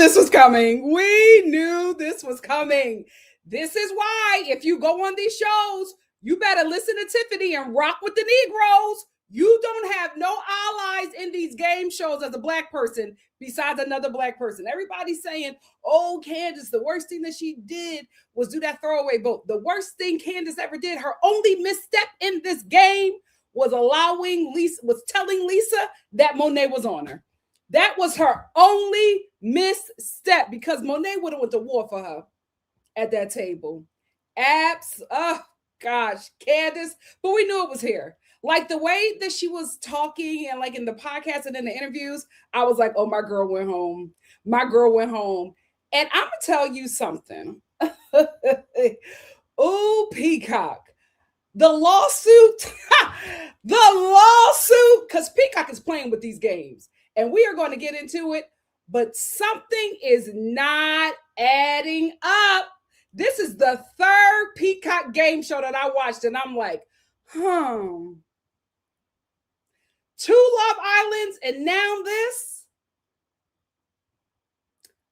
this was coming. We knew this was coming. This is why if you go on these shows, you better listen to Tiffany and rock with the Negroes. You don't have no allies in these game shows as a Black person besides another Black person. Everybody's saying, oh, Candace, the worst thing that she did was do that throwaway vote. The worst thing Candace ever did, her only misstep in this game was telling Lisa that Monet was on her. That was her only misstep, because Monet would have went to war for her at that table. Oh gosh, Candace, but we knew it was here. Like the way that she was talking and like in the podcast and in the interviews, I was like, oh, my girl went home. My girl went home. And I'm gonna tell you something. Oh, Peacock. The lawsuit, because Peacock is playing with these games, and we are going to get into it, but something is not adding up. This is the third Peacock game show that I watched, and I'm like, 2 Love Islands, and now this.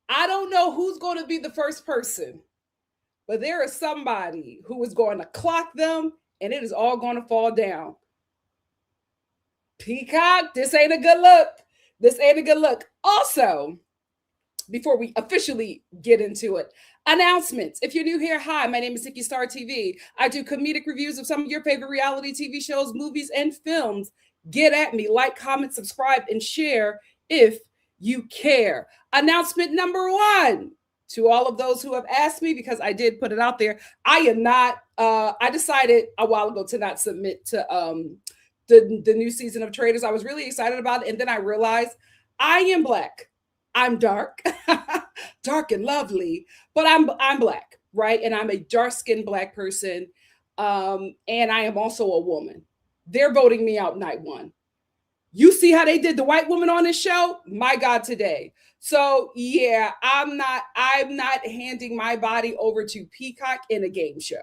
I don't know who's going to be the first person, but there is somebody who is going to clock them, and it is all going to fall down. Peacock, this ain't a good look. This ain't a good look. Also, before we officially get into it, announcements. If you're new here, hi, my name is NikkiStar TV. I do comedic reviews of some of your favorite reality TV shows, movies, and films. Get at me, like, comment, subscribe, and share if you care. Announcement number 1. To all of those who have asked me, because I did put it out there, I am not, I decided a while ago to not submit to the new season of Traitors. I was really excited about it. And then I realized I am Black. I'm dark, dark and lovely, but I'm Black, right? And I'm a dark-skinned Black person. And I am also a woman. They're voting me out night 1. You see how they did the white woman on this show? My God, today. So yeah, I'm not handing my body over to Peacock in a game show.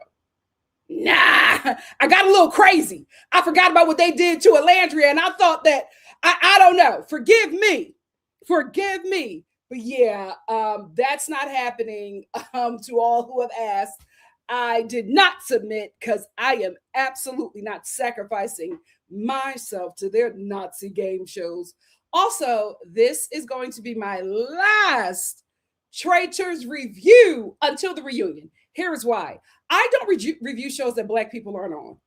Nah, I got a little crazy. I forgot about what they did to Alandria, and I thought that, I don't know. Forgive me. But yeah, that's not happening. To all who have asked, I did not submit because I am absolutely not sacrificing myself to their Nazi game shows. Also, this is going to be my last Traitors review until the reunion. Here's why. I don't review shows that Black people aren't on.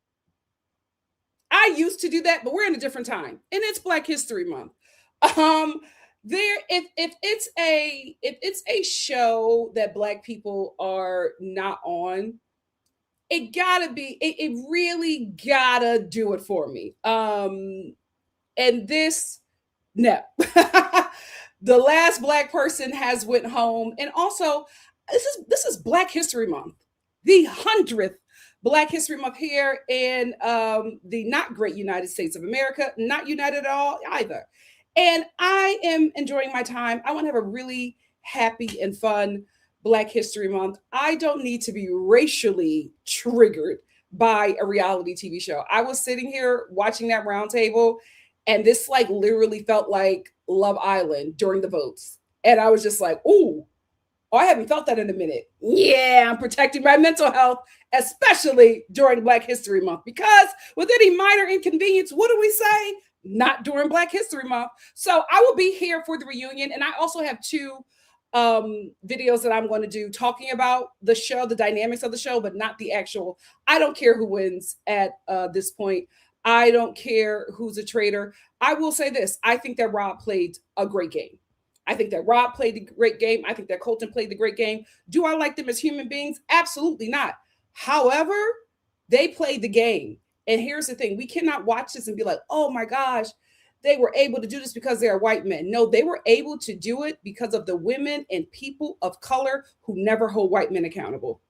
I used to do that, but we're in a different time, and it's Black History Month. If it's a show that Black people are not on, it really gotta do it for me. And this, no. The last Black person has went home. And also, this is Black History Month, the 100th Black History Month here in the not great United States of America, not united at all either. And I am enjoying my time. I want to have a really happy and fun Black History Month. I don't need to be racially triggered by a reality TV show. I was sitting here watching that round table, and this like literally felt like Love Island during the votes. And I was just like, ooh, I haven't felt that in a minute. Yeah, I'm protecting my mental health, especially during Black History Month, because with any minor inconvenience, what do we say? Not during Black History Month. So I will be here for the reunion. And I also have 2 videos that I'm going to do talking about the show, the dynamics of the show, but not the actual. I don't care who wins at this point. I don't care who's a traitor. I will say this. I think that Rob played a great game. I think that Rob played a great game. I think that Colton played the great game. Do I like them as human beings? Absolutely not. However, they played the game. And here's the thing. We cannot watch this and be like, oh my gosh, they were able to do this because they are white men. No, they were able to do it because of the women and people of color who never hold white men accountable.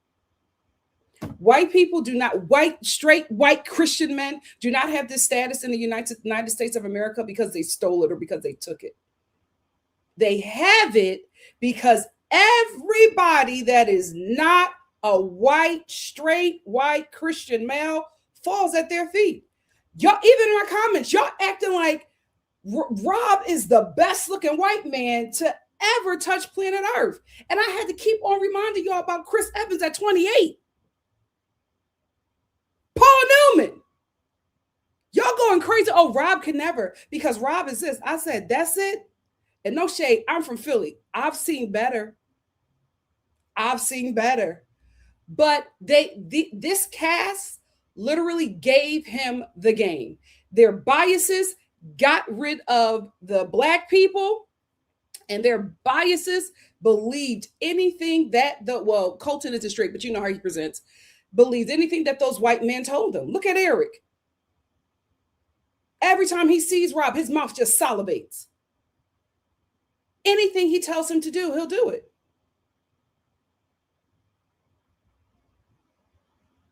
White people do not, straight white Christian men do not have this status in the United States of America because they stole it or because they took it. They have it because everybody that is not a white, straight white Christian male falls at their feet. Y'all, even in my comments, y'all acting like Rob is the best looking white man to ever touch planet Earth. And I had to keep on reminding y'all about Chris Evans at 28. Paul Newman. Y'all going crazy. Oh, Rob can never, because Rob is this. I said, that's it. And no shade, I'm from Philly. I've seen better. I've seen better. But this cast literally gave him the game. Their biases got rid of the black people, and their biases believed anything that Colton isn't straight, but you know how he presents, believed anything that those white men told them. Look at Eric. Every time he sees Rob, his mouth just salivates. Anything he tells him to do, he'll do it.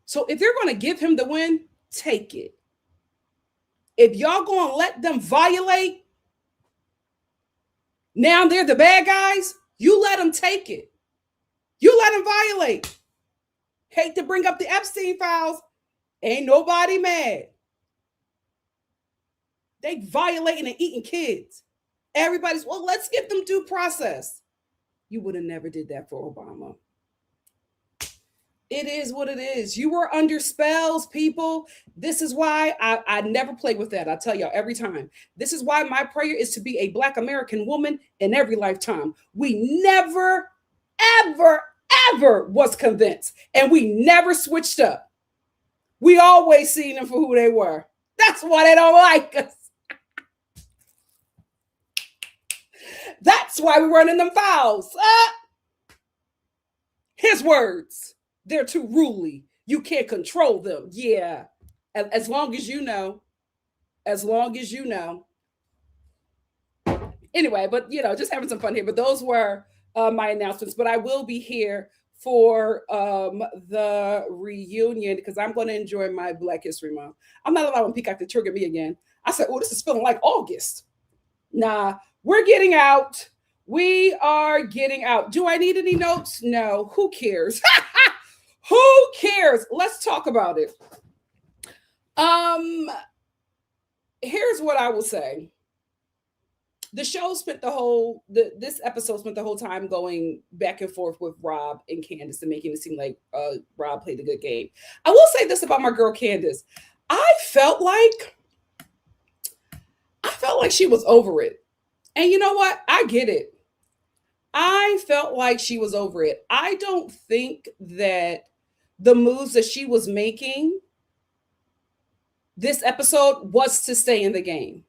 So if you're going to give him the win, take it. If y'all going to let them violate, now they're the bad guys, you let them take it. You let them violate. Hate to bring up the Epstein files. Ain't nobody mad. They violating and eating kids. Everybody's, well, let's give them due process. You would have never did that for Obama. It is what it is. You were under spells, people. This is why I never play with that. I tell y'all every time. This is why my prayer is to be a Black American woman in every lifetime. We never, ever, ever was convinced. And we never switched up. We always seen them for who they were. That's why they don't like us. That's why we're running them fouls. His words. They're too ruly. You can't control them. Yeah. As long as you know. As long as you know. Anyway, but just having some fun here. But those were my announcements. But I will be here for the reunion because I'm going to enjoy my Black History Month. I'm not allowing Peacock to trigger me again. I said, oh, this is feeling like August. Nah, we're getting out. We are getting out. Do I need any notes? No. Who cares? Who cares? Let's talk about it. Here's what I will say. The show spent this episode spent the whole time going back and forth with Rob and Candace and making it seem like Rob played a good game. I will say this about my girl Candace. I felt like she was over it. And you know what? I get it. I felt like she was over it. I don't think that the moves that she was making this episode was to stay in the game.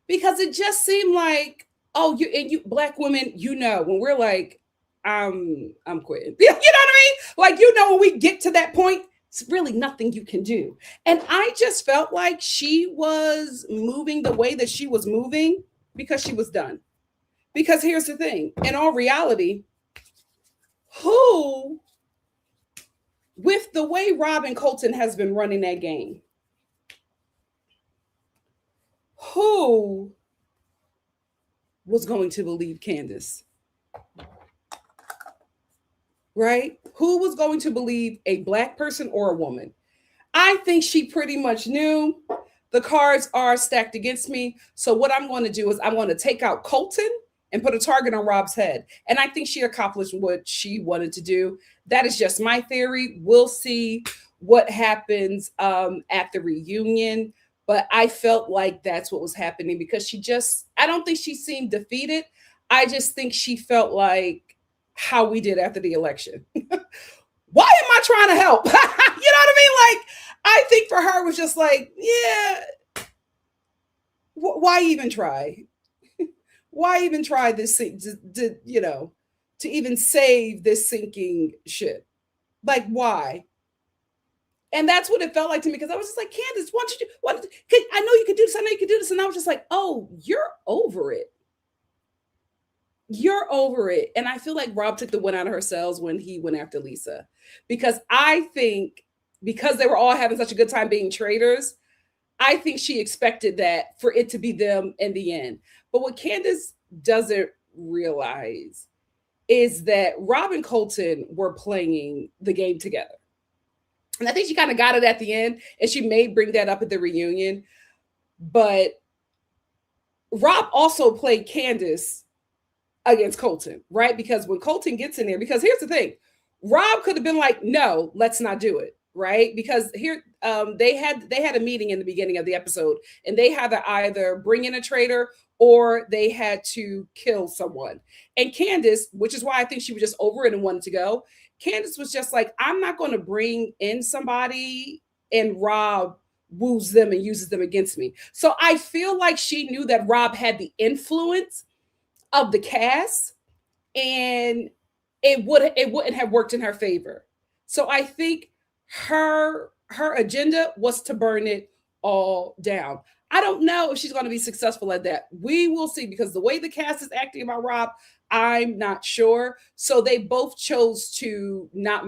Because it just seemed like, oh, you Black women, when we're like, I'm quitting. You know what I mean? Like, when we get to that point, it's really nothing you can do. And I just felt like she was moving the way that she was moving because she was done. Because here's the thing, in all reality, with the way Rob and Colton has been running that game, who was going to believe Candace? Right? Who was going to believe a Black person or a woman? I think she pretty much knew the cards are stacked against me. So what I'm going to do is I'm going to take out Colton and put a target on Rob's head. And I think she accomplished what she wanted to do. That is just my theory. We'll see what happens at the reunion. But I felt like that's what was happening because I don't think she seemed defeated. I just think she felt like how we did after the election. Why am I trying to help? You know what I mean? Like, I think for her it was just like, yeah, why even try? Why even try this thing to even save this sinking ship? Like, why? And that's what it felt like to me because I was just like, Candace, I know you can do this. I know you can do this. And I was just like, oh, you're over it. You're over it. And I feel like Rob took the wind out of her sails when he went after Lisa. Because I think because they were all having such a good time being traitors, I think she expected that for it to be them in the end. But what Candace doesn't realize is that Rob and Colton were playing the game together. And I think she kind of got it at the end, and she may bring that up at the reunion. But Rob also played Candace against Colton, right? Because when Colton gets in there, because here's the thing, Rob could have been like, no, let's not do it, right? Because here they had a meeting in the beginning of the episode, and they had to either bring in a traitor or they had to kill someone. And Candace, which is why I think she was just over it and wanted to go. Candace was just like, I'm not going to bring in somebody and Rob woos them and uses them against me. So I feel like she knew that Rob had the influence of the cast, and it wouldn't have worked in her favor. So I think her agenda was to burn it all down. I don't know if she's going to be successful at that. We will see, because the way the cast is acting about Rob, I'm not sure. So they both chose to not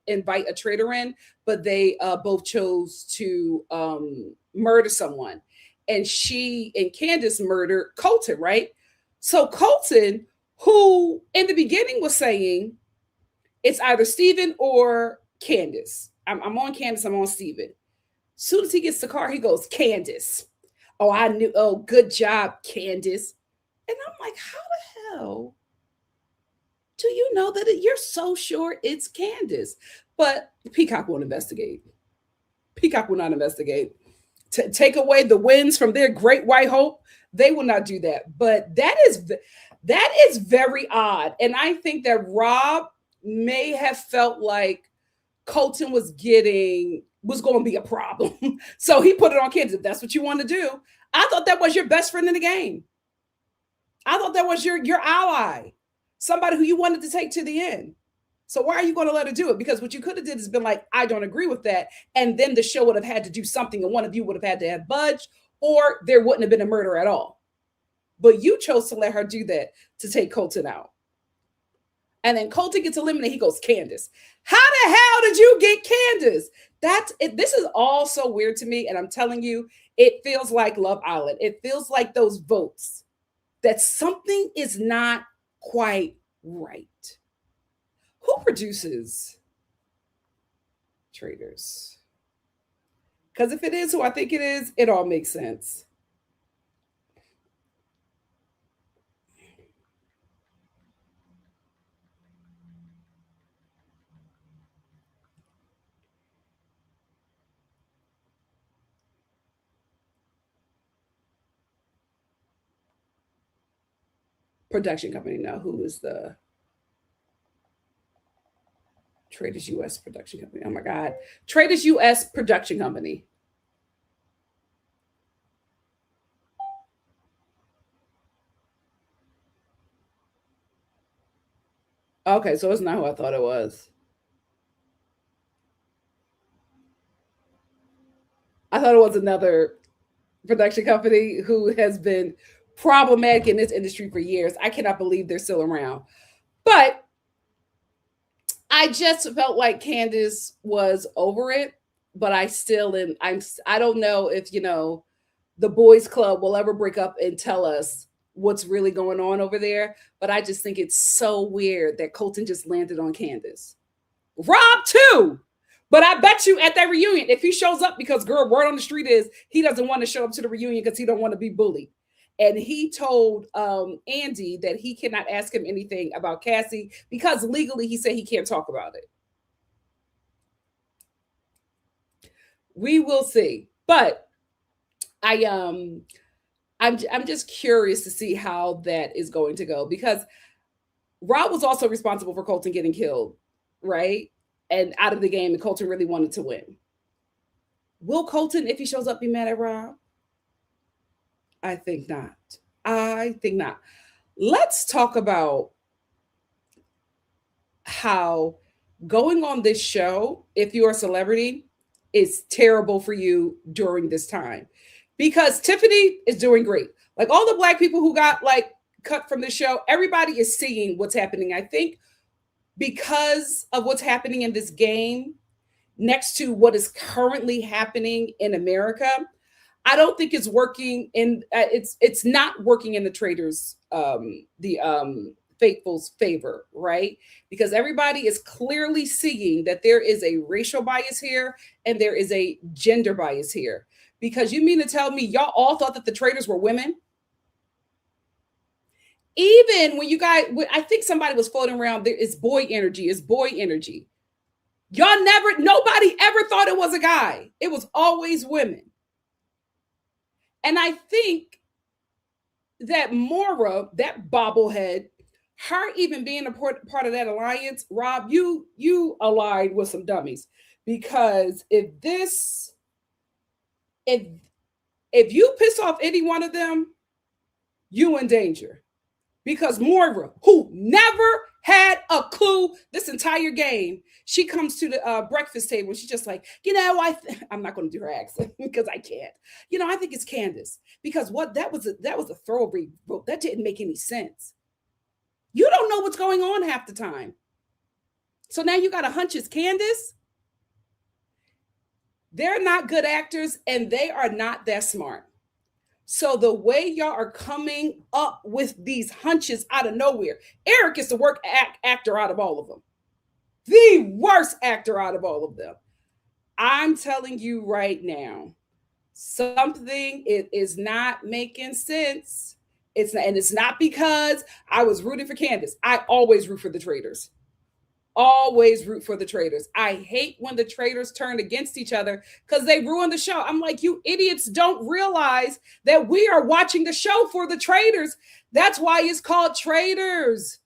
invite a traitor in, but they both chose to murder someone. And she and Candace murdered Colton, right? So Colton, who in the beginning was saying it's either Steven or Candace. I'm on Candace, I'm on Steven. Soon as he gets the car, he goes, Candace. Oh, I knew. Oh, good job, Candace. And I'm like, how the hell do you know that you're so sure it's Candace? But Peacock won't investigate. Peacock will not investigate. To take away the wins from their great white hope, they will not do that. But that is very odd. And I think that Rob may have felt like Colton was going to be a problem. So he put it on Candace. If that's what you want to do. I thought that was your best friend in the game. I thought that was your ally, somebody who you wanted to take to the end. So why are you going to let her do it? Because what you could have did is been like, I don't agree with that. And then the show would have had to do something, and one of you would have had to have budged, or there wouldn't have been a murder at all. But you chose to let her do that to take Colton out. And then Colton gets eliminated. He goes, Candace. How the hell did you get Candace? This is all so weird to me. And I'm telling you, it feels like Love Island. It feels like those votes, that something is not quite right. Who produces Traitors? Because if it is who I think it is, it all makes sense. Production company. Now, who is the Traitors US production company? Oh my God. Traitors US production company. Okay, so it's not who I thought it was. I thought it was another production company who has been problematic in this industry for years. I cannot believe they're still around. But I just felt like Candace was over it, but I still am. I don't know if the boys club will ever break up and tell us what's really going on over there. But I just think it's so weird that Colton just landed on Candace. Rob too. But I bet you at that reunion, if he shows up, because girl, word on the street is he doesn't want to show up to the reunion because he don't want to be bullied. And he told Andy that he cannot ask him anything about Cassie because legally he said he can't talk about it. We will see. But I'm just curious to see how that is going to go, because Rob was also responsible for Colton getting killed, right? And out of the game, and Colton really wanted to win. Will Colton, if he shows up, be mad at Rob? I think not. I think not. Let's talk about how going on this show, if you're a celebrity, is terrible for you during this time. Because Tiffany is doing great. Like all the Black people who got like cut from the show, everybody is seeing what's happening. I think because of what's happening in this game, next to what is currently happening in America, I don't think it's working in it's not working in the Traitors the faithful's favor, right? Because everybody is clearly seeing that there is a racial bias here and there is a gender bias here. Because you mean to tell me y'all all thought that the Traitors were women? Even when you guys, I think somebody was floating around there, it's boy energy, it's boy energy. Y'all never, nobody ever thought it was a guy. It was always women. And I think that Mora, that bobblehead, her even being a part of that alliance, Rob, you allied with some dummies. Because if if you piss off any one of them, you in danger. Because Moira, who never had a clue this entire game, she comes to the breakfast table and she's just like, I'm not going to do her accent because I can't. I think it's Candace because what that was a thoroughbred vote. That didn't make any sense. You don't know what's going on half the time. So now you got a hunch it's Candace. They're not good actors and they are not that smart. So the way y'all are coming up with these hunches out of nowhere, Eric is the worst actor out of all of them. The worst actor out of all of them. I'm telling you right now, something it is not making sense. And it's not because I was rooting for Candace. I always root for the traitors. Always root for the traitors. I hate when the traitors turn against each other because they ruin the show. I'm like, you idiots don't realize that we are watching the show for the traitors. That's why it's called Traitors.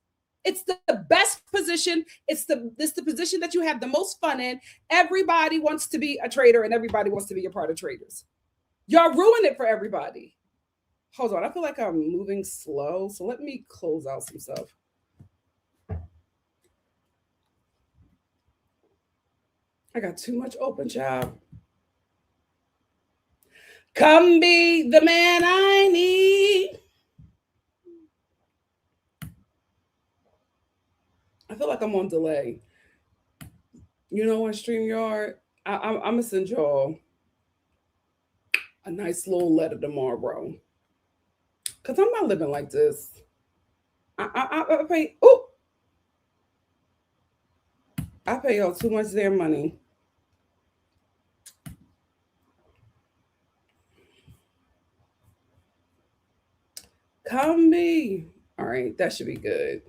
It's the best position. It's the position that you have the most fun in. Everybody wants to be a traitor and everybody wants to be a part of Traitors. Y'all ruin it for everybody. Hold on. I feel like I'm moving slow. So let me close out some stuff. I got too much open, child. Come be the man I need. I feel like I'm on delay. You know what, StreamYard? I'm going to send y'all a nice little letter tomorrow. Because I'm not living like this. I pay, I pay y'all too much their money. Come be. All right, that should be good.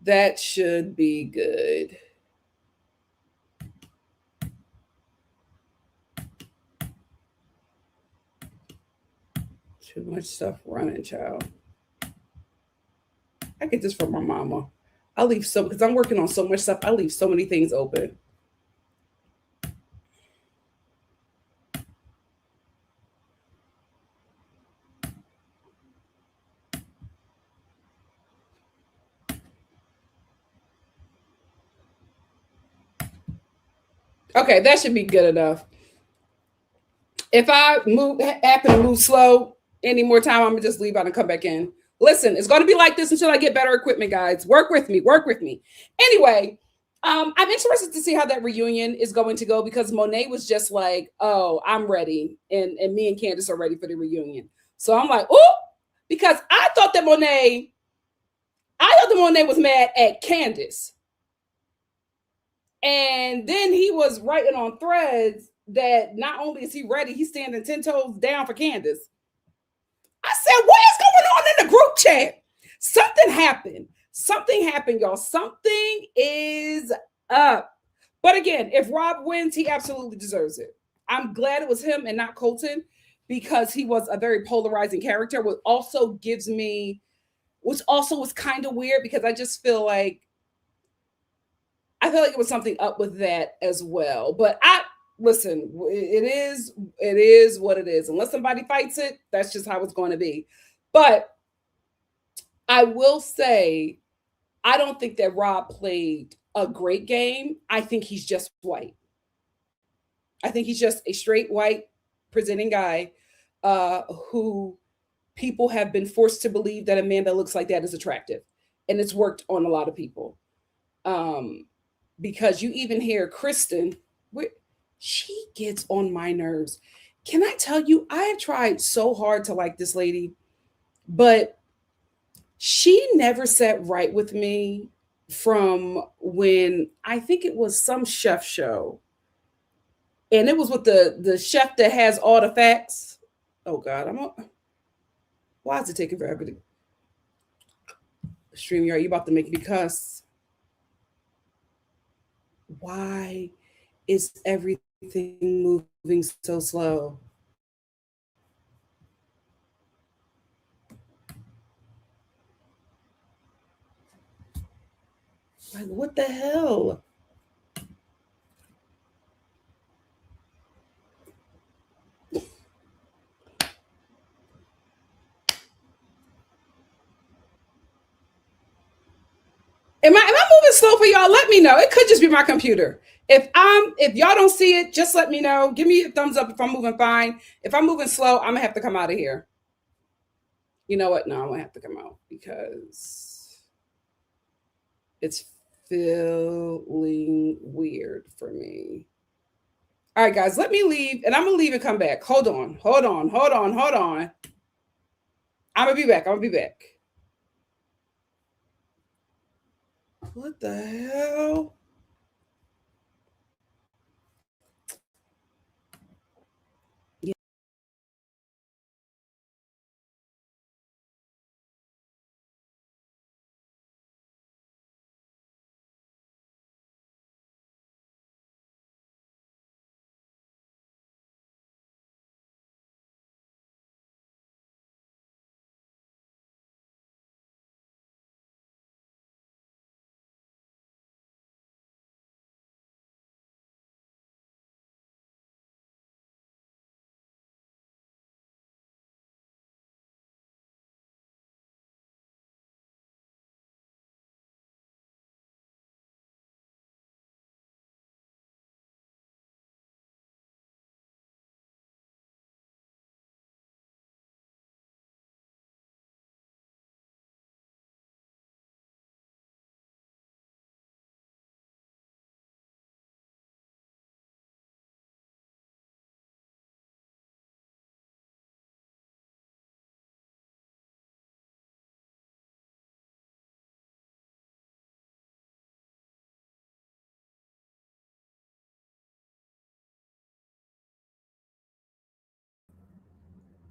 That should be good. Too much stuff running, child. I get this from my mama. I leave so because I'm working on so much stuff. I leave so many things open. Okay, that should be good enough. If I happen to move slow any more time, I'm gonna just leave out and come back in. Listen, it's gonna be like this until I get better equipment, guys. Work with me, work with me. Anyway, I'm interested to see how that reunion is going to go because Monet was just like, "Oh, I'm ready," and me and Candace are ready for the reunion. So I'm like, "Oh," because I thought that Monet was mad at Candace, and then he was writing on threads that not only is he ready, he's standing 10 toes down for Candace. I said, what is going on in the group chat? Something happened. Something happened, y'all. Something is up. But again, if Rob wins, he absolutely deserves it. I'm glad it was him and not Colton because he was a very polarizing character, which also was kind of weird because I feel like it was something up with that as well. But listen, it is what it is. Unless somebody fights it, that's just how it's going to be. But I will say, I don't think that Rob played a great game. I think he's just white. I think he's just a straight white presenting guy who people have been forced to believe that a man that looks like that is attractive. And it's worked on a lot of people. Because you even hear Kristen, she gets on my nerves. Can I tell you, I have tried so hard to like this lady, but she never sat right with me from when I think it was some chef show. And it was with the chef that has all the facts. Oh God, why is it taking forever to StreamYard, you about to make me cuss. Why is everything moving so slow? Like, what the hell? Am I moving slow for y'all? Let me know. It could just be my computer. If y'all don't see it, just let me know. Give me a thumbs up if I'm moving fine. If I'm moving slow, I'm gonna have to come out of here. You know what? No, I'm gonna have to come out because it's feeling weird for me. All right, guys, let me leave, and I'm gonna leave and come back. Hold on, hold on, hold on, hold on. I'm gonna be back. I'm gonna be back. What the hell?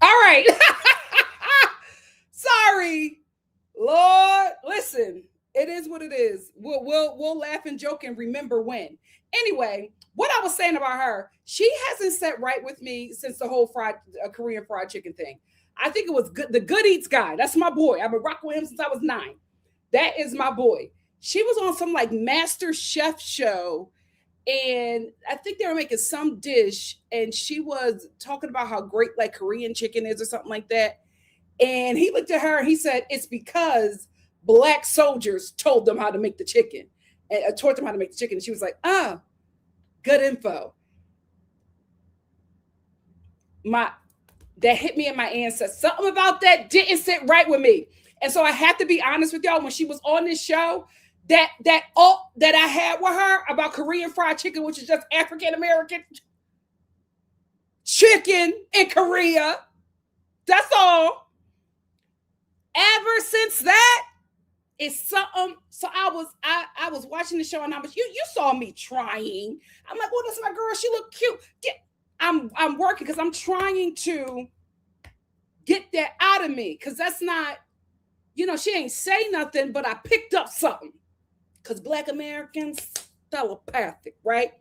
All right. Sorry, Lord. Listen, it is what it is. We'll laugh and joke and remember when. Anyway, what I was saying about her, she hasn't sat right with me since the whole Korean fried chicken thing. I think it was good. The Good Eats guy. That's my boy. I've been rocking with him since I was 9. That is my boy. She was on some like Master Chef show, and I think they were making some dish, and she was talking about how great like Korean chicken is or something like that. And he looked at her and he said, "It's because black soldiers told them how to make the chicken and taught them how to make the chicken." And she was like, "Ah, good info." My That hit me in my ancestors. Something about that didn't sit right with me. And so I have to be honest with y'all. When she was on this show, that all that I had with her about Korean fried chicken, which is just African American chicken in Korea. That's all. Ever since that, it's something. So I was watching the show and I was you saw me trying. I'm like, oh, that's my girl. She look cute. I'm working because I'm trying to get that out of me because that's not, she ain't say nothing, but I picked up something because Black Americans telepathic, right?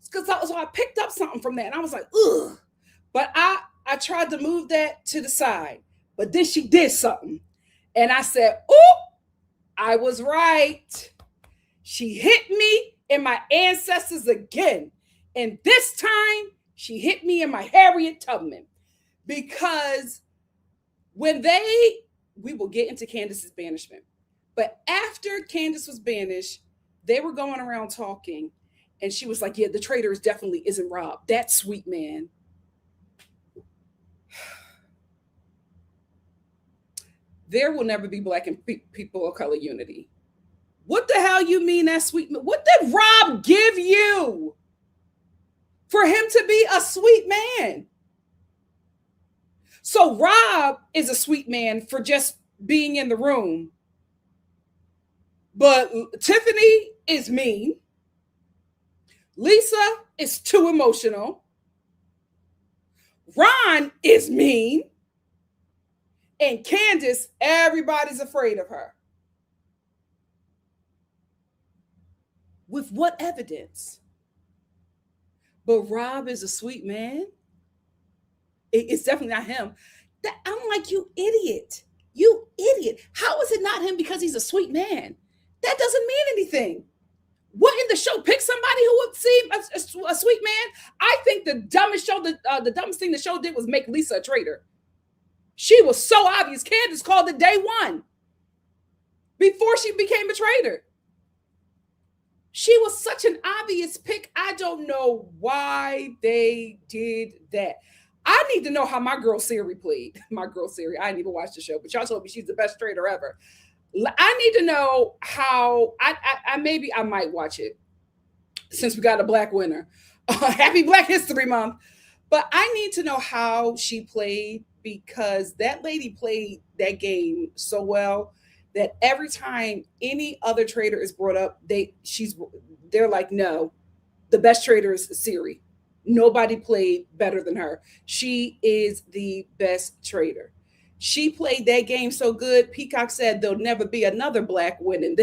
So I picked up something from that and I was like, ugh. But I tried to move that to the side, but then she did something, and I said, "Oh, I was right." She hit me in my ancestors again, and this time she hit me in my Harriet Tubman because when we will get into Candace's banishment, but after Candace was banished, they were going around talking, and she was like, "Yeah, the Traitors definitely isn't Rob. That sweet man." There will never be black and people of color unity. What the hell you mean that sweet man? What did Rob give you for him to be a sweet man? So Rob is a sweet man for just being in the room, but Tiffany is mean. Lisa is too emotional. Ron is mean. And Candace, everybody's afraid of her. With what evidence? But Rob is a sweet man. It's definitely not him. I'm like, you idiot. You idiot. How is it not him because he's a sweet man? That doesn't mean anything. What in the show? Pick somebody who would seem a sweet man. I think the dumbest thing the show did was make Lisa a traitor. She was so obvious. Candace called it day one before she became a traitor. She was such an obvious pick. I don't know why they did that. I need to know how my girl Siri played. My girl Siri. I didn't even watch the show, but y'all told me she's the best traitor ever. I need to know how. Maybe I might watch it since we got a black winner. Happy Black History Month. But I need to know how she played, because that lady played that game so well that every time any other trader is brought up, they're like, no, the best trader is Siri. Nobody played better than her. She is the best trader. She played that game so good. Peacock said there'll never be another black winning.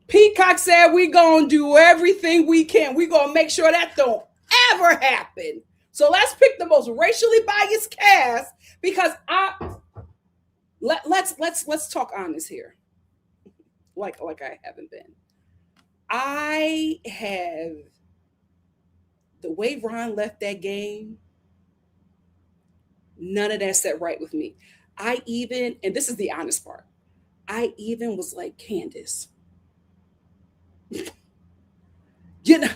Peacock said we gonna do everything we can. We gonna make sure that don't ever happen. So let's pick the most racially biased cast, because let's talk honest here. Like I haven't been. I have the way Ron left that game. None of that set right with me. And this is the honest part, I even was like, Candace, you know,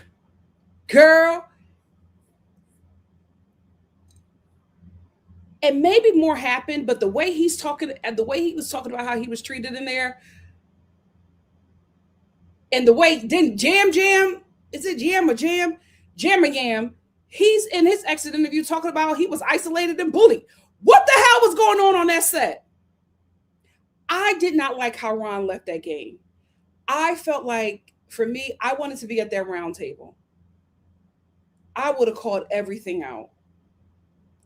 girl. And maybe more happened, but the way he was talking about how he was treated in there, and the way then is it Jam or Jam? Jam or Yam, he's in his exit interview talking about he was isolated and bullied. What the hell was going on that set? I did not like how Ron left that game. I felt like, for me, I wanted to be at that round table. I would have called everything out.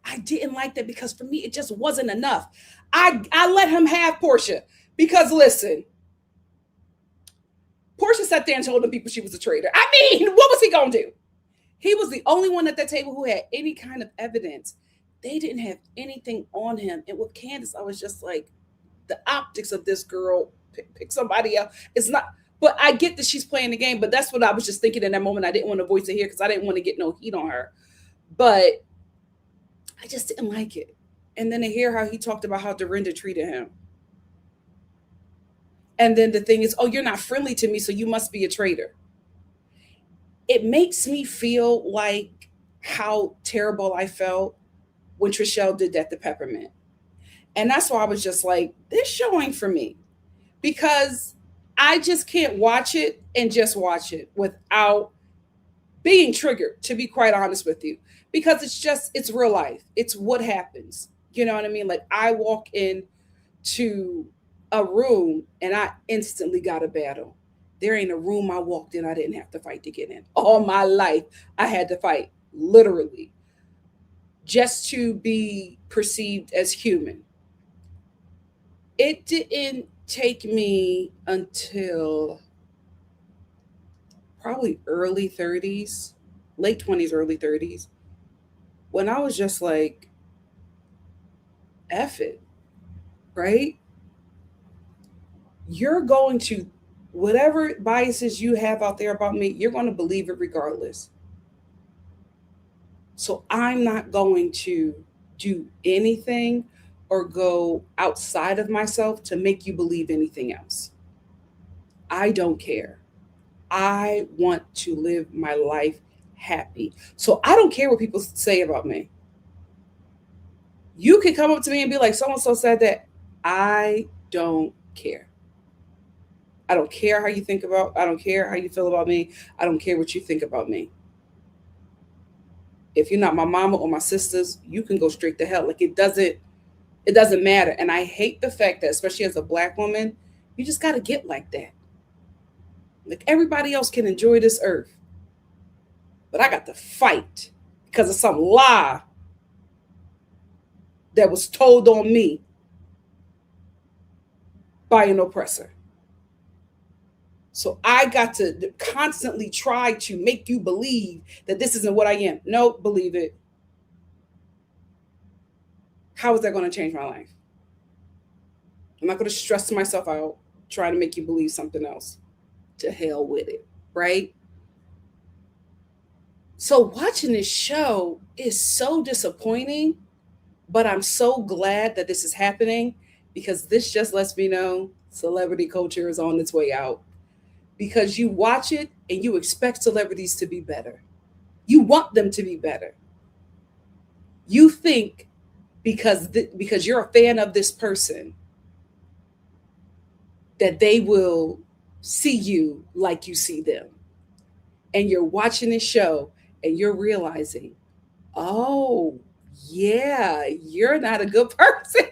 I didn't like that, because for me, it just wasn't enough. I let him have Portia, because listen, Portia sat there and told the people she was a traitor. I mean, what was he going to do? He was the only one at that table who had any kind of evidence. They didn't have anything on him. And with Candace, I was just like, the optics of this girl, pick somebody else. It's not, but I get that she's playing the game, but that's what I was just thinking in that moment. I didn't want to voice it here because I didn't want to get no heat on her. But I just didn't like it. And then to hear how he talked about how Dorinda treated him. And then the thing is, oh, you're not friendly to me, so you must be a traitor. It makes me feel like how terrible I felt when Trishelle did that to Peppermint. And that's why I was just like, this show ain't for me. Because I just can't watch it and just watch it without being triggered, to be quite honest with you. Because it's real life. It's what happens. You know what I mean? Like, I walk into a room and I instantly got a battle. There ain't a room I walked in I didn't have to fight to get in. All my life, I had to fight, literally, just to be perceived as human. It didn't take me until probably early 30s, late 20s, early 30s, when I was just like, F it, right? You're going to, whatever biases you have out there about me, you're going to believe it regardless. So I'm not going to do anything or go outside of myself to make you believe anything else. I don't care. I want to live my life happy. So I don't care what people say about me. You can come up to me and be like, so-and-so said that. I don't care. I don't care how you I don't care how you feel about me. I don't care what you think about me. If you're not my mama or my sisters, you can go straight to hell. Like, it doesn't matter. And I hate the fact that, especially as a Black woman, you just got to get like that. Like, everybody else can enjoy this earth, but I got to fight because of some lie that was told on me by an oppressor. So I got to constantly try to make you believe that this isn't what I am. No, believe it. How is that going to change my life? I'm not going to stress myself out trying to make you believe something else. To hell with it, right? So watching this show is so disappointing, but I'm so glad that this is happening because this just lets me know celebrity culture is on its way out. Because you watch it and you expect celebrities to be better. You want them to be better. You think because you're a fan of this person that they will see you like you see them. And you're watching this show and you're realizing, oh, yeah, you're not a good person.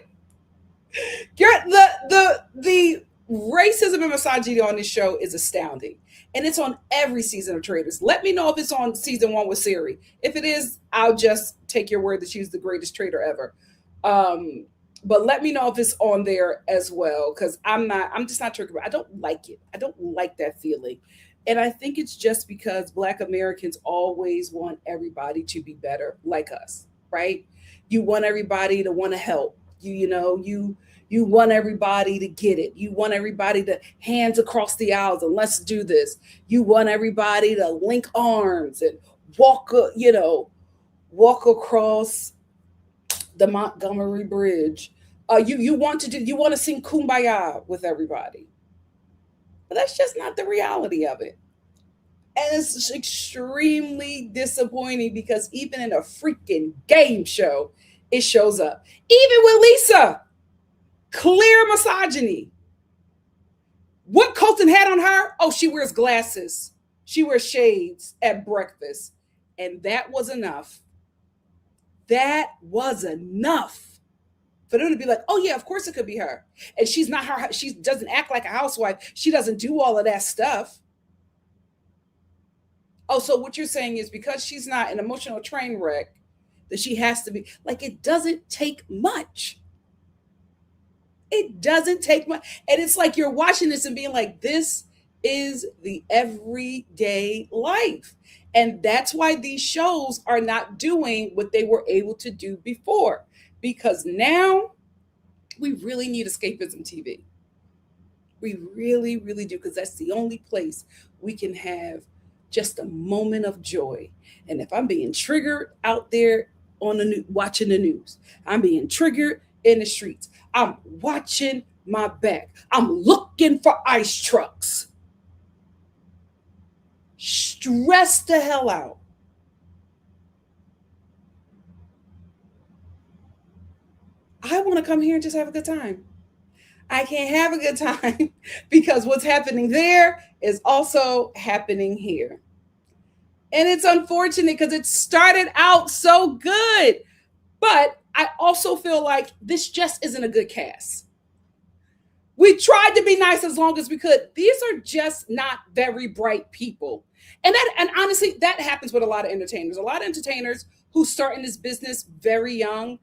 You're the racism and misogyny on this show is astounding. And it's on every season of Traitors. Let me know if it's on season one with Siri. If it is, I'll just take your word that she's the greatest traitor ever. But let me know if it's on there as well, because I'm just not triggered. I don't like it. I don't like that feeling. And I think it's just because Black Americans always want everybody to be better like us, right? You want everybody to want to help. You want everybody to get it. You want everybody to hands across the aisles and let's do this. You want everybody to link arms and walk, walk across the Montgomery Bridge. You want to sing Kumbaya with everybody, but that's just not the reality of it. And it's extremely disappointing because even in a freaking game show, it shows up. Even with Lisa, clear misogyny. What Colton had on her? Oh, she wears glasses. She wears shades at breakfast. And that was enough. That was enough for them to be like, oh, yeah, of course it could be her. And she's not her. She doesn't act like a housewife. She doesn't do all of that stuff. Oh, so what you're saying is because she's not an emotional train wreck, that she has to be like, it doesn't take much. It doesn't take much. And it's like you're watching this and being like, this is the everyday life. And that's why these shows are not doing what they were able to do before. Because now we really need escapism TV. We really, really do. Because that's the only place we can have just a moment of joy. And if I'm being triggered out there on the news, watching the news, I'm being triggered in the streets, I'm watching my back, I'm looking for ice trucks, stressed the hell out. I want to come here and just have a good time. I can't have a good time because what's happening there is also happening here. And it's unfortunate because it started out so good. But I also feel like this just isn't a good cast. We tried to be nice as long as we could. These are just not very bright people. And honestly, that happens with a lot of entertainers. A lot of entertainers who start in this business very young,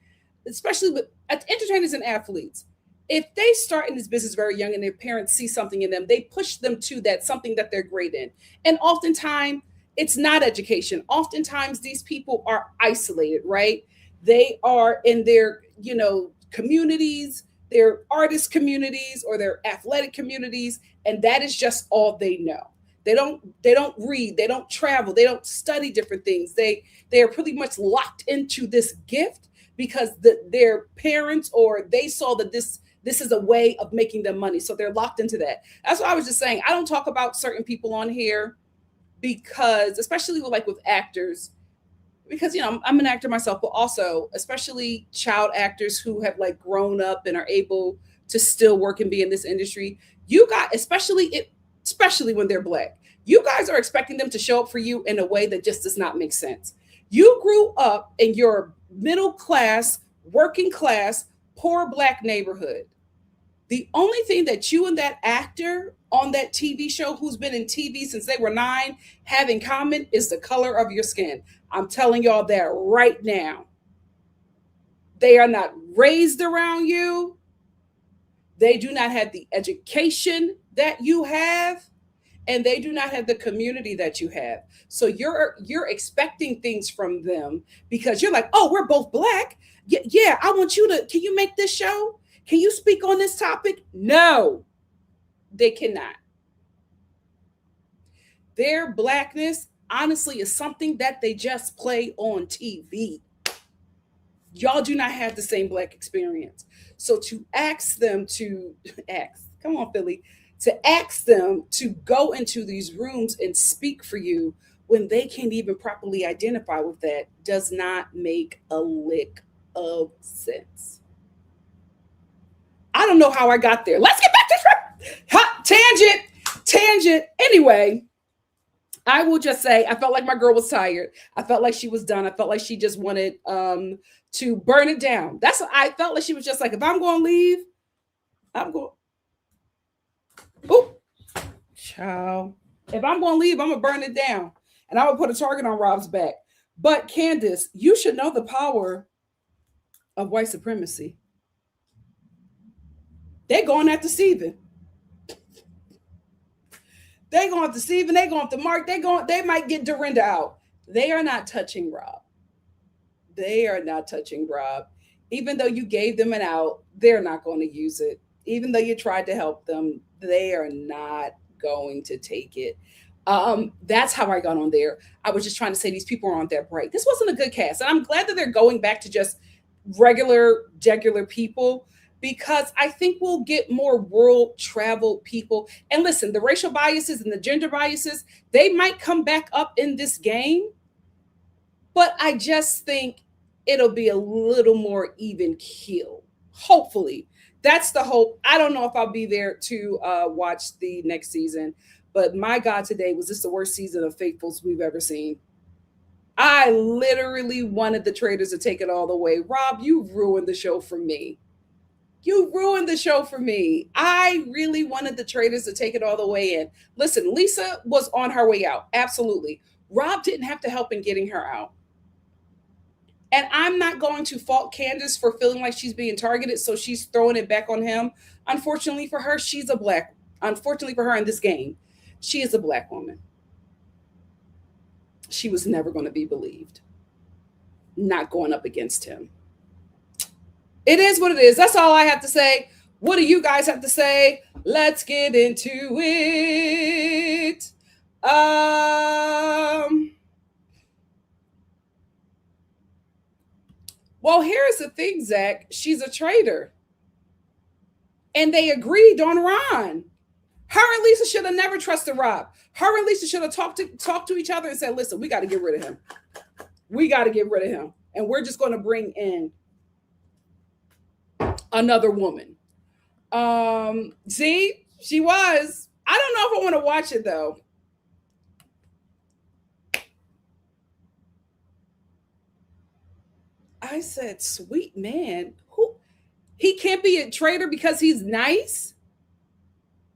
especially with entertainers and athletes. If they start in this business very young and their parents see something in them, they push them to that something that they're great in. And oftentimes it's not education. Oftentimes these people are isolated, right? They are in their, communities, their artist communities or their athletic communities, and that is just all they know. They don't read, they don't travel, they don't study different things. They are pretty much locked into this gift because their parents or they saw that this is a way of making them money. So they're locked into that. That's what I was just saying. I don't talk about certain people on here because, especially with actors, because I'm an actor myself, but also especially child actors who have grown up and are able to still work and be in this industry. You got especially when they're Black, you guys are expecting them to show up for you in a way that just does not make sense. You grew up in your middle class, working class, poor Black neighborhood. The only thing that you and that actor on that TV show who's been in TV since they were 9 have in common is the color of your skin. I'm telling y'all that right now. They are not raised around you. They do not have the education that you have. and they do not have the community that you have. So you're expecting things from them because you're like, oh, we're both black. Yeah, I want you to. Can you make this show? Can you speak on this topic? No, they cannot. Their blackness, honestly, is something that they just play on TV. Y'all do not have the same black experience. So to ask them to ask, come on, Philly, to ask them to go into these rooms and speak for you when they can't even properly identify with that does not make a lick of sense. I don't know how I got there. Let's get back to hot tangent. Anyway, I will just say I felt like my girl was tired. I felt like she was done. I felt like she just wanted to burn it down. That's what I felt like. She was just like, if I'm going to leave, I'm going. Oop, child. If I'm going to leave, I'm gonna burn it down, and I would put a target on Rob's back. But Candace, you should know the power of white supremacy. They're going after Steven. They're going after Steven. They're going after Mark. They might get Dorinda out. They are not touching Rob. They are not touching Rob. Even though you gave them an out, they're not going to use it. Even though you tried to help them, they are not going to take it. That's how I got on there. I was just trying to say these people aren't that bright. This wasn't a good cast. And I'm glad that they're going back to just regular people because I think we'll get more world travel people. And listen, the racial biases and the gender biases, they might come back up in this game, but I just think it'll be a little more even keel. Hopefully. That's the hope. I don't know if I'll be there to watch the next season, but my God, today was this the worst season of Faithfuls we've ever seen. I literally wanted the Traitors to take it all the way. Rob, you ruined the show for me. You ruined the show for me. I really wanted the Traitors to take it all the way in. Listen, Lisa was on her way out. Absolutely. Rob didn't have to help in getting her out. And I'm not going to fault Candace for feeling like she's being targeted, so she's throwing it back on him. Unfortunately for her, she's a black. Unfortunately for her in this game, she is a black woman. She was never going to be believed. Not going up against him. It is what it is. That's all I have to say. What do you guys have to say? Let's get into it. Well, here's the thing, Zach. She's a traitor. And they agreed on Ron. Her and Lisa should have never trusted Rob. Her and Lisa should have talked to each other and said, listen, we got to get rid of him. We got to get rid of him. And we're just going to bring in another woman. See, she was. I don't know if I want to watch it though. I said, sweet man, who he can't be a traitor because he's nice.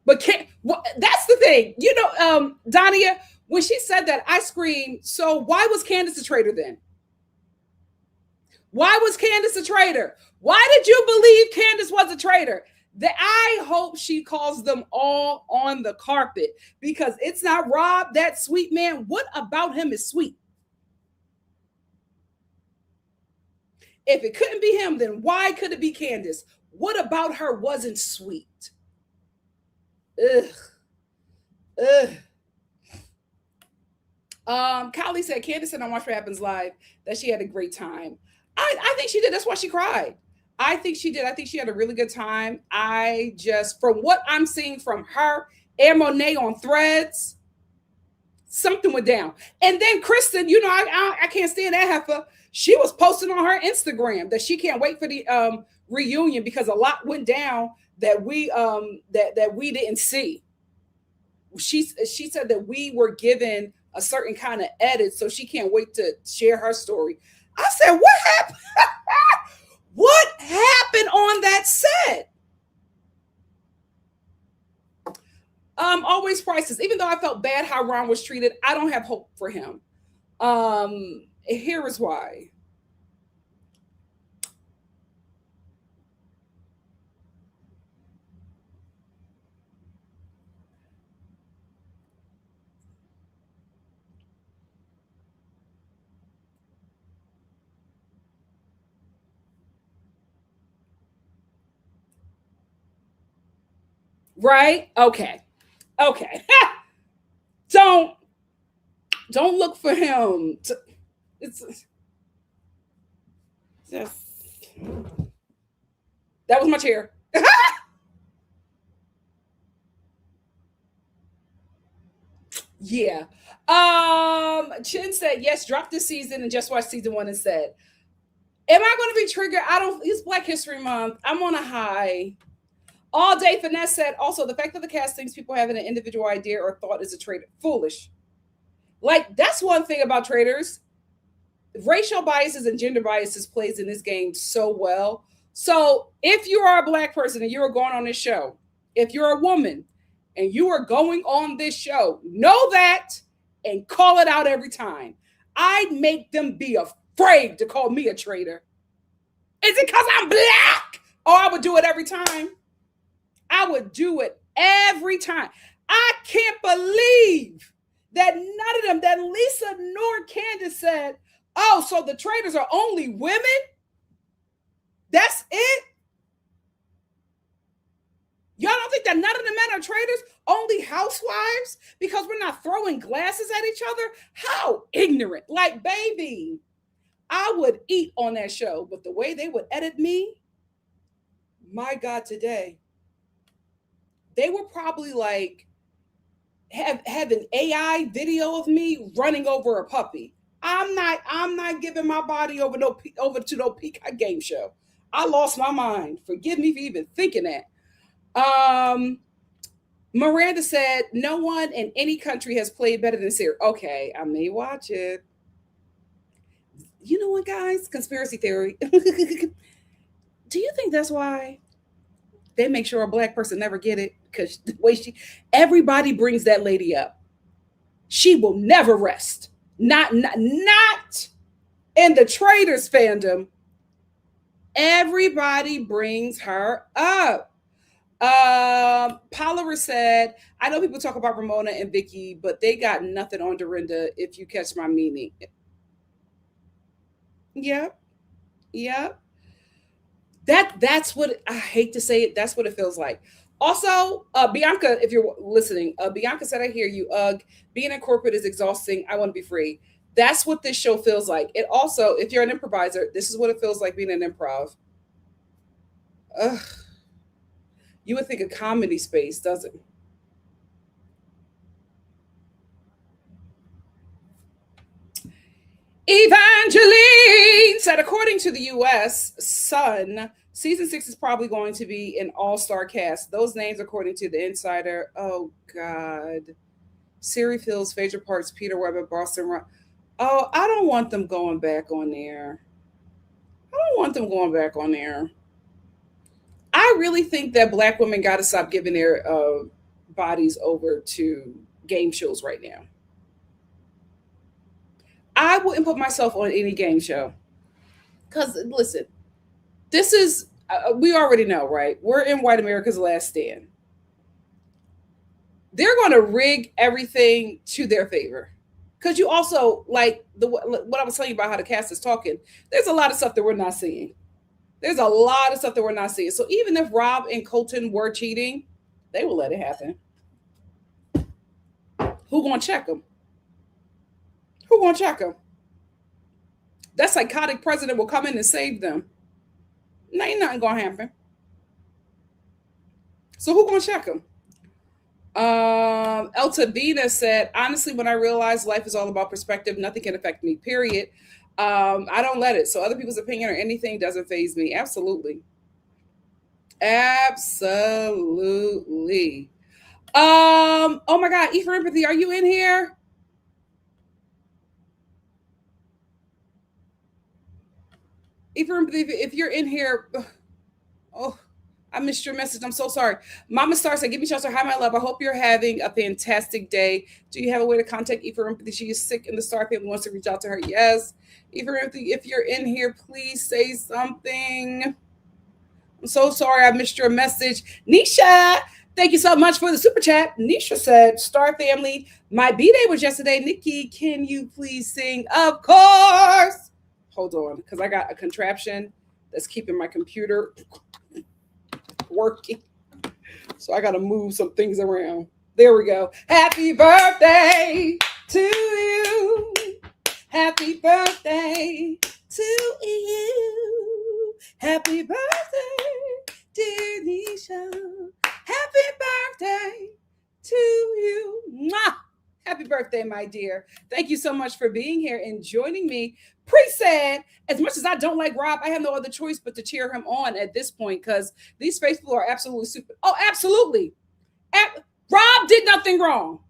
But can't that's the thing. You know, Dania, when she said that, I screamed, so why was Candace a traitor then? Why was Candace a traitor? Why did you believe Candace was a traitor? That I hope she calls them all on the carpet because it's not Rob, that sweet man. What about him is sweet? If it couldn't be him, then why could it be Candace? What about her wasn't sweet? Ugh. Ugh. Kylie said Candace said on Watch What Happens Live that she had a great time. I think she did. That's why she cried. I think she did. I think she had a really good time. I just, from what I'm seeing from her and Monet on Threads, something went down. And then Kristen, you know, I can't stand that heifer. She was posting on her Instagram that she can't wait for the reunion because a lot went down that we that we didn't see. She said that we were given a certain kind of edit, so she can't wait to share her story. I said, what happened? What happened on that set? Always prices. Even though I felt bad how Ron was treated, I don't have hope for him. Here is why. Right? Okay. Okay. don't don't look for him. It's just that was my chair. Yeah. Chin said yes, drop this season and just watch season one instead. Am I going to be triggered? I don't. It's Black History Month. I'm on a high. All day finesse said also the fact that the cast thinks people having an individual idea or thought is a traitor. Foolish. Like that's one thing about traitors. Racial biases and gender biases plays in this game so well. So if you are a black person and you are going on this show, if you're a woman and you are going on this show, know that and call it out every time. I'd make them be afraid to call me a traitor. Is it because I'm black? Oh, I would do it every time. I would do it every time. I can't believe that none of them, that Lisa nor Candace said, oh, so the traitors are only women? That's it? Y'all don't think that none of the men are traitors? Only housewives? Because we're not throwing glasses at each other? How ignorant. Like, baby, I would eat on that show, but the way they would edit me, my God, today, they were probably like, have an AI video of me running over a puppy. I'm not giving my body over to no Peacock game show. I lost my mind. Forgive me for even thinking that. Miranda said no one in any country has played better than Sarah. Okay, I may watch it. You know what, guys? Conspiracy theory. Do you think that's why they make sure a black person never get it? Because the way everybody brings that lady up. She will never rest. Not in the Traitors fandom. Everybody brings her up. Polymer said, I know people talk about Ramona and Vicky, but they got nothing on Dorinda, if you catch my meaning. Yep. Yep. That's what I hate to say it. That's what it feels like. Also, Bianca, if you're listening, Bianca said, I hear you. Being in corporate is exhausting. I want to be free. That's what this show feels like. It also, if you're an improviser, this is what it feels like being an improv. Ugh. You would think a comedy space, doesn't it? Evangeline said, according to the US Sun, season 6 is probably going to be an all-star cast. Those names, according to the Insider. Oh God. Siri Fields, Phaedra Parks, Peter Weber, Boston. Oh, I don't want them going back on there. I don't want them going back on there. I really think that black women got to stop giving their bodies over to game shows right now. I wouldn't put myself on any game show. Because, listen, this is, we already know, right? We're in white America's last stand. They're going to rig everything to their favor. Because you also, like, what I was telling you about how the cast is talking, there's a lot of stuff that we're not seeing. There's a lot of stuff that we're not seeing. So even if Rob and Colton were cheating, they will let it happen. Who going to check them? Who going to check them? That psychotic president will come in and save them. Ain't nothing going to happen. So who going to check them? Eltavina said, honestly, when I realized life is all about perspective, nothing can affect me, period. I don't let it. So other people's opinion or anything doesn't faze me. Absolutely. Absolutely. Oh my God, E for Empathy, are you in here? E for Empathy, if you're in here, oh, I missed your message. I'm so sorry. Mama Star said, give me shelter. Hi, my love. I hope you're having a fantastic day. Do you have a way to contact E for Empathy? She is sick and the Star family wants to reach out to her. Yes. E for Empathy, if you're in here, please say something. I'm so sorry I missed your message. Nisha, thank you so much for the super chat. Nisha said, Star family, my B-day was yesterday. Nikki, can you please sing? Of course. Hold on, because I got a contraption that's keeping my computer working. So I got to move some things around. There we go. Happy birthday to you. Happy birthday to you. Happy birthday, dear Nisha. Happy birthday to you. Mwah! Happy birthday, my dear. Thank you so much for being here and joining me. Pre-said, as much as I don't like Rob, I have no other choice but to cheer him on at this point because these faithful are absolutely super. Oh, absolutely. Rob did nothing wrong.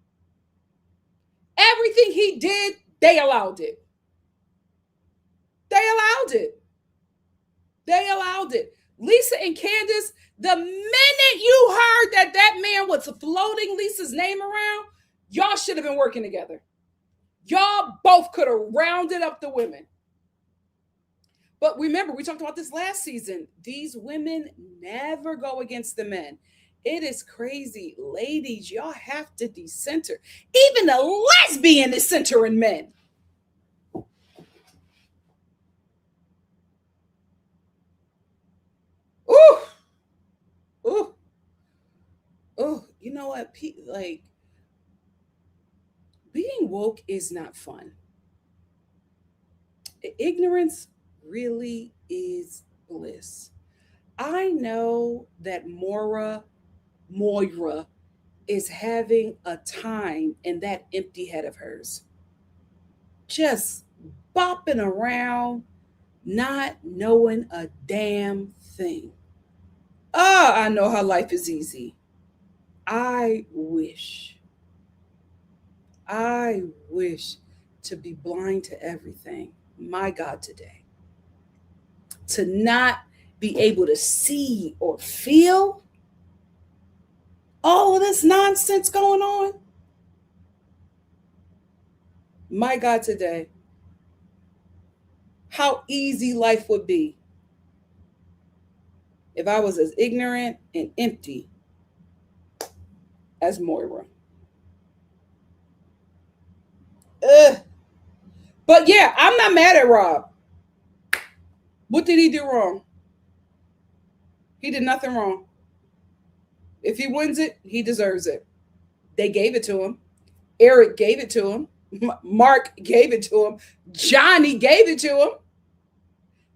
Everything he did, they allowed it. They allowed it. They allowed it. Lisa and Candace, the minute you heard that that man was floating Lisa's name around, y'all should have been working together. Y'all both could have rounded up the women. But remember, we talked about this last season. These women never go against the men. It is crazy. Ladies, y'all have to decenter. Even the lesbian is centering men. Ooh. Ooh. Oh, you know what? Like, being woke is not fun. Ignorance really is bliss. I know that Moira is having a time in that empty head of hers. Just bopping around, not knowing a damn thing. Ah, I know her life is easy. I wish. I wish to be blind to everything. My God, today. To not be able to see or feel all of this nonsense going on. My God, today. How easy life would be if I was as ignorant and empty as Moira. Ugh. But yeah, I'm not mad at Rob. What did he do wrong? He did nothing wrong. If he wins it, he deserves it. They gave it to him. Eric gave it to him. Mark gave it to him. Johnny gave it to him.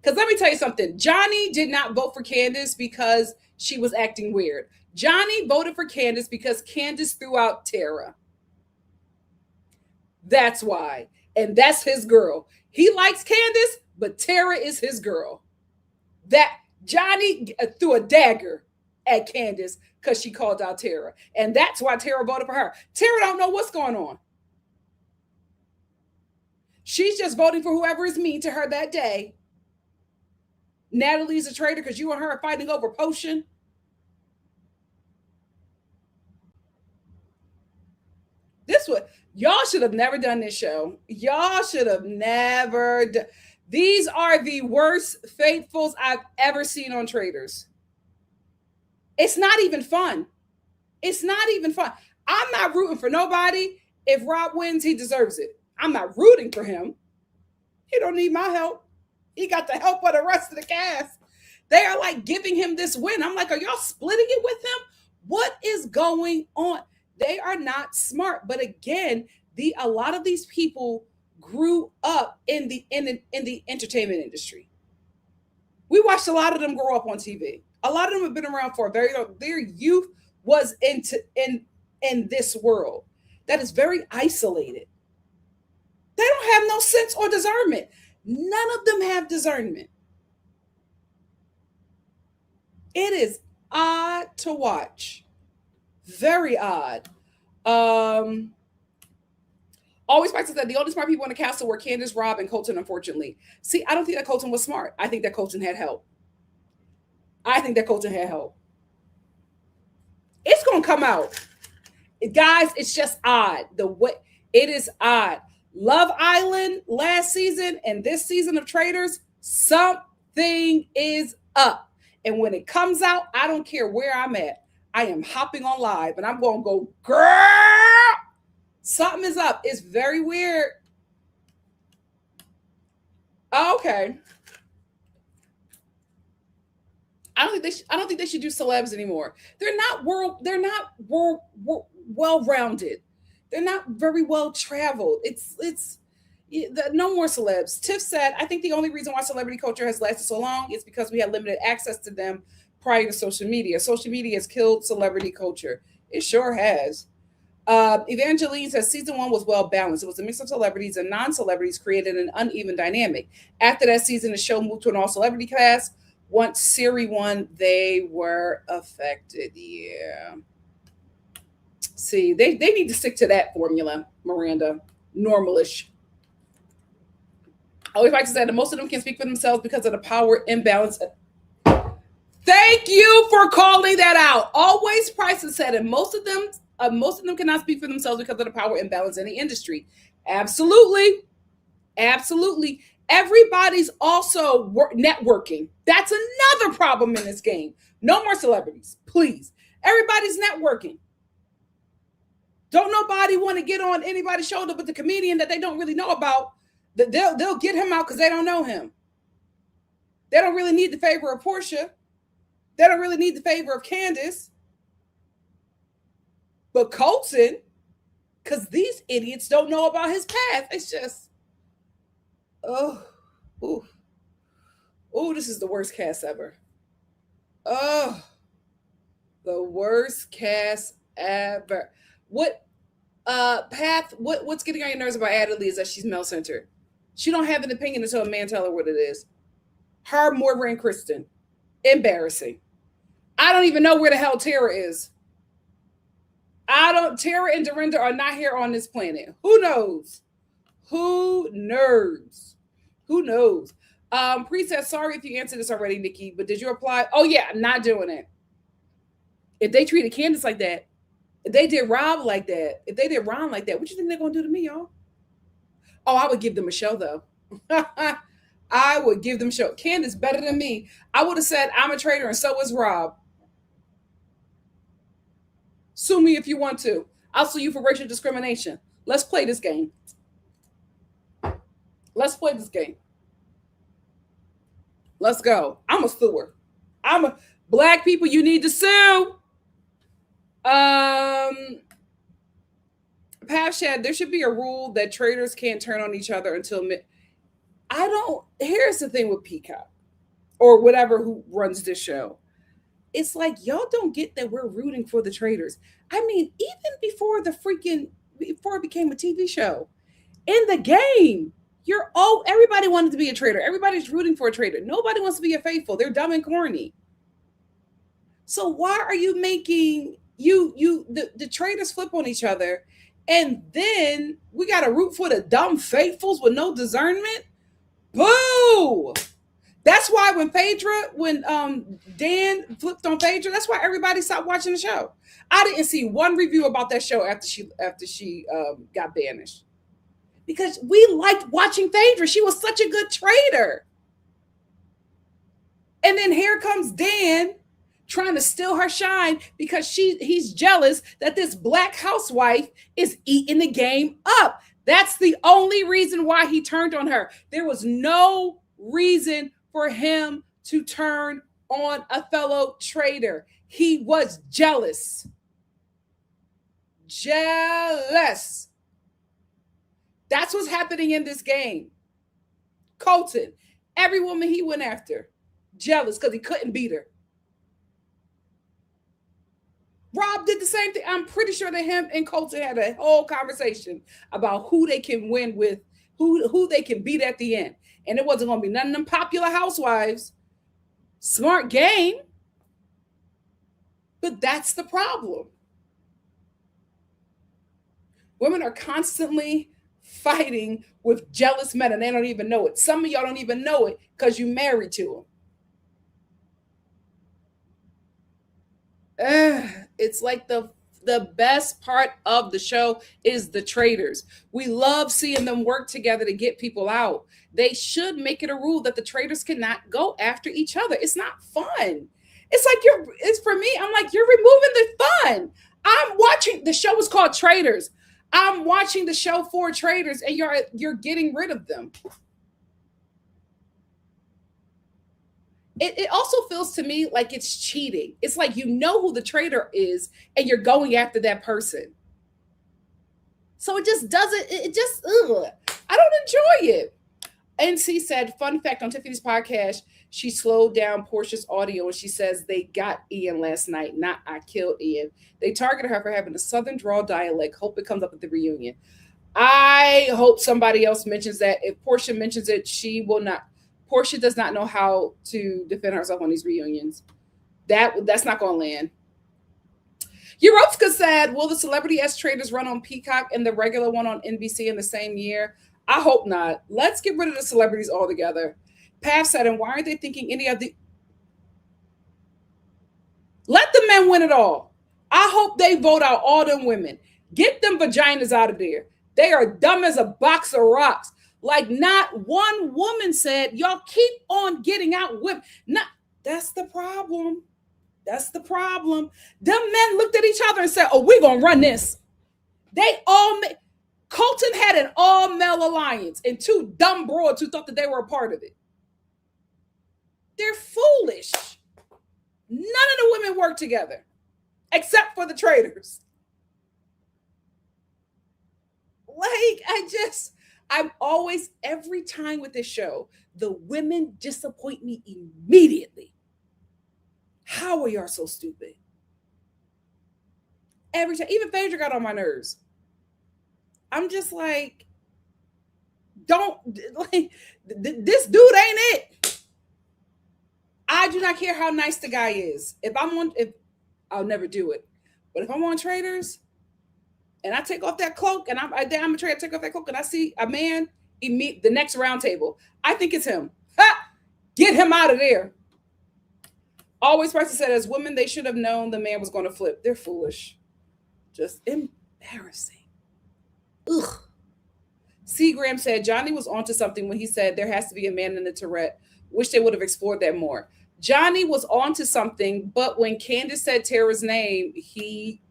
Because let me tell you something. Johnny did not vote for Candace because she was acting weird. Johnny voted for Candace because Candace threw out Tara. That's why. And that's his girl. He likes Candace, but Tara is his girl. That Johnny threw a dagger at Candace because she called out Tara. And that's why Tara voted for her. Tara don't know what's going on. She's just voting for whoever is mean to her that day. Natalie's a traitor because you and her are fighting over potion. This would y'all should have never done this show. Y'all should have never done. These are the worst faithfuls I've ever seen on Traitors. It's not even fun. It's not even fun. I'm not rooting for nobody. If Rob wins, he deserves it. I'm not rooting for him. He don't need my help. He got the help of the rest of the cast. They are like giving him this win. I'm like, are y'all splitting it with him? What is going on? They are not smart. But again, a lot of these people grew up in the entertainment industry. We watched a lot of them grow up on TV. A lot of them have been around for a very long. Their youth was in this world that is very isolated. They don't have no sense or discernment. None of them have discernment. It is odd to watch. Very odd. Always Spice said the only smart people in the castle were Candace, Rob, and Colton, unfortunately. See, I don't think that Colton was smart. I think that Colton had help. It's going to come out. Guys, it's just odd. The way it is odd. Love Island last season and this season of Traitors, something is up. And when it comes out, I don't care where I'm at. I am hopping on live and I'm going to go, girl, something is up. It's very weird. Okay. I don't think they should do celebs anymore. They're not well rounded. They're not very well traveled. No more celebs. Tiff said, I think the only reason why celebrity culture has lasted so long is because we had limited access to them prior to social media. Social media has killed celebrity culture. It sure has. Evangeline says season 1 was well balanced. It was a mix of celebrities and non-celebrities, created an uneven dynamic. After that season, the show moved to an all-celebrity cast. Once Siri won, they were affected. Yeah. See, they need to stick to that formula, Miranda. Normalish. I always like to say that most of them can speak for themselves because of the power imbalance. Thank you for calling that out. Always Price has said it. Most of them cannot speak for themselves because of the power imbalance in the industry. Absolutely. Absolutely. Everybody's also networking. That's another problem in this game. No more celebrities, please. Everybody's networking. Don't nobody want to get on anybody's shoulder but the comedian that they don't really know about. They'll get him out because they don't know him. They don't really need the favor of Portia. They don't really need the favor of Candace. But Colton, because these idiots don't know about his path. It's just, oh, this is the worst cast ever. Oh, the worst cast ever. What path? What's getting on your nerves about Adderley is that she's male centered. She don't have an opinion until a man tell her what it is. Her, Moira, and Kristen. Embarrassing. I don't even know where the hell Tara is. Tara and Dorinda are not here on this planet. Who knows? Who knows? Who knows? Pre says, sorry if you answered this already, Nikki, but did you apply? Oh yeah, I'm not doing it. If they treated Candace like that, if they did Rob like that, if they did Ron like that, what you think they're gonna do to me, y'all? Oh, I would give them a show though. I would give them a show. Candace better than me. I would have said I'm a traitor and so is Rob. Sue me if you want to. I'll sue you for racial discrimination. Let's play this game. Let's play this game. Let's go. I'm a suer. Black people, you need to sue. Pavshad, there should be a rule that traitors can't turn on each other until here's the thing with Peacock or whatever who runs this show. It's like y'all don't get that we're rooting for the traitors. I mean, even before it became a TV show, in the game, everybody wanted to be a traitor. Everybody's rooting for a traitor. Nobody wants to be a faithful. They're dumb and corny. So why are you making the traitors flip on each other, and then we got to root for the dumb faithfuls with no discernment? Boo! That's why when Dan flipped on Phaedra, that's why everybody stopped watching the show. I didn't see one review about that show after she got banished. Because we liked watching Phaedra. She was such a good traitor. And then here comes Dan trying to steal her shine because he's jealous that this black housewife is eating the game up. That's the only reason why he turned on her. There was no reason for him to turn on a fellow traitor. He was jealous. Jealous. That's what's happening in this game. Colton, every woman he went after, jealous because he couldn't beat her. Rob did the same thing. I'm pretty sure that him and Colton had a whole conversation about who they can win with, who they can beat at the end. And it wasn't going to be none of them popular housewives. Smart game. But that's the problem. Women are constantly fighting with jealous men and they don't even know it. Some of y'all don't even know it because you married to them. It's like the best part of the show is the traitors. We love seeing them work together to get people out. They should make it a rule that the traitors cannot go after each other. It's not fun. It's like it's for me. I'm like, you're removing the fun. I'm watching, the show is called Traitors. I'm watching the show for traitors and you're getting rid of them. it also feels to me like it's cheating. It's like you know who the traitor is and you're going after that person. So it just doesn't, it just, ugh. I don't enjoy it. NC said, fun fact on Tiffany's podcast, she slowed down Portia's audio and she says they got Ian last night, not I killed Ian. They targeted her for having a Southern drawl dialect. Hope it comes up at the reunion. I hope somebody else mentions that. If Portia mentions it, she will not. Portia does not know how to defend herself on these reunions. That's not going to land. Europska said, will the Celebrity S Traitors run on Peacock and the regular one on NBC in the same year? I hope not. Let's get rid of the celebrities altogether. Pav said, and why aren't they thinking any of the... Let the men win it all. I hope they vote out all them women. Get them vaginas out of there. They are dumb as a box of rocks. Like not one woman said, y'all keep on getting out women. Not, that's the problem. That's the problem. Them men looked at each other and said, oh, we're going to run this. They all made... Colton had an all-male alliance and two dumb broads who thought that they were a part of it. They're foolish. None of the women work together, except for the traitors. Like, I'm always, every time with this show, the women disappoint me immediately. How are y'all so stupid? Every time, even Phaedra got on my nerves. I'm just like, don't, like, this dude ain't it. I do not care how nice the guy is. I'll never do it. But if I'm on Traitors and I take off that cloak and I'm a traitor, take off that cloak and I see a man the next round table, I think it's him. Ha! Get him out of there. Always Price said, as women, they should have known the man was going to flip. They're foolish. Just embarrassing. Ugh. C. Graham said, Johnny was onto something when he said there has to be a man in the Tourette. Wish they would have explored that more. Johnny was onto something, but when Candace said Tara's name, he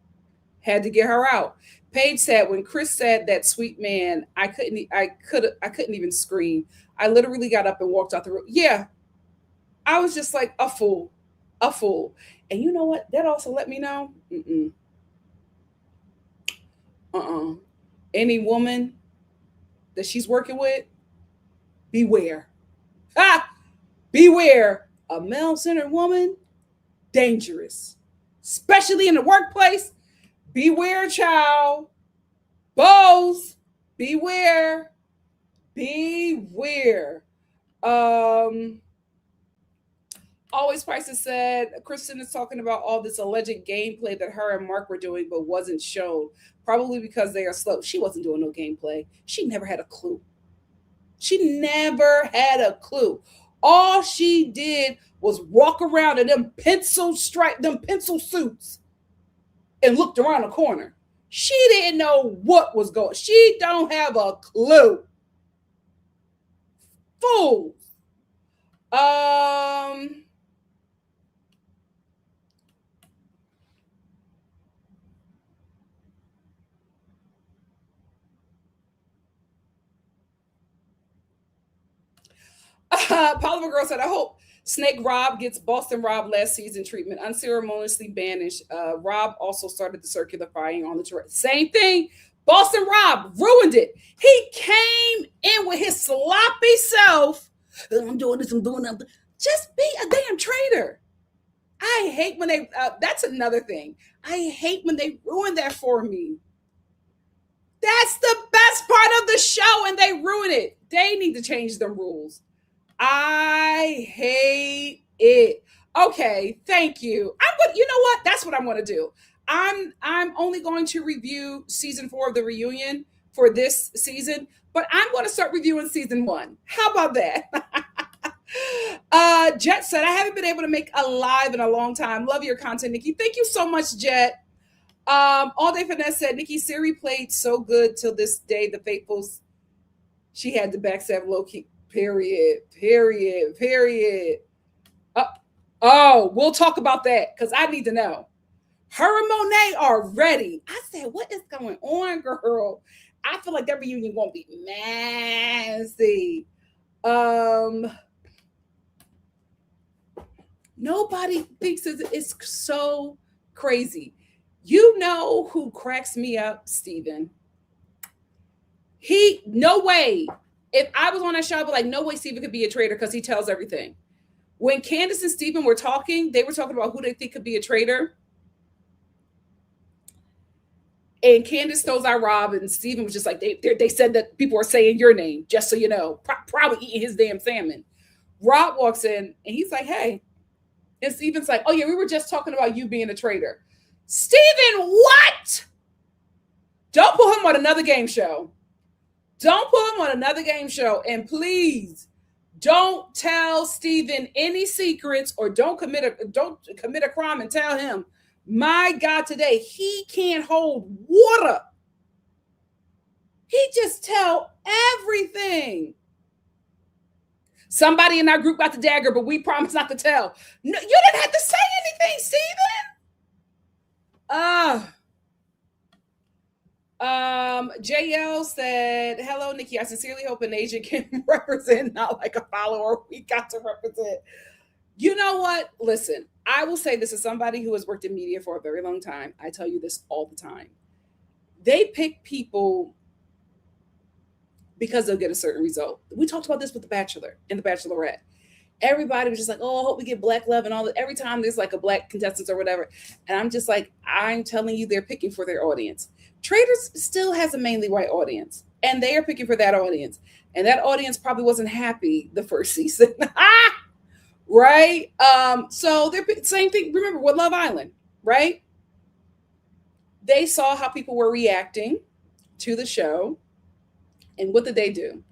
had to get her out. Paige said, when Chris said that sweet man, I couldn't even scream. I literally got up and walked out the room. Yeah. I was just like a fool. And you know what? That also let me know. Any woman that she's working with, beware. Beware. A male-centered woman, dangerous. Especially in the workplace. Beware, child. Bows, beware. Beware. Always Prices said, Kristen is talking about all this alleged gameplay that her and Mark were doing, but wasn't shown. Probably because they are slow. She wasn't doing no gameplay. She never had a clue. All she did was walk around in them pencil suits and looked around the corner. She didn't know what was going. She don't have a clue. Fools. Polymer Girl said, I hope Snake Rob gets Boston Rob last season treatment, unceremoniously banished. Rob also started the circular firing on the Tourette. Same thing. Boston Rob ruined it. He came in with his sloppy self. I'm doing this, I'm doing that. Just be a damn traitor. I hate when they, that's another thing. I hate when they ruin that for me. That's the best part of the show and they ruin it. They need to change the rules. I hate it. Okay, thank you. You know what? That's what I'm going to do. I'm only going to review season 4 of the reunion for this season, but I'm going to start reviewing season 1. How about that? Jet said, I haven't been able to make a live in a long time. Love your content, Nikki. Thank you so much, Jet. All Day Finesse said, Nikki, Siri played so good till this day. The Faithfuls, she had the backstab low key. Period. We'll talk about that because I need to know. Her and Monet are ready. I said, what is going on, girl? I feel like that reunion won't be messy. Nobody thinks it's so crazy. You know who cracks me up, Steven? No way. If I was on that show, I'd be like, no way Steven could be a traitor because he tells everything. When Candace and Steven were talking, they were talking about who they think could be a traitor. And Candace throws out Rob, and Steven was just like, they said that people are saying your name, just so you know, probably eating his damn salmon. Rob walks in, and he's like, hey. And Steven's like, oh, yeah, we were just talking about you being a traitor. Steven, what? Don't put him on another game show. Don't put him on another game show. And please don't tell Steven any secrets, or don't commit a crime and tell him. My God, today he can't hold water. He just tell everything. Somebody in our group got the dagger, but we promised not to tell. No, you didn't have to say anything, Steven. JL said, hello, Nikki. I sincerely hope an agent can represent, not like a follower. We got to represent. You know what? Listen, I will say this as somebody who has worked in media for a very long time. I tell you this all the time. They pick people because they'll get a certain result. We talked about this with The Bachelor and The Bachelorette. Everybody was just like, oh, I hope we get black love and all that. Every time there's like a black contestant or whatever. And I'm just like, I'm telling you, they're picking for their audience. Traitors still has a mainly white audience, and they are picking for that audience. And that audience probably wasn't happy the first season. Right? So they're same thing. Remember with Love Island, right? They saw how people were reacting to the show. And what did they do?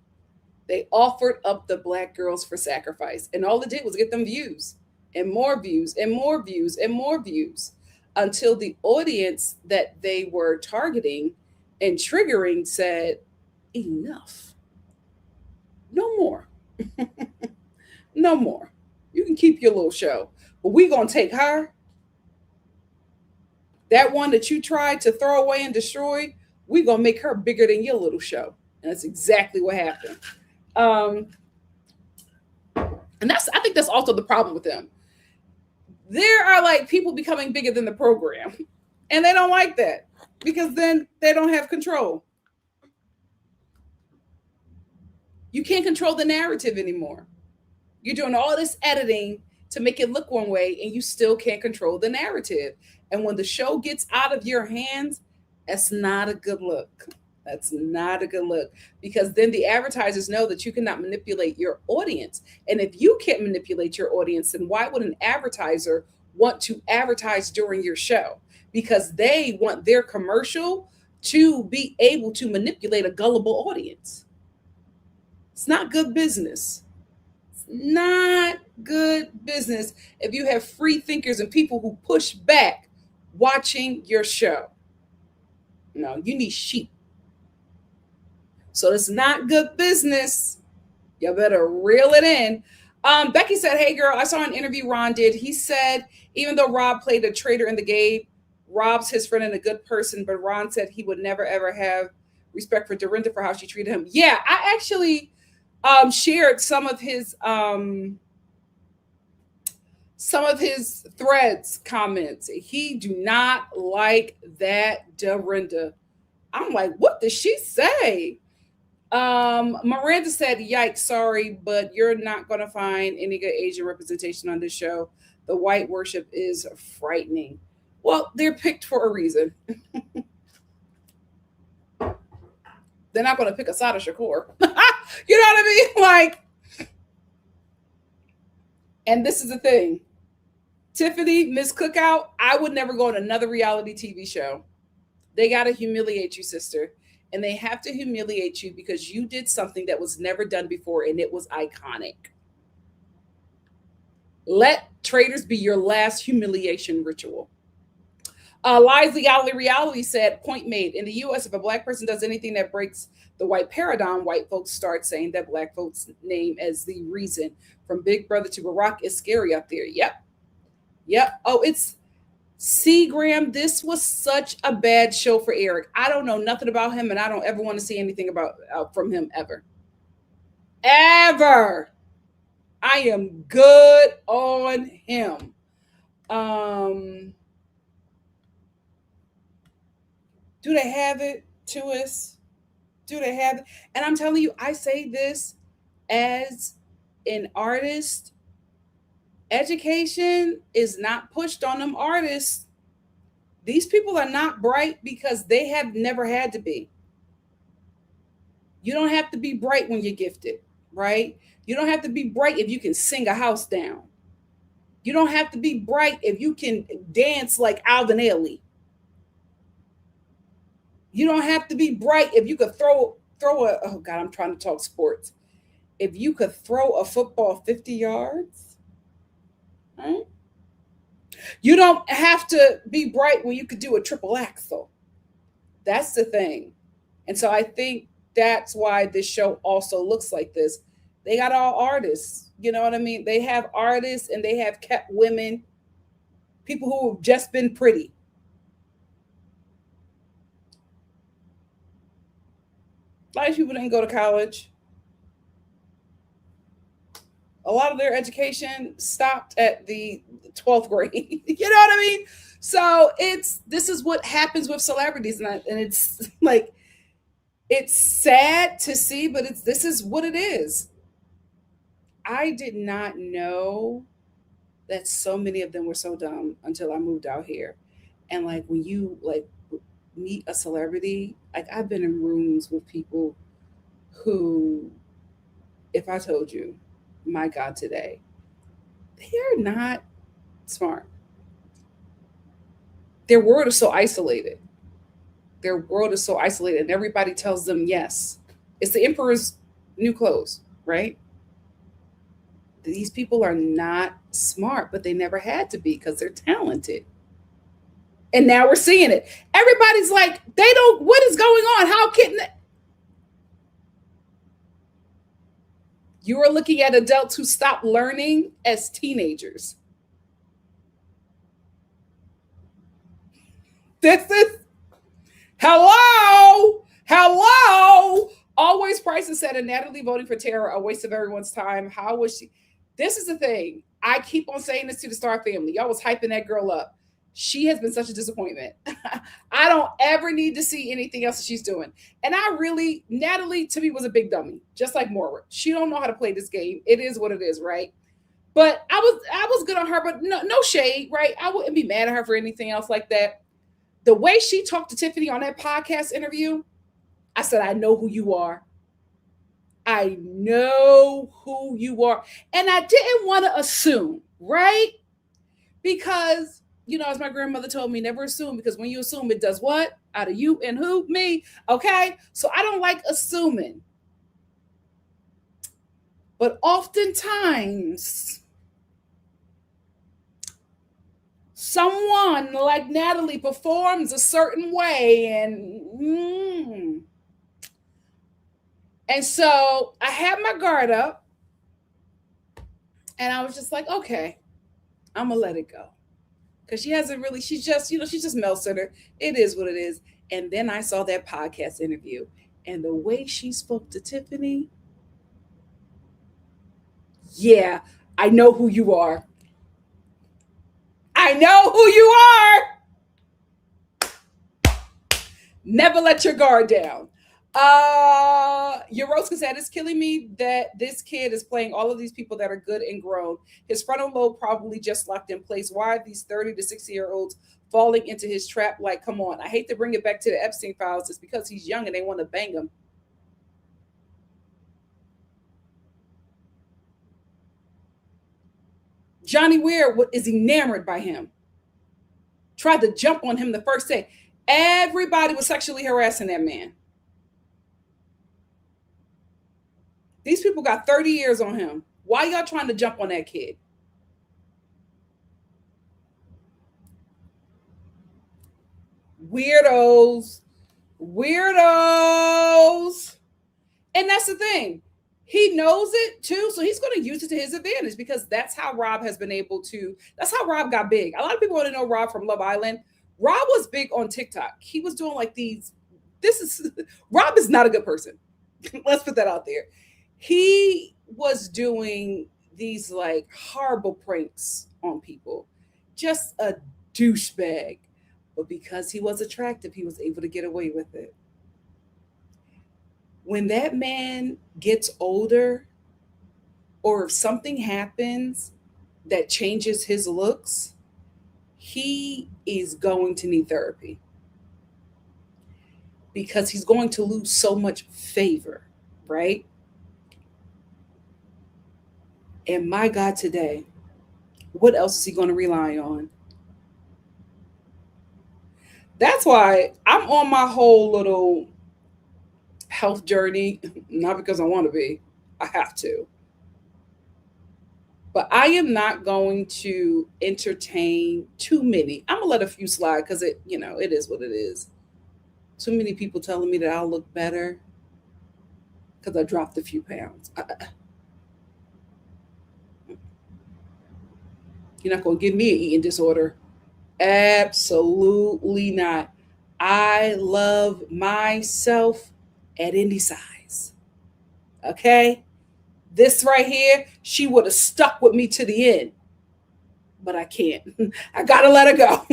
They offered up the black girls for sacrifice. And all it did was get them views and more views and more views and more views, until the audience that they were targeting and triggering said, enough. No more. No more. You can keep your little show, but we're going to take her. That one that you tried to throw away and destroy, we're going to make her bigger than your little show. And that's exactly what happened. And I think that's also the problem with them. There are like people becoming bigger than the program, and they don't like that because then they don't have control. You can't control the narrative anymore. You're doing all this editing to make it look one way, and you still can't control the narrative. And when the show gets out of your hands, that's not a good look. That's not a good look, because then the advertisers know that you cannot manipulate your audience. And if you can't manipulate your audience, then why would an advertiser want to advertise during your show? Because they want their commercial to be able to manipulate a gullible audience. It's not good business. It's not good business if you have free thinkers and people who push back watching your show. No, you need sheep. So it's not good business. You better reel it in. Becky said, hey, girl, I saw an interview Ron did. He said, even though Rob played a traitor in the game, Rob's his friend and a good person. But Ron said he would never, ever have respect for Dorinda for how she treated him. Yeah, I actually shared some of his threads comments. He do not like that Dorinda. I'm like, what did she say? Miranda said, yikes, sorry, but you're not going to find any good Asian representation on this show. The white worship is frightening. Well, they're picked for a reason. They're not going to pick Asada Shakur. You know what I mean? Like, and this is the thing. Tiffany, Miss Cookout, I would never go on another reality TV show. They got to humiliate you, sister. And they have to humiliate you because you did something that was never done before, and it was iconic. Let Traitors be your last humiliation ritual. Lies Legality Reality said, point made. In the U.S., if a black person does anything that breaks the white paradigm, white folks start saying that black folks' name as the reason. From Big Brother to Barack, it's scary out there. Yep. Oh, it's... See, Graham, this was such a bad show for Eric. I don't know nothing about him, and I don't ever want to see anything from him ever. Ever. I am good on him. Um, do they have it to us? Do they have it? And I'm telling you, I say this as an artist. Education is not pushed on them artists. These people are not bright because they have never had to be. You don't have to be bright when you're gifted, right? You don't have to be bright if you can sing a house down. You don't have to be bright if you can dance like Alvin Ailey. You don't have to be bright if you could throw a, oh God, I'm trying to talk sports. If you could throw a football 50 yards, right? You don't have to be bright when you could do a triple axel. That's the thing. And so I think that's why this show also looks like this. They got all artists. You know what I mean? They have artists and they have kept women, people who have just been pretty. A lot of people didn't go to college. A lot of their education stopped at the 12th grade. You know what I mean? So this is what happens with celebrities, and it's like it's sad to see, but this is what it is. I did not know that so many of them were so dumb until I moved out here. And like when you like meet a celebrity, like I've been in rooms with people who, if I told you, my God, today, they are not smart. Their world is so isolated. Their world is so isolated, and everybody tells them yes. It's the emperor's new clothes, right? These people are not smart, but they never had to be because they're talented. And now we're seeing it. Everybody's like, they don't, what is going on? How can you are looking at adults who stopped learning as teenagers? This is hello, hello. Always Price is said, and Natalie voting for Tara a waste of everyone's time. How was she? This is the thing. I keep on saying this to the Star family. Y'all was hyping that girl up. She has been such a disappointment. I don't ever need to see anything else that she's doing. And I really, Natalie to me was a big dummy, just like Moira. She don't know how to play this game. It is what it is, right? But I was good on her, but no shade, right? I wouldn't be mad at her for anything else like that. The way she talked to Tiffany on that podcast interview, I said, I know who you are. I know who you are. And I didn't want to assume, right? Because, as my grandmother told me, never assume, because when you assume, it does what? Out of you and who? Me. Okay? So I don't like assuming. But oftentimes, someone like Natalie performs a certain way, and so I had my guard up, and I was just like, okay, I'm gonna let it go, because she hasn't really. She's just, she's just Mel Center. It is what it is. And then I saw that podcast interview, and the way she spoke to Tiffany, yeah, I know who you are. I know who you are. Never let your guard down. Yoroska said, it's killing me that this kid is playing all of these people that are good and grown. His frontal lobe probably just locked in place. Why are these 30 to 60-year-olds falling into his trap? Like, come on. I hate to bring it back to the Epstein files. It's because he's young and they want to bang him. Johnny Weir is enamored by him. Tried to jump on him the first day. Everybody was sexually harassing that man. These people got 30 years on him. Why y'all trying to jump on that kid? Weirdos. Weirdos. And that's the thing. He knows it too, so he's going to use it to his advantage, because that's how Rob has been able to, that's how Rob got big. A lot of people want to know Rob from Love Island. Rob was big on TikTok. He was doing like Rob is not a good person. Let's put that out there. He was doing these like horrible pranks on people. Just a douchebag. But because he was attractive, he was able to get away with it. When that man gets older, or if something happens that changes his looks, he is going to need therapy because he's going to lose so much favor, right? And my God, today, what else is he going to rely on? That's why I'm on my whole little health journey, not because I want to be, I have to. But I am not going to entertain too many. I'm gonna let a few slide because it is what it is. Too many people telling me that I'll look better because I dropped a few pounds. You're not gonna give me an eating disorder. Absolutely not. I love myself at any size. Okay? This right here, she would have stuck with me to the end. But I can't. I gotta let her go.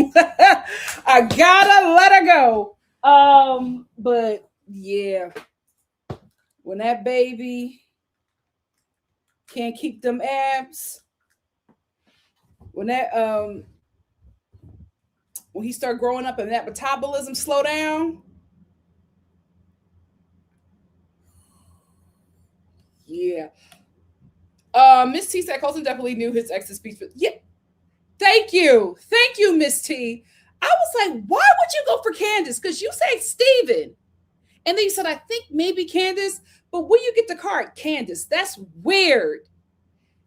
I gotta let her go. But yeah, when that baby can't keep them abs, when that when he start growing up and that metabolism slow down, yeah. Miss T said Colton definitely knew his ex's speech, but yeah, thank you, Miss T. I was like, why would you go for Candace? Because you say Steven. And then you said, I think maybe Candace, but when you get the card, Candace, that's weird.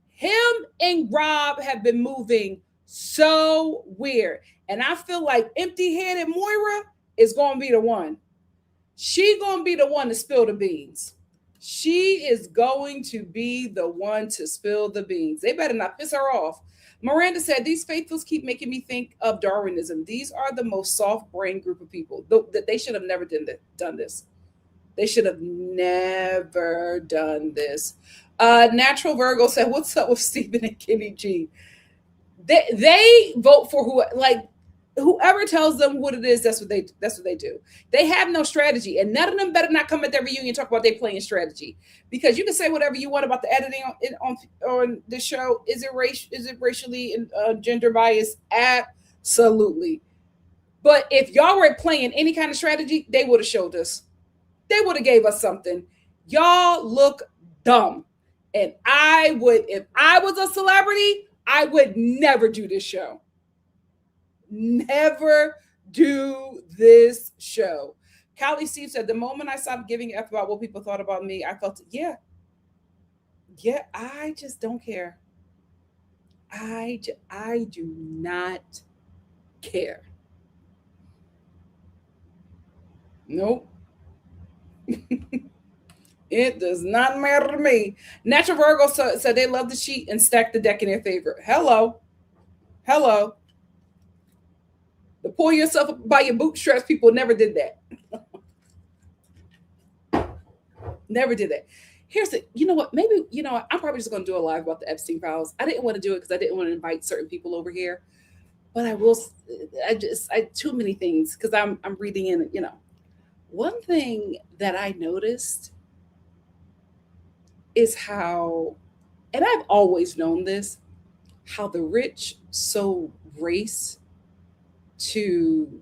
Him and Rob have been moving so weird. And I feel like empty-headed Moira is going to be the one. She going to be the one to spill the beans. She is going to be the one to spill the beans. They better not piss her off. Miranda said, these faithfuls keep making me think of Darwinism. These are the most soft-brained group of people. They should have never done this. They should have never done this. Natural Virgo said, what's up with Stephen and Kenny G? They vote for whoever tells them what it is, that's what they do. They have no strategy, and none of them better not come at their reunion and talk about they playing strategy, because you can say whatever you want about the editing on the show. Is it racially and gender biased? Absolutely. But if y'all were playing any kind of strategy, they would have showed us. They would have gave us something. Y'all look dumb, and if I was a celebrity, I would never do this show. Never do this show. Callie Steve said, the moment I stopped giving a F about what people thought about me, I felt, yeah, I just don't care. I do not care. Nope. It does not matter to me. Natural Virgo said they love the sheet and stack the deck in their favor. Hello. The pull yourself up by your bootstraps people never did that. Never did that. Here's the, you know what? Maybe, I'm probably just going to do a live about the Epstein files. I didn't want to do it because I didn't want to invite certain people over here. But I will, too many things because I'm reading in, One thing that I noticed is how, and I've always known this, how the rich sow race to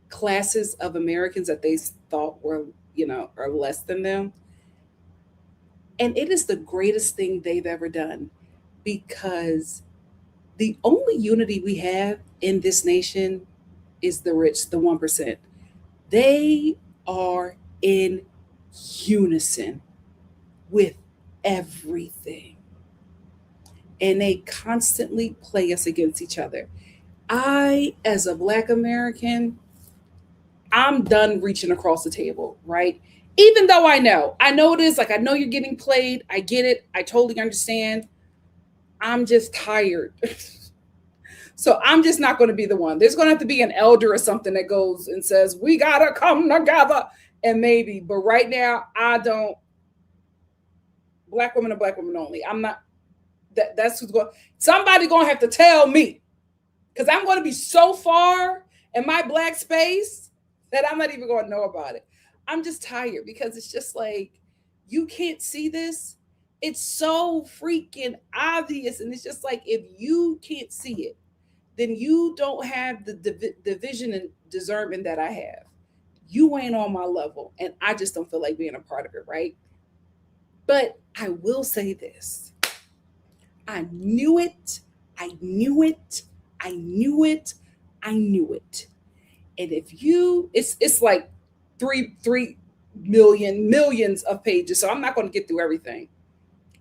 classes of Americans that they thought were, are less than them. And it is the greatest thing they've ever done, because the only unity we have in this nation is the rich, the 1%. They are in unison with everything. And they constantly play us against each other. I, as a Black American, I'm done reaching across the table, right? Even though I know it is like, I know you're getting played. I get it. I totally understand. I'm just tired. So I'm just not going to be the one. There's going to have to be an elder or something that goes and says, we got to come together. And maybe, but right now, I don't. Black women are Black women only. I'm not, That's what's going. Somebody gonna have to tell me, because I'm going to be so far in my black space that I'm not even going to know about it. I'm just tired because it's just like, you can't see this. It's so freaking obvious. And it's just like, if you can't see it, then you don't have the vision and discernment that I have. You ain't on my level. And I just don't feel like being a part of it, right? But I will say this. I knew it. I knew it. I knew it. I knew it. And if you, it's like three millions of pages. So I'm not going to get through everything.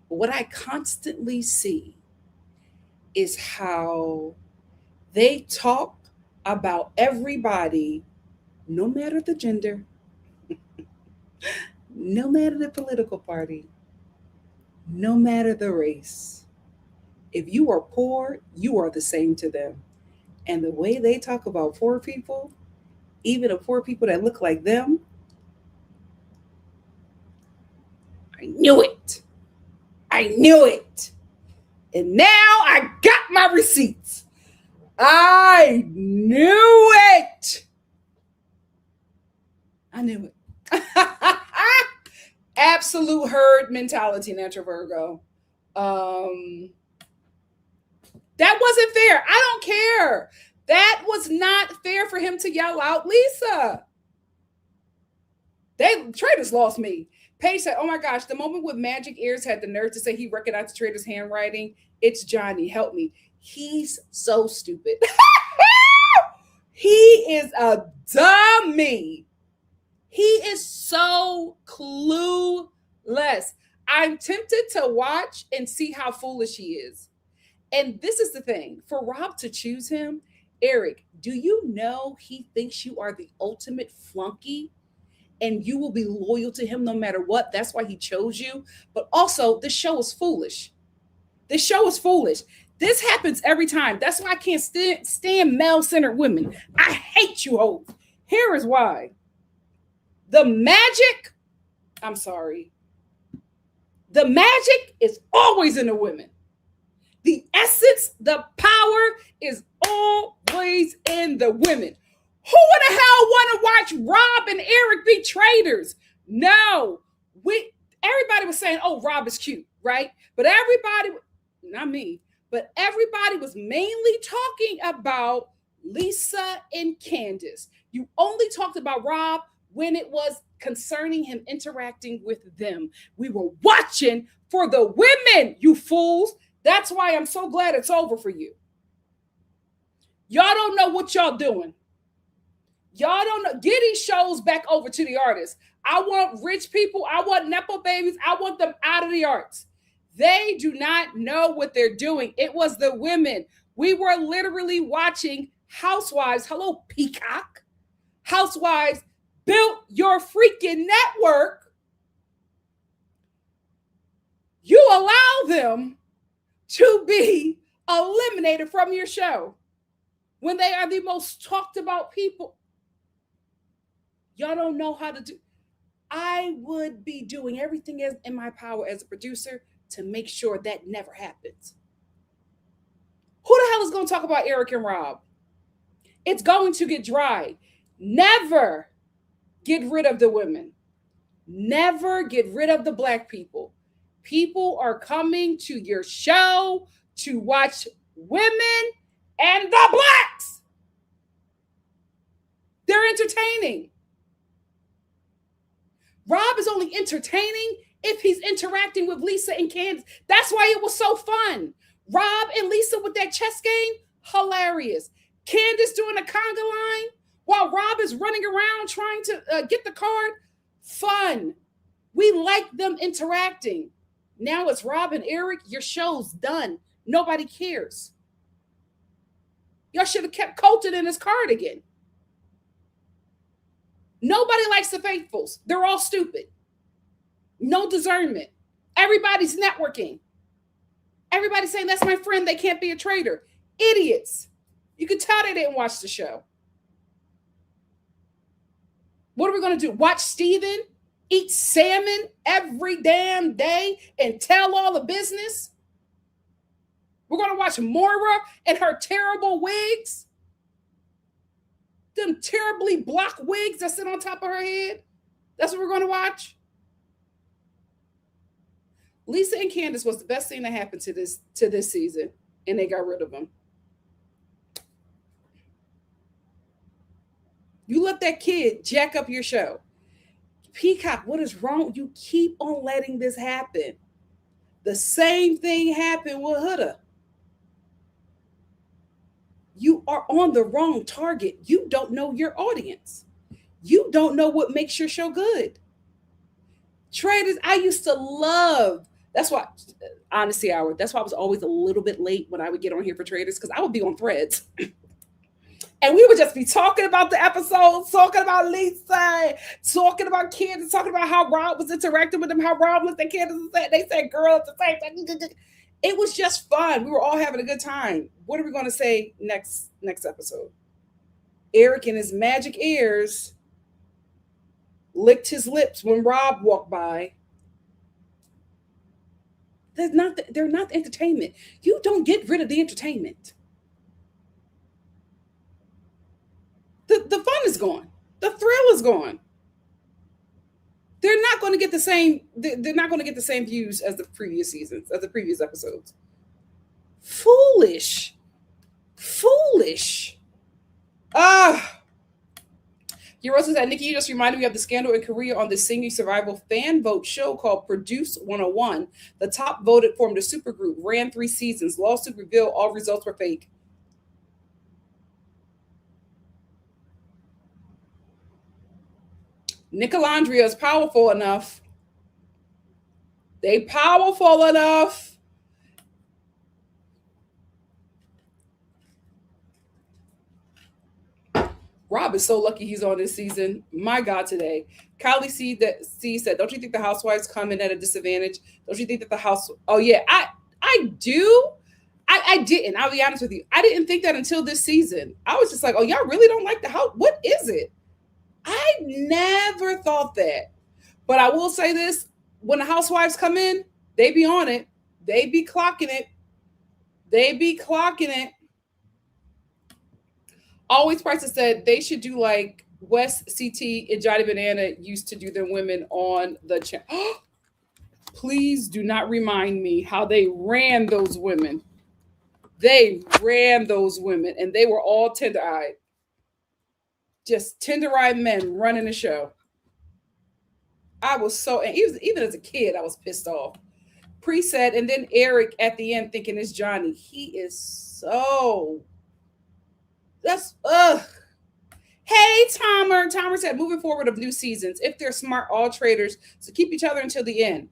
But what I constantly see is how they talk about everybody, no matter the gender, no matter the political party, no matter the race. If you are poor, you are the same to them. And the way they talk about poor people, even the poor people that look like them, I knew it. I knew it. And now I got my receipts. I knew it. I knew it. Absolute herd mentality, Natural Virgo. That wasn't fair. I don't care. That was not fair for him to yell out Lisa. Traitors lost me. Paige said, "Oh my gosh, the moment with Magic Ears had the nerve to say he recognized the Traitors' handwriting. It's Johnny. Help me. He's so stupid. He is a dummy. He is so clueless. I'm tempted to watch and see how foolish he is. And this is the thing, for Rob to choose him, Eric, do you know he thinks you are the ultimate flunky and you will be loyal to him no matter what? That's why he chose you. But also, this show is foolish. This show is foolish. This happens every time. That's why I can't stand male-centered women. I hate you, Hope. Here is why. The magic, I'm sorry. The magic is always in the women. The essence, the power is always in the women. Who in the hell want to watch Rob and Eric be traitors? No. Everybody was saying, oh, Rob is cute, right? But everybody, not me, but everybody was mainly talking about Lisa and Candace. You only talked about Rob when it was concerning him interacting with them. We were watching for the women, you fools. That's why I'm so glad it's over for you. Y'all don't know what y'all doing. Y'all don't know. Get these shows back over to the artists. I want rich people. I want Nepo babies. I want them out of the arts. They do not know what they're doing. It was the women. We were literally watching Housewives. Hello, Peacock. Housewives built your freaking network. You allow them to be eliminated from your show when they are the most talked about people. Y'all don't know how to do. I would be doing everything in my power as a producer to make sure that never happens. Who the hell is going to talk about Eric and Rob? It's going to get dry. Never get rid of the women. Never get rid of the black people. People are coming to your show to watch women and the blacks. They're entertaining. Rob is only entertaining if he's interacting with Lisa and Candace. That's why it was so fun. Rob and Lisa with that chess game, hilarious. Candace doing a conga line while Rob is running around trying to get the card, fun. We like them interacting. Now it's Rob and Eric. Your show's done. Nobody cares. Y'all should have kept Colton in his cardigan. Nobody likes the faithfuls. They're all stupid. No discernment. Everybody's networking. Everybody's saying, that's my friend. They can't be a traitor. Idiots. You can tell they didn't watch the show. What are we going to do? Watch Steven eat salmon every damn day and tell all the business? We're going to watch Moira and her terrible wigs. Them terribly block wigs that sit on top of her head. That's what we're going to watch. Lisa and Candace was the best thing that happened to this season, and they got rid of them. You let that kid jack up your show. Peacock, what is wrong? You keep on letting this happen. The same thing happened with Huda. You are on the wrong target. You don't know your audience. You don't know what makes your show good. Traitors, I used to love. That's why, honesty hour, that's why I was always a little bit late when I would get on here for Traitors, because I would be on Threads. And we would just be talking about the episodes, talking about Lisa, talking about Candace, talking about how Rob was interacting with them, how Rob looked at Candace and said, they said girl at the same time. It was just fun. We were all having a good time. What are we going to say next episode? Eric in his magic ears licked his lips when Rob walked by. They're not the entertainment. You don't get rid of the entertainment. The fun is gone. The thrill is gone. They're not going to get the same. They're not going to get the same views as the previous seasons, as the previous episodes. Foolish. Eurosa said, Nikki, you just reminded me of the scandal in Korea on the singing survival fan vote show called Produce 101. The top voted formed a supergroup, ran 3 seasons. Lawsuit revealed all results were fake. NikkiNicoleStar is powerful enough. They powerful enough. Rob is so lucky he's on this season. My God, today. Kylie C said, don't you think the housewives come in at a disadvantage? Don't you think that the house... Oh, yeah, I do. I didn't. I'll be honest with you. I didn't think that until this season. I was just like, oh, y'all really don't like the house? What is it? I never thought that. But I will say this. When the housewives come in, they be on it. They be clocking it. Always Prices said they should do like West CT and Johnny Banana used to do their women on the channel. Please do not remind me how they ran those women. They ran those women, and they were all tender-eyed. Just tender-eyed men running the show. I was so, and even as a kid, I was pissed off. Pre said, and then Eric at the end thinking it's Johnny. He is so, that's, ugh. Hey, Tomer said, moving forward of new seasons, if they're smart, all Traitors, so keep each other until the end.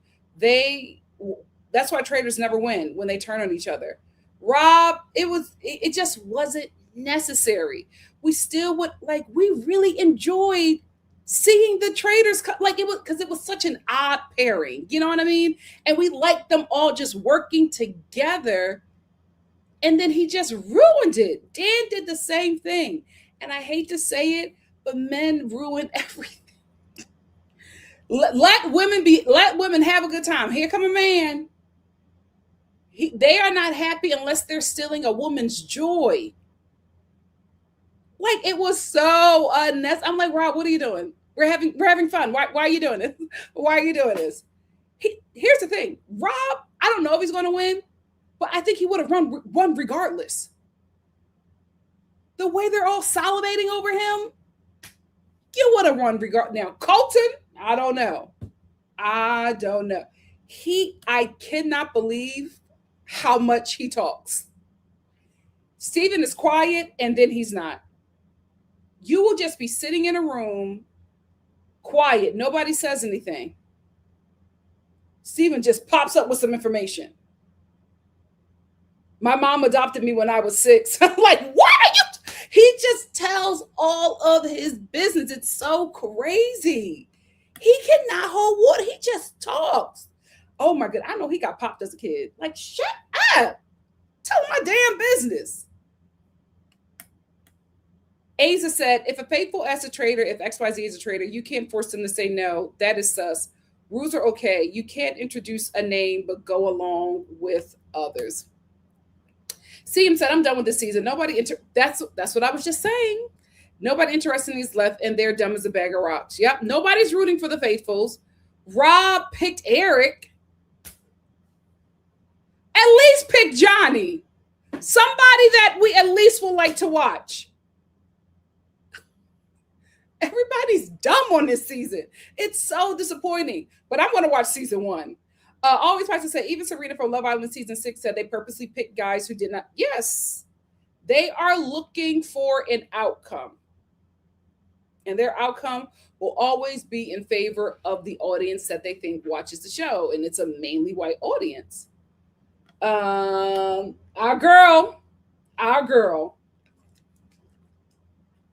That's why Traitors never win when they turn on each other. Rob, it just wasn't necessary. We still would, like, we really enjoyed seeing the Traitors, like, it was, because it was such an odd pairing, you know what I mean? And we liked them all just working together, and then he just ruined it. Dan did the same thing, and I hate to say it, but men ruin everything. Let women have a good time. Here come a man. They are not happy unless they're stealing a woman's joy. Like, it was so unnecessary. I'm like, Rob, what are you doing? We're having fun. Why are you doing this? Why are you doing this? Here's the thing. Rob, I don't know if he's going to win, but I think he would have won regardless. The way they're all salivating over him, you would have won regardless. Now, Colton, I don't know. I cannot believe how much he talks. Steven is quiet, and then he's not. You will just be sitting in a room, quiet. Nobody says anything. Steven just pops up with some information. My mom adopted me when I was 6. I'm like, what are you? He just tells all of his business. It's so crazy. He cannot hold water. He just talks. Oh my God. I know he got popped as a kid. Like, shut up. Tell my damn business. Aza said, if a faithful as a traitor, if XYZ is a traitor, you can't force them to say no. That is sus. Rules are okay. You can't introduce a name, but go along with others. CM said, I'm done with this season. That's what I was just saying. Nobody interested is left, and they're dumb as a bag of rocks. Yep. Nobody's rooting for the faithfuls. Rob picked Eric. At least pick Johnny. Somebody that we at least will like to watch. Everybody's dumb on this season. It's so disappointing. But I'm going to watch season 1. Always like to say, even Serena from Love Island season 6 said they purposely picked guys who did not. Yes, they are looking for an outcome. And their outcome will always be in favor of the audience that they think watches the show. And it's a mainly white audience. Our girl.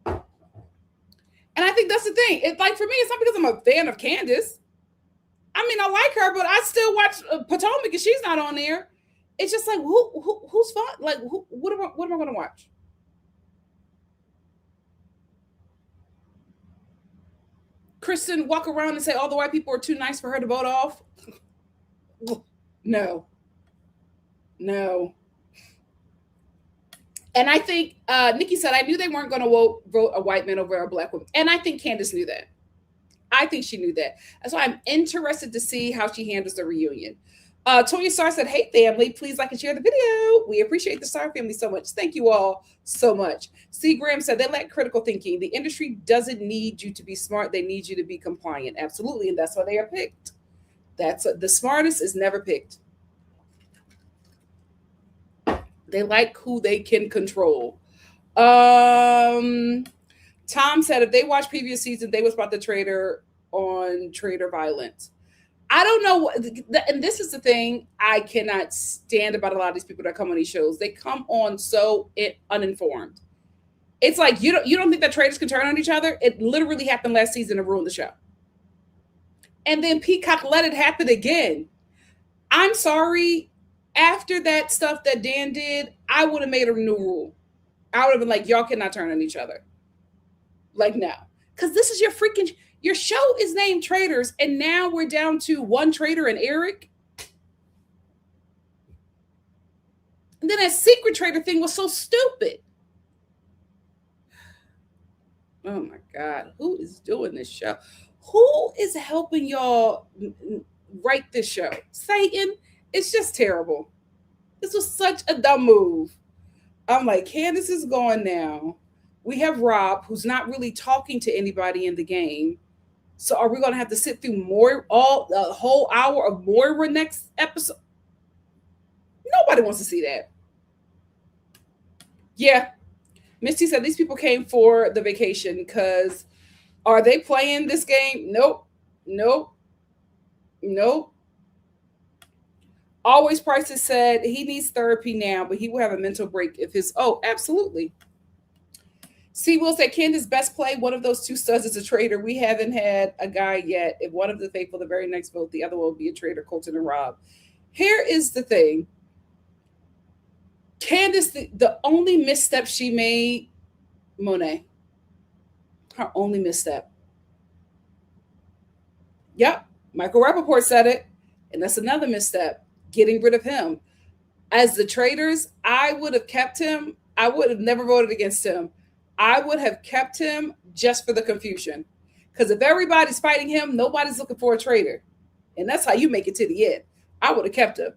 And I think that's the thing. It's like, for me, it's not because I'm a fan of Candace. I mean, I like her, but I still watch Potomac and she's not on there. It's just like, who's fun? Like, what am I going to watch? Kristen walk around and say all the white people are too nice for her to vote off? No. And I think Nikki said, I knew they weren't going to vote a white man over a black woman. And I think Candace knew that. I think she knew that. That's why I'm interested to see how she handles the reunion. Tonya Star said, hey, family, please like and share the video. We appreciate the Star family so much. Thank you all so much. C. Graham said, they lack critical thinking. The industry doesn't need you to be smart. They need you to be compliant. Absolutely. And that's why they are picked. The smartest is never picked. They like who they can control. Tom said if they watched previous season, they was about the traitor on traitor violence. I don't know. And this is the thing I cannot stand about a lot of these people that come on these shows. They come on so uninformed. It's like, you don't think that traitors can turn on each other? It literally happened last season and ruined the show. And then Peacock let it happen again. I'm sorry. After that stuff that Dan did, I would have made a new rule. I would have been like, y'all cannot turn on each other. Like, no. Because this is your show is named Traitors, and now we're down to one traitor and Eric. And then that secret traitor thing was so stupid. Oh my God. Who is doing this show? Who is helping y'all write this show? Satan? It's just terrible. This was such a dumb move. I'm like, Candace is gone now. We have Rob, who's not really talking to anybody in the game. So are we going to have to sit through a whole hour of Moira next episode? Nobody wants to see that. Yeah. Misty said these people came for the vacation because are they playing this game? Nope. Always Prices said he needs therapy now, but he will have a mental break if absolutely. C. Will said Candace's best play, one of those two studs is a traitor. We haven't had a guy yet. If one of the faithful, the very next vote, the other one will be a traitor, Colton and Rob. Here is the thing. Candace, the only misstep she made, Monet. Her only misstep. Yep. Michael Rappaport said it. And that's another misstep. Getting rid of him. As the traitors, I would have kept him. I would have never voted against him. I would have kept him just for the confusion. Because if everybody's fighting him, nobody's looking for a traitor. And that's how you make it to the end. I would have kept him.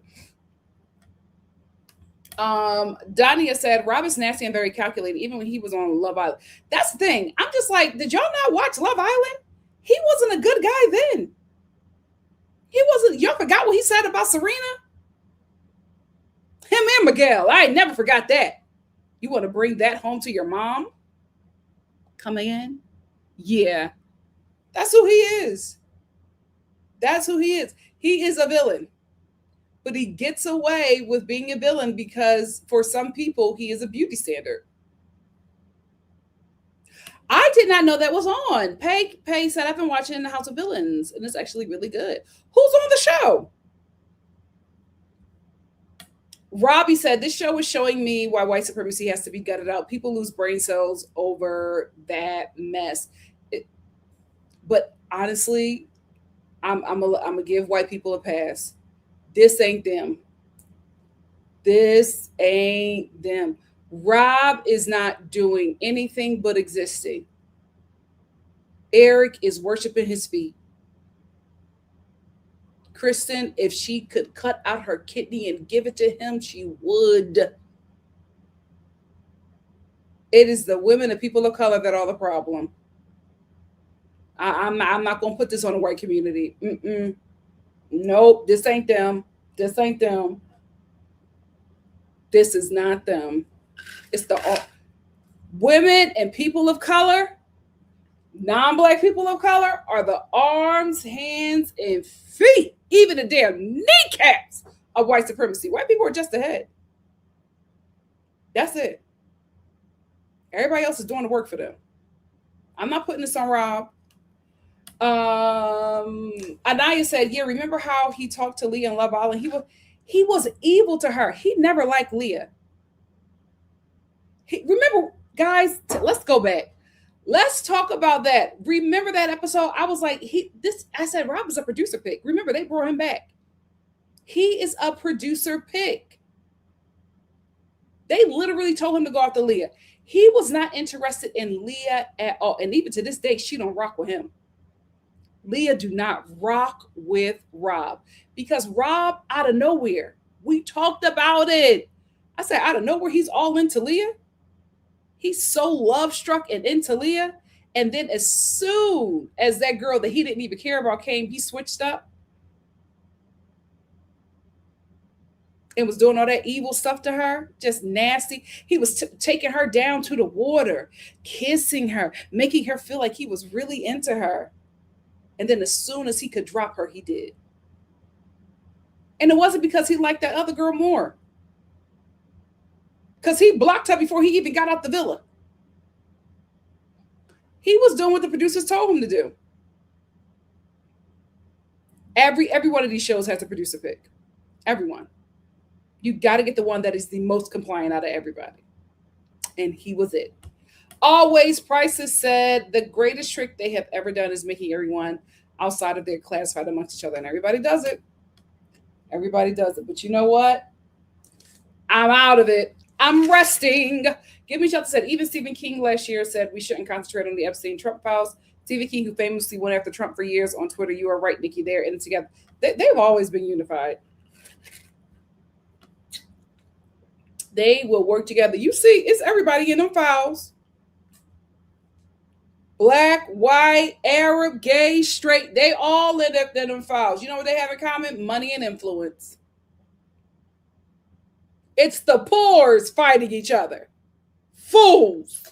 Dania said, Rob is nasty and very calculated, even when he was on Love Island. That's the thing. I'm just like, did y'all not watch Love Island? He wasn't a good guy then. He wasn't. Y'all forgot what he said about Serena? Him and Miguel. I never forgot that. You want to bring that home to your mom? Come in? Yeah. That's who he is. That's who he is. He is a villain. But he gets away with being a villain because for some people, he is a beauty standard. I did not know that was on. Pay said, I've been watching The House of Villains, and it's actually really good. Who's on the show? Robbie said, this show is showing me why white supremacy has to be gutted out. People lose brain cells over that mess. But honestly, I'm going to give white people a pass. This ain't them. This ain't them. Rob is not doing anything but existing. Eric is worshiping his feet. Kristen, if she could cut out her kidney and give it to him, she would. It is the women and people of color that are the problem. I'm not going to put this on the white community. Mm-mm. Nope, this ain't them. This ain't them. This is not them. It's the women and people of color, non-black people of color, are the arms, hands, and feet, even the damn kneecaps of white supremacy. White people are just ahead. That's it. Everybody else is doing the work for them. I'm not putting this on Rob. Anaya said, "Yeah, remember how he talked to Leah in Love Island? He was evil to her. He never liked Leah. Remember, guys, let's go back. Let's talk about that. Remember that episode? I was like, I said Rob is a producer pick. Remember, they brought him back. He is a producer pick. They literally told him to go after Leah. He was not interested in Leah at all. And even to this day, she don't rock with him. Leah do not rock with Rob because Rob, out of nowhere, we talked about it. I said, out of nowhere, he's all into Leah. He's so love struck and into Leah. And then as soon as that girl that he didn't even care about came, he switched up and was doing all that evil stuff to her, just nasty. He was taking her down to the water, kissing her, making her feel like he was really into her. And then as soon as he could drop her, he did. And it wasn't because he liked that other girl more. Because he blocked her before he even got out the villa. He was doing what the producers told him to do. Every one of these shows has a producer pick. Everyone. You got to get the one that is the most compliant out of everybody. And he was it. Always, Prices said the greatest trick they have ever done is making everyone outside of their class fight amongst each other. And everybody does it. Everybody does it. But you know what? I'm out of it. I'm resting. Give Me Shelter said, even Stephen King last year said we shouldn't concentrate on the Epstein Trump files. Stephen King, who famously went after Trump for years on Twitter, you are right, Nikki, they're in it together. They've always been unified. They will work together. You see, it's everybody in them files. Black, white, Arab, gay, straight. They all end up in them files. You know what they have in common? Money and influence. It's the poors fighting each other. Fools.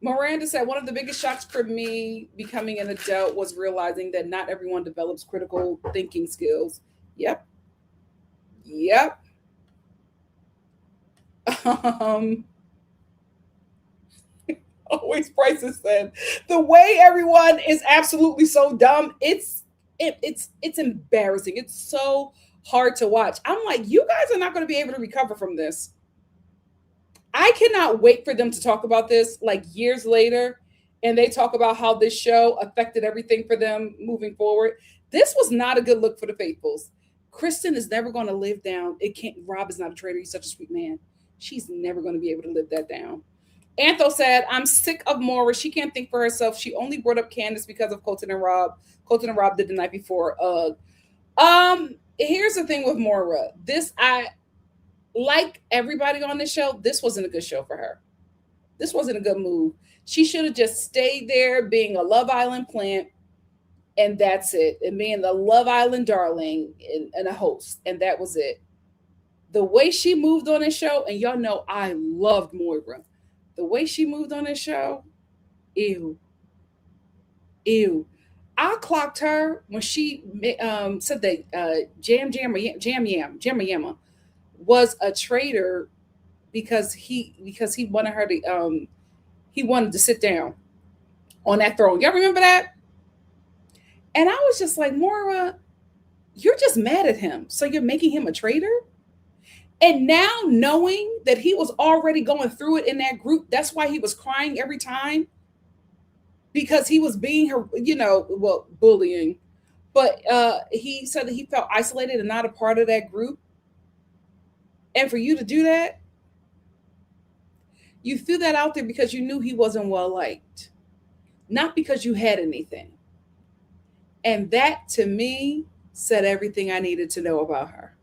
Miranda said, one of the biggest shocks for me becoming an adult was realizing that not everyone develops critical thinking skills. Yep. Always Prices said, the way everyone is absolutely so dumb, it's embarrassing. It's so hard to watch. I'm like, you guys are not going to be able to recover from this. I cannot wait for them to talk about this like years later, and they talk about how this show affected everything for them moving forward. This was not a good look for the faithfuls. Kristen is never going to live down. It can't. Rob is not a traitor. He's such a sweet man. She's never going to be able to live that down. Antho said, I'm sick of Maura. She can't think for herself. She only brought up Candace because of Colton and Rob. Colton and Rob did the night before. Here's the thing with Maura. Like everybody on this show, this wasn't a good show for her. This wasn't a good move. She should have just stayed there being a Love Island plant, and that's it. And being the Love Island darling and a host, and that was it. The way she moved on this show, and y'all know I loved Moira. The way she moved on this show, ew. I clocked her when she said that Jam Yama was a traitor because he wanted her to he wanted to sit down on that throne. Y'all remember that? And I was just like, Maura, you're just mad at him. So you're making him a traitor? And now knowing that he was already going through it in that group, that's why he was crying every time. because he was being her, well, bullying. But he said that he felt isolated and not a part of that group. And for you to do that, you threw that out there because you knew he wasn't well liked, not because you had anything. And that to me said everything I needed to know about her.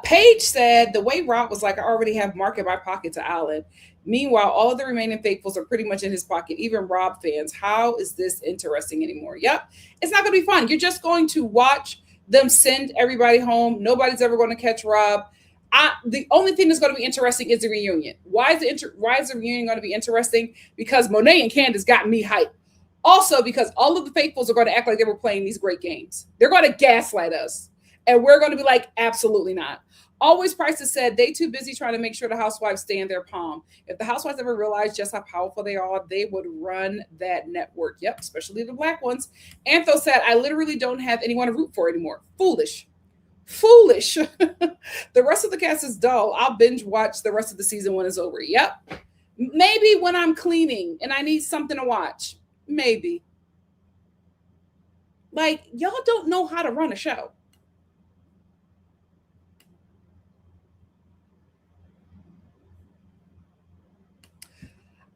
Paige said the way Rob was like, I already have Mark in my pocket to Alan. Meanwhile, all of the remaining faithfuls are pretty much in his pocket, even Rob fans. How is this interesting anymore? Yep. It's not going to be fun. You're just going to watch them send everybody home. Nobody's ever going to catch Rob. The only thing that's going to be interesting is the reunion. Why is the reunion going to be interesting? Because Monet and Candace got me hyped. Also, because all of the faithfuls are going to act like they were playing these great games. They're going to gaslight us. And we're going to be like, absolutely not. Always Price has said they too busy trying to make sure the housewives stay in their palm. If the housewives ever realized just how powerful they are, they would run that network. Yep, especially the black ones. Antho said, I literally don't have anyone to root for anymore. Foolish. The rest of the cast is dull. I'll binge watch the rest of the season when it's over. Yep. Maybe when I'm cleaning and I need something to watch. Maybe. Like, y'all don't know how to run a show.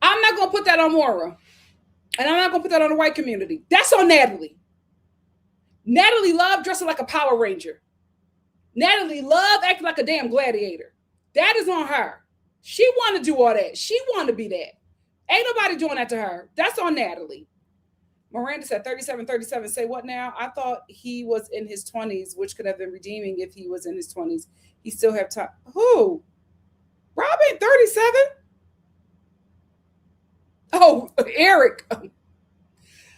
I'm not going to put that on Maura. And I'm not going to put that on the white community. That's on Natalie. Natalie loved dressing like a Power Ranger. Natalie loved acting like a damn gladiator. That is on her. She wanted to do all that. She wanted to be that. Ain't nobody doing that to her. That's on Natalie. Miranda said 37. Say what now? I thought he was in his 20s, which could have been redeeming if he was in his 20s. He still have time. Who? Rob ain't 37? Oh, Eric.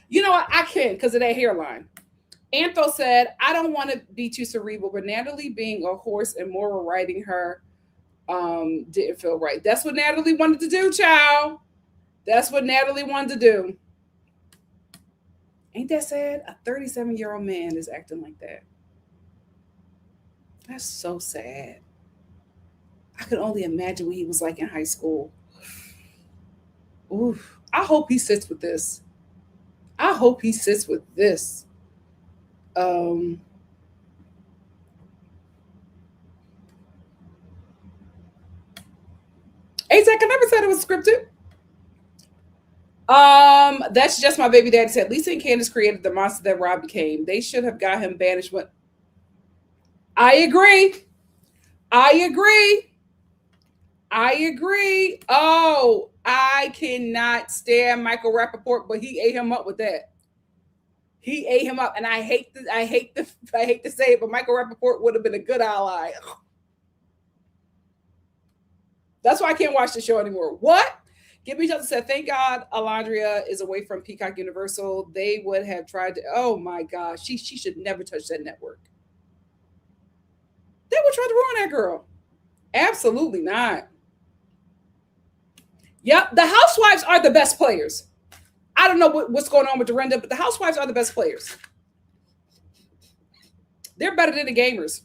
You know what? I can't because of that hairline. Antho said, I don't want to be too cerebral, but Natalie being a horse and Maura riding her didn't feel right. That's what Natalie wanted to do, child. That's what Natalie wanted to do. Ain't that sad? A 37-year-old man is acting like that. That's so sad. I could only imagine what he was like in high school. Oof. I hope he sits with this. I hope he sits with this. Azak, I never said it was scripted. That's just my baby daddy said. Lisa and Candace created the monster that Rob became. They should have got him banished. When I agree. Oh, I cannot stand Michael Rappaport, but he ate him up with that. He ate him up, and I hate to say it, but Michael Rappaport would have been a good ally. That's why I can't watch the show anymore. What? Give Me Shelter said, thank God Alondria is away from Peacock Universal. They would have tried to, oh my gosh, she should never touch that network. They would try to ruin that girl. Absolutely not. Yep, the housewives are the best players. I don't know what's going on with Dorinda, but the housewives are the best players. They're better than the gamers.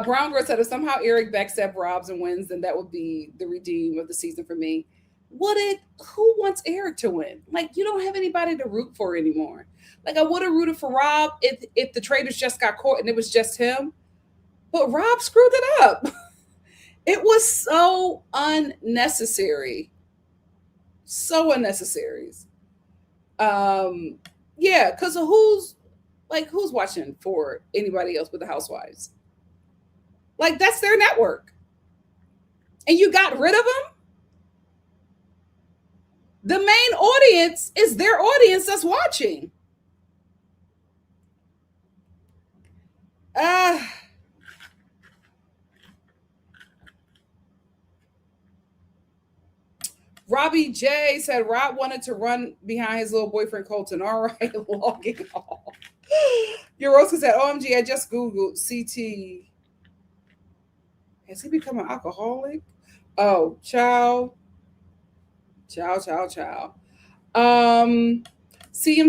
Brown Girl said, if somehow Eric backstab Robs and wins, then that would be the redeem of the season for me. Who wants Eric to win? Like, you don't have anybody to root for anymore. Like, I would have rooted for Rob if the Traitors just got caught and it was just him. But Rob screwed it up. It was so unnecessary. So unnecessary. Yeah, because who's watching for anybody else but the housewives? Like, that's their network. And you got rid of them? The main audience is their audience that's watching. Robbie J said Rob wanted to run behind his little boyfriend Colton. All right, logging off. Euroska said, OMG, I just Googled CT. Has he become an alcoholic? Oh, ciao. CM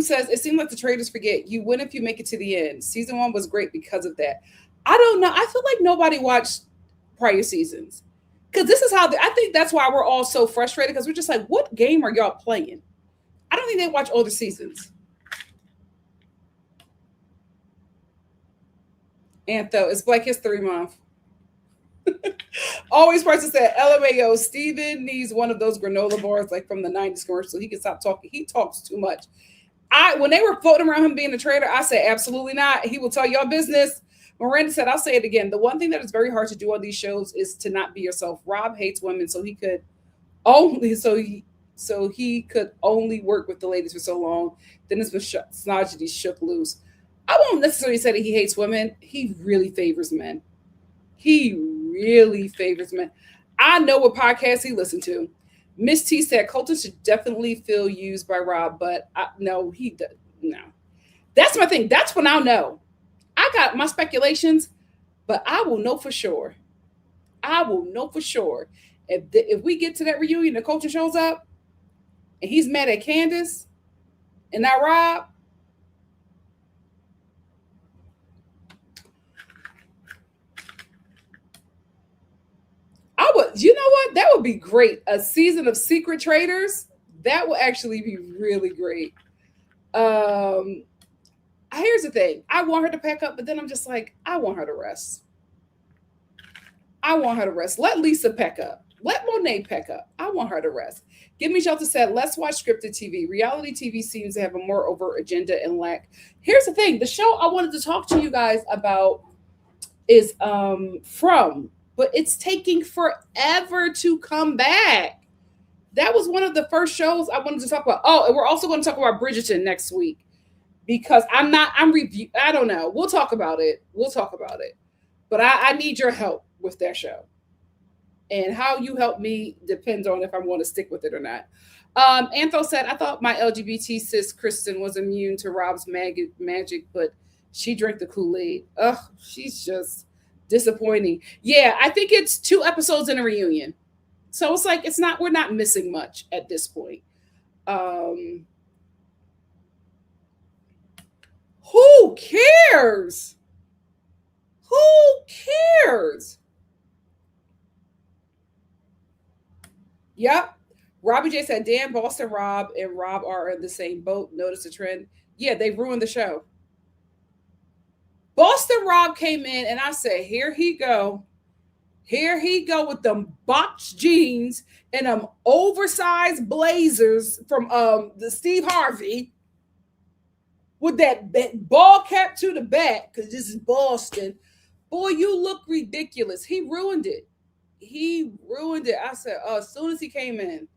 says, it seemed like the Traitors forget you win if you make it to the end. Season 1 was great because of that. I don't know. I feel like nobody watched prior seasons because this is how I think that's why we're all so frustrated because we're just like, what game are y'all playing? I don't think they watch older seasons. And though it's Black History Month. Always person said, LMAO, Steven needs one of those granola bars like from the 90s commercial so he can stop talking. He talks too much. When they were floating around him being a traitor, I said, absolutely not. He will tell your business. Miranda said, I'll say it again. The one thing that is very hard to do on these shows is to not be yourself. Rob hates women, so he could only so he could only work with the ladies for so long. Then his misogyny shook loose. I won't necessarily say that he hates women. He really favors men. He really favors men. I know what podcast he listened to. Miss T said Colton should definitely feel used by Rob, but no, he does no. That's my thing. That's when I'll know. I got my speculations, but I will know for sure. I will know for sure. If we get to that reunion and Colton shows up and he's mad at Candace and not Rob, I would, you know what? That would be great. A season of Secret Traitors. That would actually be really great. Um, Here's the thing. I want her to pack up, but then I'm just like, I want her to rest. I want her to rest. Let Lisa pack up. Let Monet pack up. I want her to rest. Give Me Shelter said, let's watch scripted TV. Reality TV seems to have a more overt agenda and lack. Here's the thing. The show I wanted to talk to you guys about is From, but it's taking forever to come back. That was one of the first shows I wanted to talk about. Oh, and we're also going to talk about Bridgerton next week because I'm review. I don't know. We'll talk about it. We'll talk about it. But I need your help with that show. And how you help me depends on if I'm going to stick with it or not. Antho said, I thought my LGBT sis Kristen was immune to Rob's magic, but she drank the Kool-Aid. Ugh, she's just disappointing. Yeah, I think it's 2 episodes in a reunion. So it's like we're not missing much at this point. Um who cares? Who cares? Yep. Robbie J said, damn, Boston Rob and Rob are in the same boat. Notice the trend. Yeah, they ruined the show. Boston Rob came in and I said, here he go. Here he go with them box jeans and them oversized blazers from the Steve Harvey with that ball cap to the back because this is Boston. Boy, you look ridiculous. He ruined it. He ruined it. I said, oh, soon as he came in,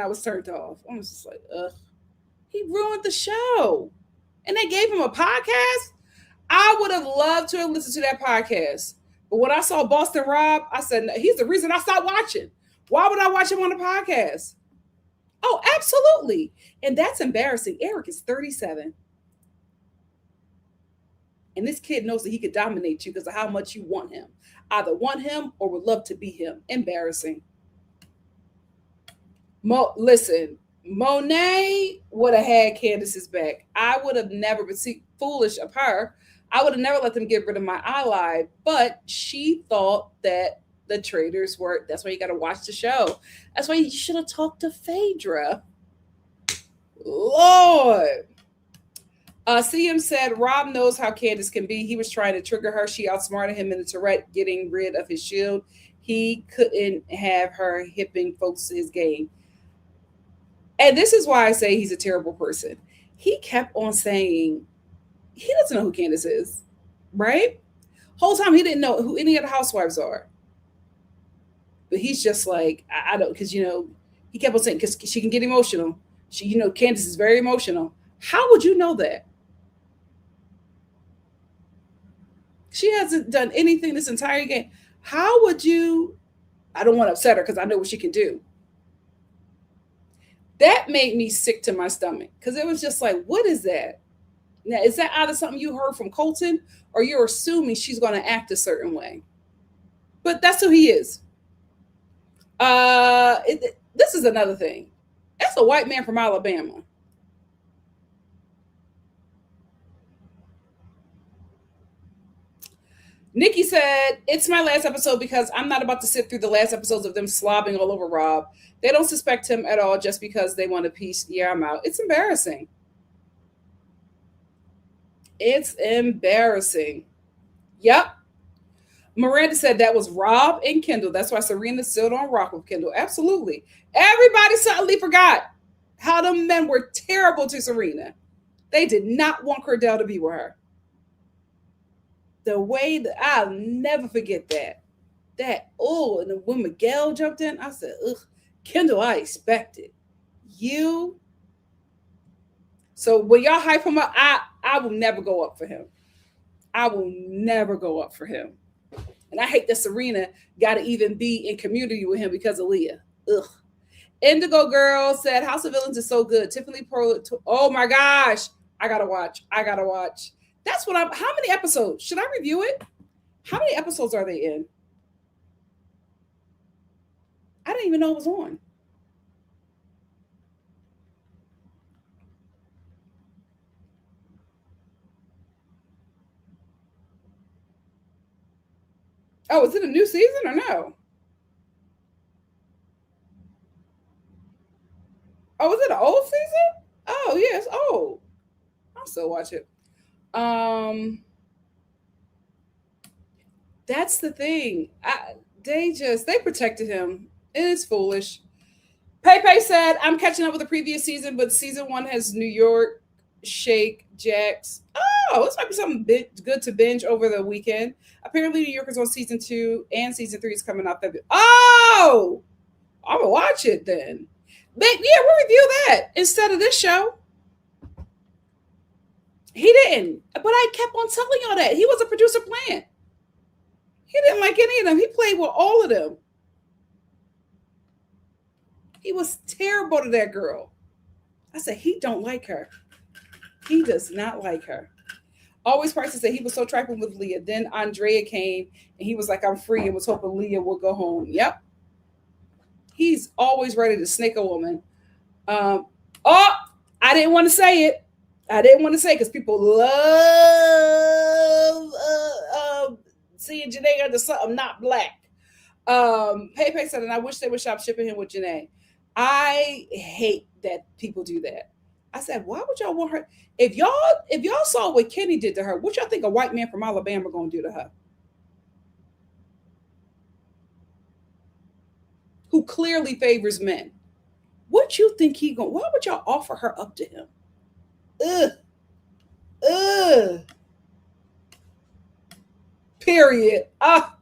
I was turned off. I was just like, ugh. He ruined the show. And they gave him a podcast. I would have loved to have listened to that podcast. But when I saw Boston Rob, I said, he's the reason I stopped watching. Why would I watch him on the podcast? Oh, absolutely. And that's embarrassing. Eric is 37. And this kid knows that he could dominate you because of how much you want him. Either want him or would love to be him. Embarrassing. Listen, Monet would have had Candace's back. I would have never been foolish of her. I would have never let them get rid of my ally, but she thought that the Traitors were. That's why you got to watch the show. That's why you should have talked to Phaedra. Lord. CM said, Rob knows how Candace can be. He was trying to trigger her. She outsmarted him in the Tourette, getting rid of his shield. He couldn't have her hipping folks to his game. And this is why I say he's a terrible person. He kept on saying he doesn't know who Candace is, right? Whole time he didn't know who any of the housewives are. But he's just like, I don't, because, he kept on saying, because she can get emotional. Candace is very emotional. How would you know that? She hasn't done anything this entire game. How would you? I don't want to upset her because I know what she can do. That made me sick to my stomach because it was just like, what is that? Now, is that either something you heard from Colton or you're assuming she's going to act a certain way? But that's who he is. This is another thing. That's a white man from Alabama. Nikki said, "It's my last episode because I'm not about to sit through the last episodes of them slobbing all over Rob. They don't suspect him at all just because they want a piece. Yeah, I'm out. It's embarrassing. It's embarrassing." Yep. Miranda said that was Rob and Kendall. That's why Serena still don't rock with Kendall. Absolutely. Everybody suddenly forgot how the men were terrible to Serena. They did not want Cordell to be with her. The way that I'll never forget that. And when Miguel jumped in, I said, ugh, Kendall, I expected. You. So when y'all hype him up, I will never go up for him. I will never go up for him. And I hate that Serena got to even be in community with him because of Leah. Ugh. Indigo Girl said House of Villains is so good. Tiffany Pearl. Oh my gosh. I gotta watch. That's what I'm. How many episodes? Should I review it? How many episodes are they in? I didn't even know it was on. Oh, is it a new season or no? Oh, is it an old season? Oh, yes. Oh, I'll still watch it. Um, that's the thing. They protected him. It is foolish. Pepe said, "I'm catching up with the previous season, but season one has New York, Shake, Jax. Oh, this might be something good to binge over the weekend. Apparently, New York is on season two, and season three is coming out February. Oh, I'm gonna watch it then. But yeah, we'll review that instead of this show. He didn't, but I kept on telling y'all that he was a producer plant. He didn't like any of them. He played with all of them. He was terrible to that girl. I said he don't like her. He does not like her. Always Prices said he was so trifling with Leah. Then Andrea came and he was like, I'm free, and was hoping Leah would go home. Yep. He's always ready to snake a woman. Um, oh, I didn't want to say it. I didn't want to say it because people love seeing Janae under something not black. Pepe said, and I wish they would stop shipping him with Janae. I hate that people do that. I said, why would y'all want her? If y'all saw what Kenny did to her, what y'all think a white man from Alabama gonna do to her? Who clearly favors men. What you think he gonna? Why would y'all offer her up to him? Ugh, ugh. Period. I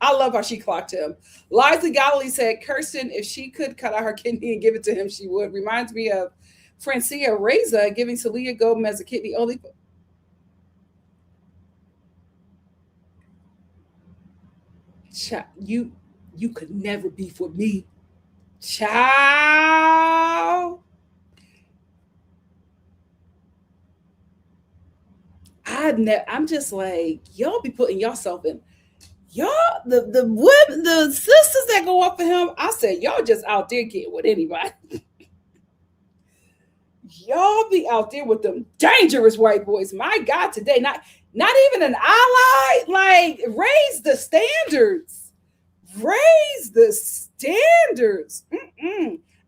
love how she clocked him. Liza Galilee said, Kirsten, if she could cut out her kidney and give it to him, she would. Reminds me of Francia Reza giving Celia Gomez a kidney only. You could never be for me. Child. I'm just like, y'all be putting yourself in. Y'all, the women, the sisters that go up for him, I said, y'all just out there getting with anybody. Y'all be out there with them dangerous white boys. My God, today, not even an ally. Like, raise the standards. Raise the standards.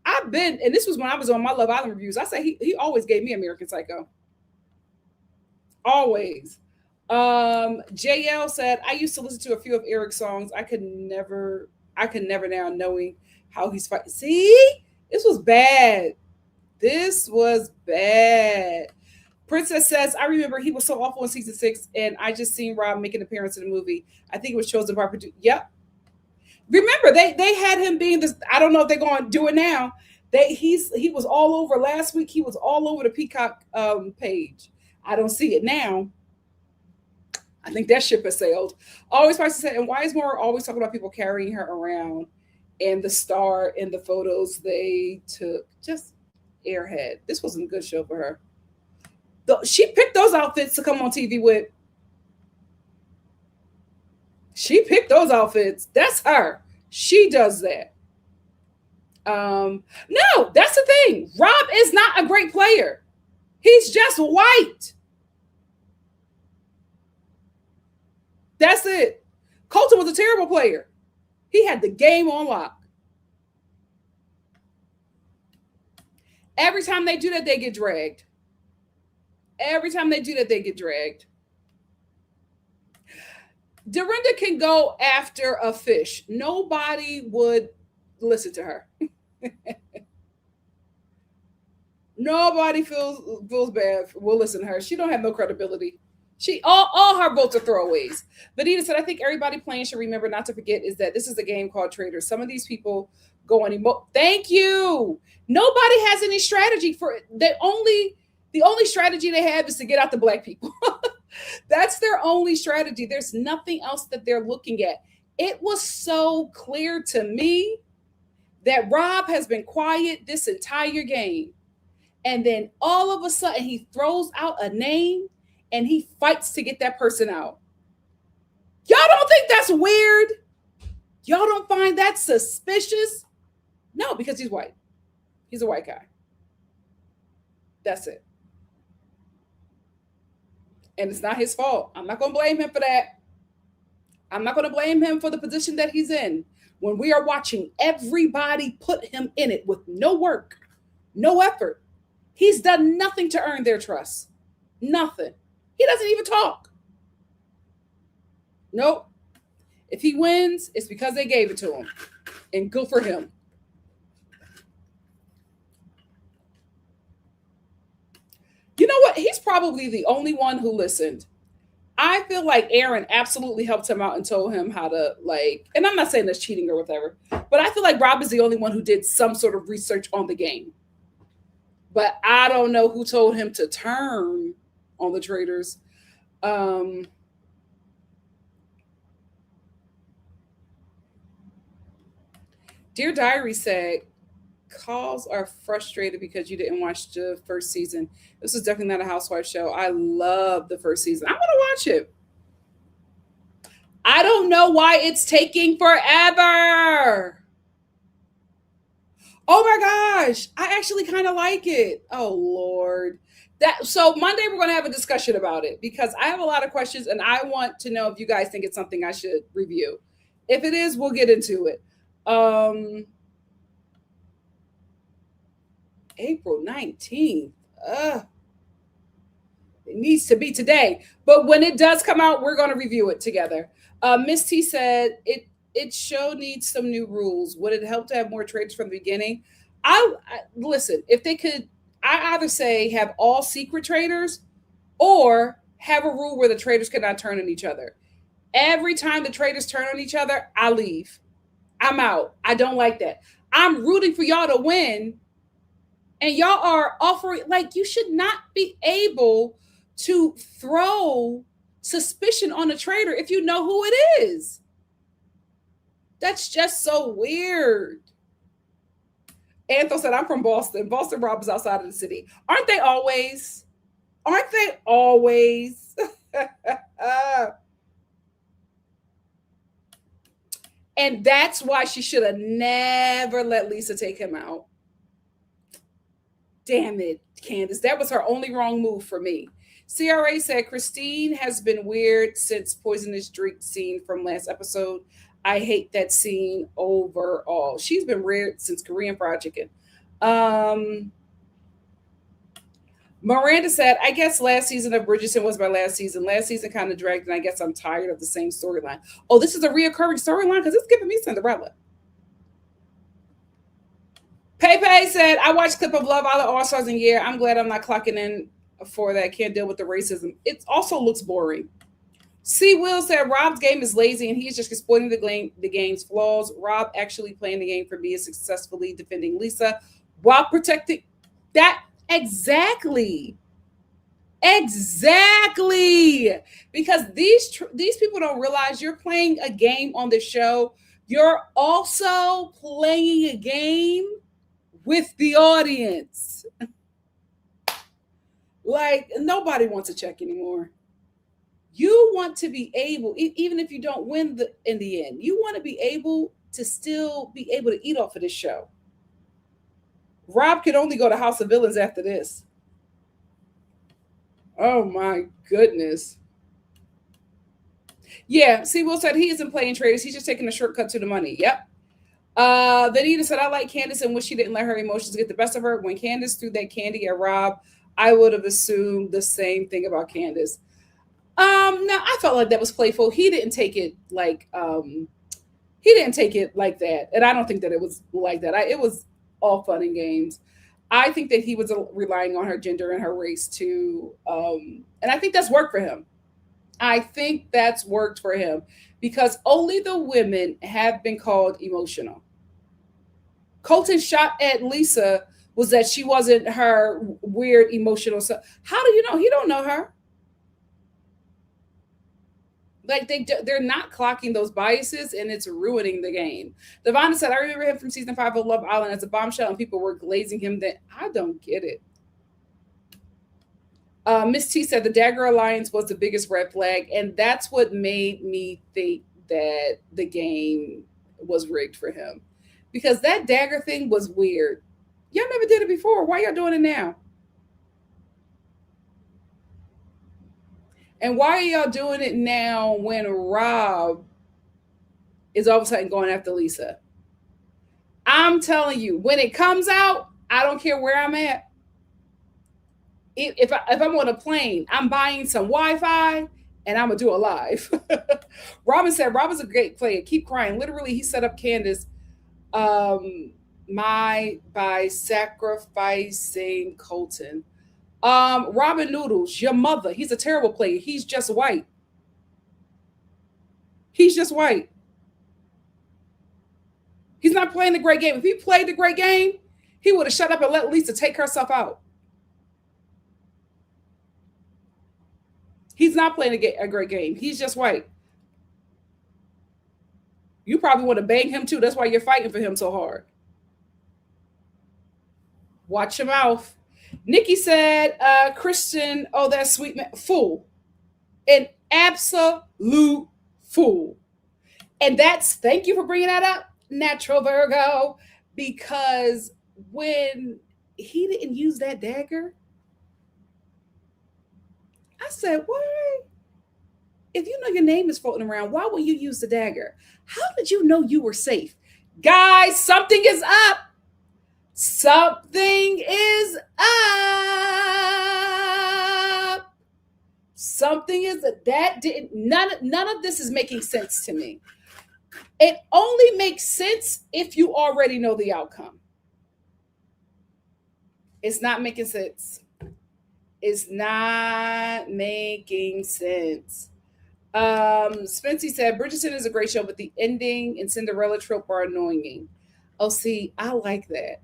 I've been, and this was when I was on my Love Island reviews. I said he always gave me American Psycho. Always. JL said, I used to listen to a few of Eric's songs. I could never now knowing how he's fighting. See, this was bad. This was bad. Princess says, I remember he was so awful in season 6, and I just seen Rob make an appearance in the movie. I think it was chosen by producer. Yep. Remember, they had him being this. I don't know if they're going to do it now. He was all over last week. He was all over the Peacock page. I don't see it now. I think that ship has sailed. Always wants to say, and why is Moore always talking about people carrying her around and the star in the photos they took? Just airhead. This wasn't a good show for her. She picked those outfits to come on TV with. She picked those outfits. That's her. She does that. No, that's the thing. Rob is not a great player. He's just white. That's it. Colton was a terrible player. He had the game on lock. Every time they do that, they get dragged. Every time they do that, they get dragged. Dorinda can go after a fish. Nobody would listen to her. Nobody feels bad. Will listen to her. She don't have no credibility. She all her votes are throwaways. Vanita said, "I think everybody playing should remember not to forget is that this is a game called Traitors. Some of these people go on Thank you. Nobody has any strategy for it. The only strategy they have is to get out the black people. That's their only strategy. There's nothing else that they're looking at. It was so clear to me that Rob has been quiet this entire game. And then all of a sudden he throws out a name and he fights to get that person out. Y'all don't think that's weird? Y'all don't find that suspicious? No, because he's white. He's a white guy. That's it. And it's not his fault. I'm not going to blame him for that. I'm not going to blame him for the position that he's in. When we are watching everybody put him in it with no work, no effort, he's done nothing to earn their trust. Nothing. He doesn't even talk. Nope. If he wins, it's because they gave it to him. And good for him. You know what? He's probably the only one who listened. I feel like Aaron absolutely helped him out and told him how to, like, and I'm not saying that's cheating or whatever, but I feel like Rob is the only one who did some sort of research on the game. But I don't know who told him to turn on the Traitors. Dear Diary said, calls are frustrated because you didn't watch the first season. This is definitely not a housewife show. I love the first season. I want to watch it. I don't know why it's taking forever. Oh my gosh, I actually kind of like it. Oh Lord. So Monday we're going to have a discussion about it because I have a lot of questions and I want to know if you guys think it's something I should review. If it is, we'll get into it. April 19th. It needs to be today. But when it does come out, we're going to review it together. Miss T said, it show needs some new rules. Would it help to have more Traitors from the beginning? I listen, if they could, I either say have all secret Traitors or have a rule where the Traitors cannot turn on each other. Every time the Traitors turn on each other, I leave. I'm out. I don't like that. I'm rooting for y'all to win. And y'all are offering, like, you should not be able to throw suspicion on a traitor if you know who it is. That's just so weird. Anthony said, I'm from Boston. Boston Rob is outside of the city. Aren't they always? Aren't they always? And that's why she should have never let Lisa take him out. Damn it, Candace. That was her only wrong move for me. CRA said, Christine has been weird since poisonous drink scene from last episode. I hate that scene overall. She's been weird since Korean Fried Chicken. Miranda said, I guess last season of Bridgerton was my last season. Last season kind of dragged, and I guess I'm tired of the same storyline. Oh, this is a reoccurring storyline because it's giving me Cinderella. Pepe said, I watched clip of Love Island All Stars in a year. I'm glad I'm not clocking in for that. Can't deal with the racism. It also looks boring. C. Will said, Rob's game is lazy and he's just exploiting the game's flaws. Rob actually playing the game for me is successfully defending Lisa while protecting that. Exactly. Because these people don't realize you're playing a game on the show. You're also playing a game with the audience. Like, nobody wants to check anymore. You want to be able, even if you don't win in the end, you want to be able to still be able to eat off of this show. Rob could only go to House of Villains after this. Oh my goodness. Yeah, see, Will said he isn't playing Traitors. He's just taking a shortcut to the money. Yep. Vanita said, I like Candace and wish she didn't let her emotions get the best of her. When Candace threw that candy at Rob, I would have assumed the same thing about Candace. No, I felt like that was playful. He didn't take it like that. And I don't think that it was like that. It was all fun and games. I think that he was relying on her gender and her race too. And I think that's worked for him. I think that's worked for him because only the women have been called emotional. Colton's shot at Lisa was that she wasn't her weird emotional self. How do you know? He don't know her. Like they're not clocking those biases, and it's ruining the game. Devonta said, "I remember him from season 5 of Love Island as a bombshell, and people were glazing him. That I don't get it." Miss T said the Dagger Alliance was the biggest red flag, and that's what made me think that the game was rigged for him, because that dagger thing was weird. Y'all never did it before. Why y'all doing it now? And why are y'all doing it now when Rob is all of a sudden going after Lisa? I'm telling you, when it comes out, I don't care where I'm at. If I'm on a plane, I'm buying some Wi-Fi and I'm gonna do a live. Robin said, Rob is a great player. Keep crying. Literally, he set up Candace by sacrificing Colton. Robin Noodles, your mother. He's a terrible player. He's just white. He's just white. He's not playing the great game. If he played the great game, he would have shut up and let Lisa take herself out. He's not playing a great game. He's just white. You probably want to bang him too. That's why you're fighting for him so hard. Watch your mouth. Nikki said, Christian, oh, that sweet man. Fool. An absolute fool. And thank you for bringing that up, Natural Virgo, because when he didn't use that dagger, I said, why? If you know your name is floating around, why would you use the dagger? How did you know you were safe? Guys, something is up. Something is up. Something is that didn't none of this is making sense to me. It only makes sense if you already know the outcome. It's not making sense. It's not making sense. Spency said Bridgerton is a great show, but the ending and Cinderella trope are annoying. Oh, see, I like that.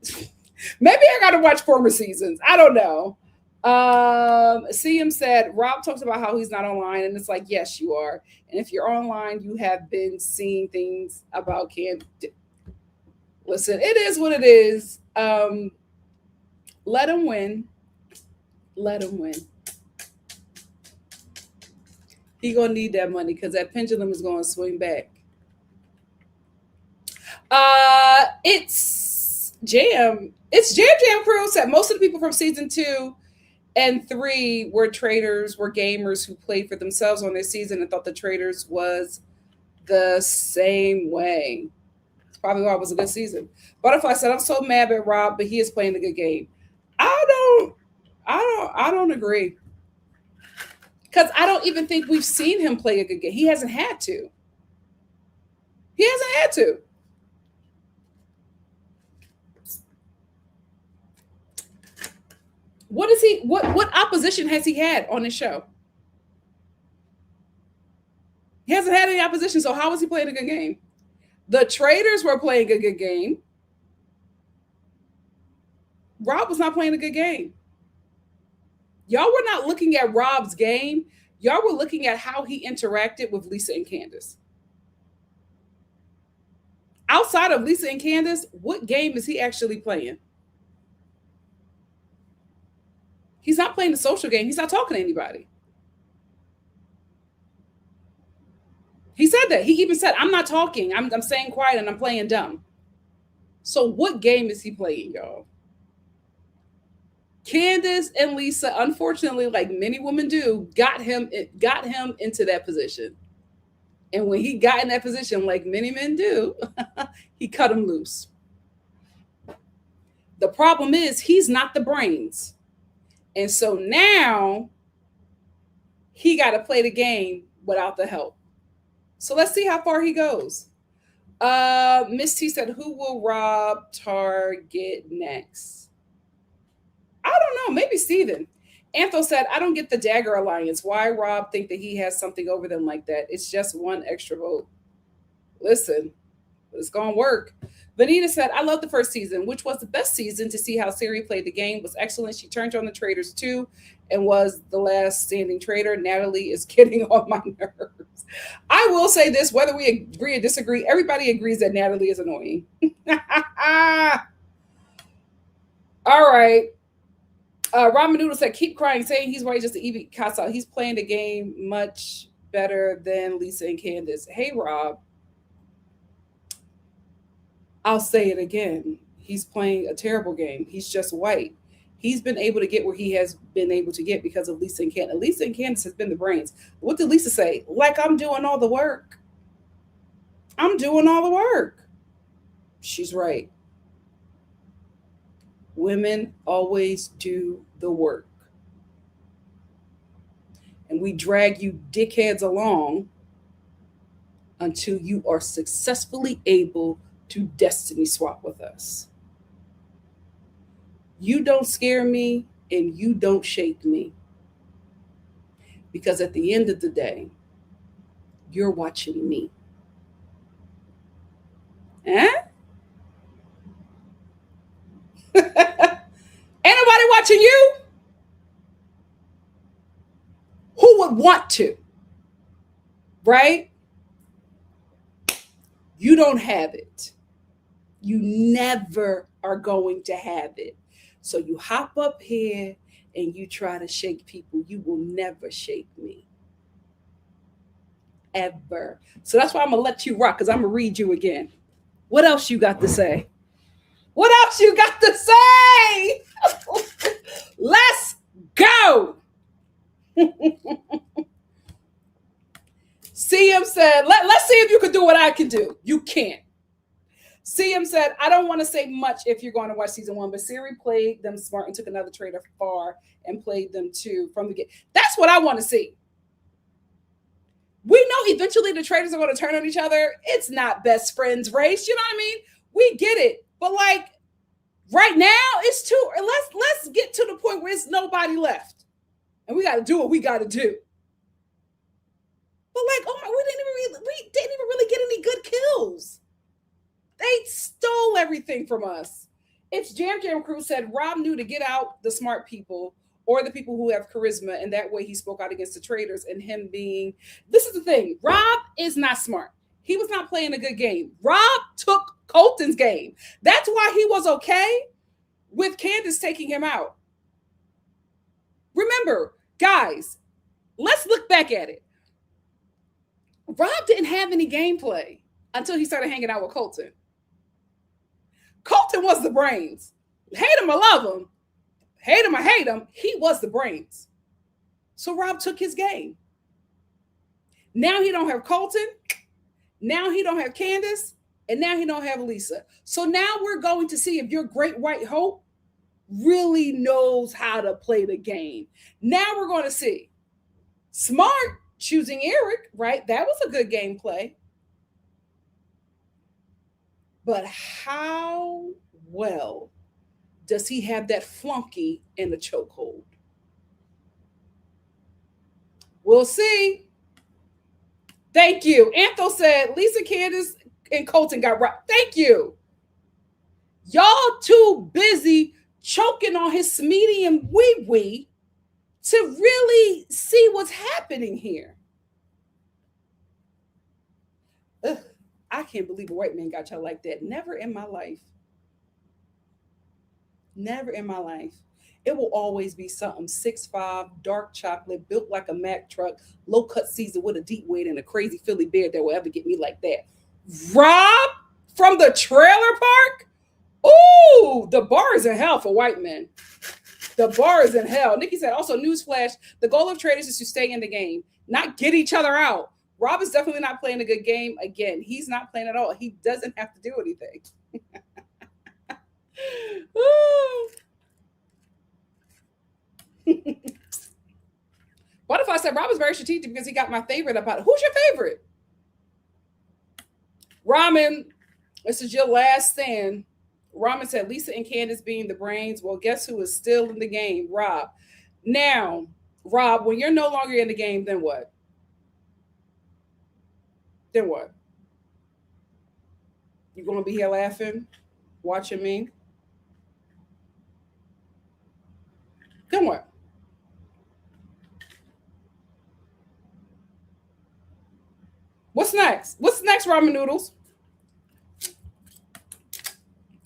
Maybe I gotta watch former seasons. I don't know. CM said Rob talks about how he's not online, and it's like, yes, you are. And if you're online, you have been seeing things about Candace. Listen, it is what it is. Let him win. Let him win. He gonna need that money because that pendulum is gonna swing back. It's Jam. It's Jam Crew said most of the people from season 2 and 3 were traitors, were gamers who played for themselves on their season and thought the Traitors was the same way. It's probably why it was a good season. Butterfly said, I'm so mad at Rob, but he is playing a good game. I don't agree. Because I don't even think we've seen him play a good game. He hasn't had to. He hasn't had to. What opposition has he had on this show? He hasn't had any opposition, so how is he playing a good game? The Traitors were playing a good game. Rob was not playing a good game. Y'all were not looking at Rob's game. Y'all were looking at how he interacted with Lisa and Candace. Outside of Lisa and Candace, what game is he actually playing? He's not playing the social game. He's not talking to anybody. He said that. He even said, I'm not talking. I'm staying quiet and I'm playing dumb. So what game is he playing, y'all? Candace and Lisa, unfortunately, like many women do, got him into that position. And when he got in that position, like many men do, he cut him loose. The problem is he's not the brains. And so now he got to play the game without the help. So let's see how far he goes. Miss T said, who will Rob target next? I don't know. Maybe Steven. Antho said, I don't get the Dagger Alliance. Why Rob think that he has something over them like that? It's just one extra vote. Listen, it's going to work. Vanita said, I love the first season, which was the best season to see how Siri played the game. Was excellent. She turned on the Traitors too and was the last standing traitor. Natalie is getting on my nerves. I will say this, whether we agree or disagree, everybody agrees that Natalie is annoying. All right. Ramen Noodle said, keep crying, saying he's right, just the Evie Casa. He's playing the game much better than Lisa and Candace. Hey, Rob. I'll say it again. He's playing a terrible game. He's just white. He's been able to get where he has been able to get because of Lisa and Candace. Lisa and Candace has been the brains. What did Lisa say? Like, I'm doing all the work. I'm doing all the work. She's right. Women always do the work. And we drag you dickheads along until you are successfully able to destiny swap with us. You don't scare me and you don't shake me. Because at the end of the day, you're watching me. Eh? Ain't nobody watching you? Who would want to? Right? You don't have it. You never are going to have it. So you hop up here and you try to shake people. You will never shake me. Ever. So that's why I'm going to let you rock, because I'm going to read you again. What else you got to say? What else you got to say? Let's go. CM said, let's see if you can do what I can do. You can't. CM said, I don't want to say much if you're going to watch season 1, but Siri played them smart and took another traitor far and played them too from the get. That's what I want to see. We know eventually the traitors are going to turn on each other. It's not best friends race. You know what I mean? We get it. But like right now, it's too. Let's get to the point where it's nobody left, and we got to do what we got to do. But like, oh my, we didn't even really get any good kills. They stole everything from us. It's Jam Crew said Rob knew to get out the smart people or the people who have charisma, and that way he spoke out against the traitors. And him being, this is the thing, Rob is not smart. He was not playing a good game. Rob took Colton's game. That's why he was okay with Candace taking him out. Remember, guys, let's look back at it. Rob didn't have any gameplay until he started hanging out with Colton. Colton was the brains. Hate him or love him, hate him or hate him, he was the brains. So Rob took his game. Now he don't have Colton. Now he don't have Candace. And now he don't have Lisa. So now we're going to see if your great white hope really knows how to play the game. Now we're going to see. Smart choosing Eric, right? That was a good gameplay. But how well does he have that flunky in the chokehold? We'll see. Thank you. Antho said Lisa, Candace, and Colton got right. Thank you. Y'all too busy choking on his medium wee-wee to really see what's happening here. Ugh, I can't believe a white man got y'all like that. Never in my life. Never in my life. It will always be something 6'5", dark chocolate, built like a Mack truck, low cut Caesar with a deep weight and a crazy Philly beard that will ever get me like that. Rob from the trailer park? Ooh, the bar is in hell for white men. The bar is in hell. Nikki said, also, newsflash, the goal of Traitors is to stay in the game, not get each other out. Rob is definitely not playing a good game. Again, he's not playing at all. He doesn't have to do anything. What if I said Rob is very strategic because he got my favorite about it? Who's your favorite? Ramen, this is your last stand. Ramen said Lisa and Candace being the brains. Well, guess who is still in the game? Rob. Now, Rob, when you're no longer in the game, then what? Then what? You gonna be here laughing, watching me? Then what? What's next? What's next, ramen noodles?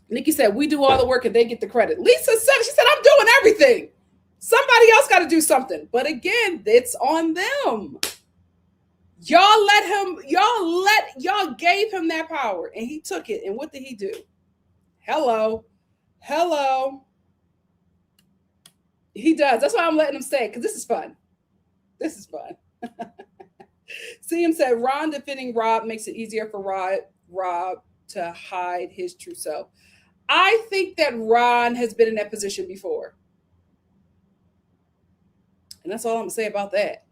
Nikki said, we do all the work and they get the credit. Lisa said, she said, I'm doing everything. Somebody else got to do something. But again, it's on them. Y'all let him, y'all gave him that power and he took it. And what did he do? Hello. Hello. He does. That's why I'm letting him stay, because this is fun. This is fun. CM said, Ron defending Rob makes it easier for Rob to hide his true self. I think that Ron has been in that position before. And that's all I'm going to say about that.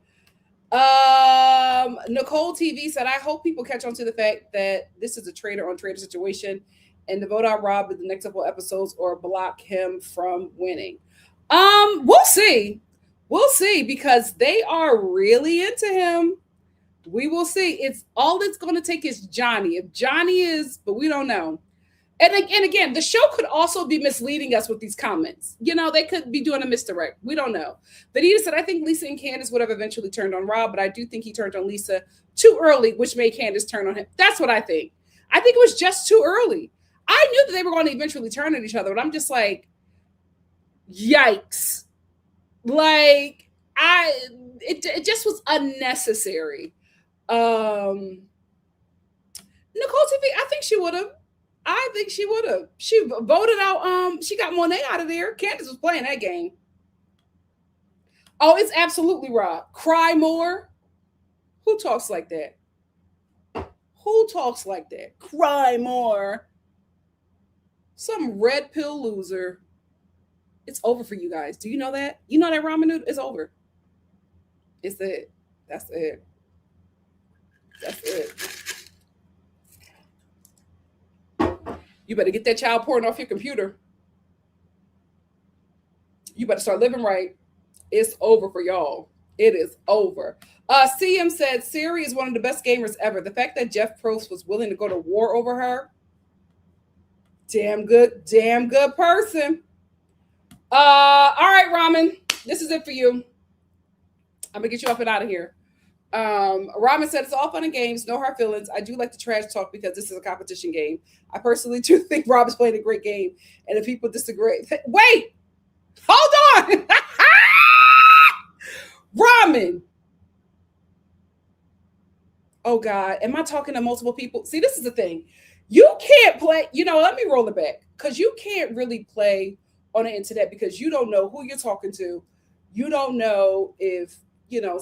Nicole TV said, I hope people catch on to the fact that this is a traitor on traitor situation and to vote out Rob in the next couple episodes or block him from winning. We'll see. We'll see, because they are really into him. We will see. It's going to take is Johnny. If Johnny is, but we don't know. And again, the show could also be misleading us with these comments. You know, they could be doing a misdirect. We don't know. Vanita said, I think Lisa and Candace would have eventually turned on Rob, but I do think he turned on Lisa too early, which made Candace turn on him. That's what I think. I think it was just too early. I knew that they were going to eventually turn on each other, but I'm just like, yikes. Like, it just was unnecessary. Nicole TV, I think she would have. She voted out, she got Monet out of there. Candace was playing that game. Oh, it's absolutely Rob. Cry more. Who talks like that? Who talks like that? Cry more. Some red pill loser. It's over for you guys. Do you know that? You know that ramen noodle is over. It's it. That's it. That's it. You better get that child porn off your computer. You better start living right. It's over for y'all. It is over. CM said Siri is one of the best gamers ever. The fact that Jeff Probst was willing to go to war over her, damn good person. All right, Ramen, this is it for you. I'm gonna get you up and out of here. Ramen said, it's all fun and games, no hard feelings. I do like the trash talk because this is a competition game. I personally do think Rob is playing a great game, and if people disagree, wait, hold on. Ramen. Oh God, am I talking to multiple people? See, this is the thing. You can't play, let me roll it back, because you can't really play on the internet because you don't know who you're talking to. You don't know if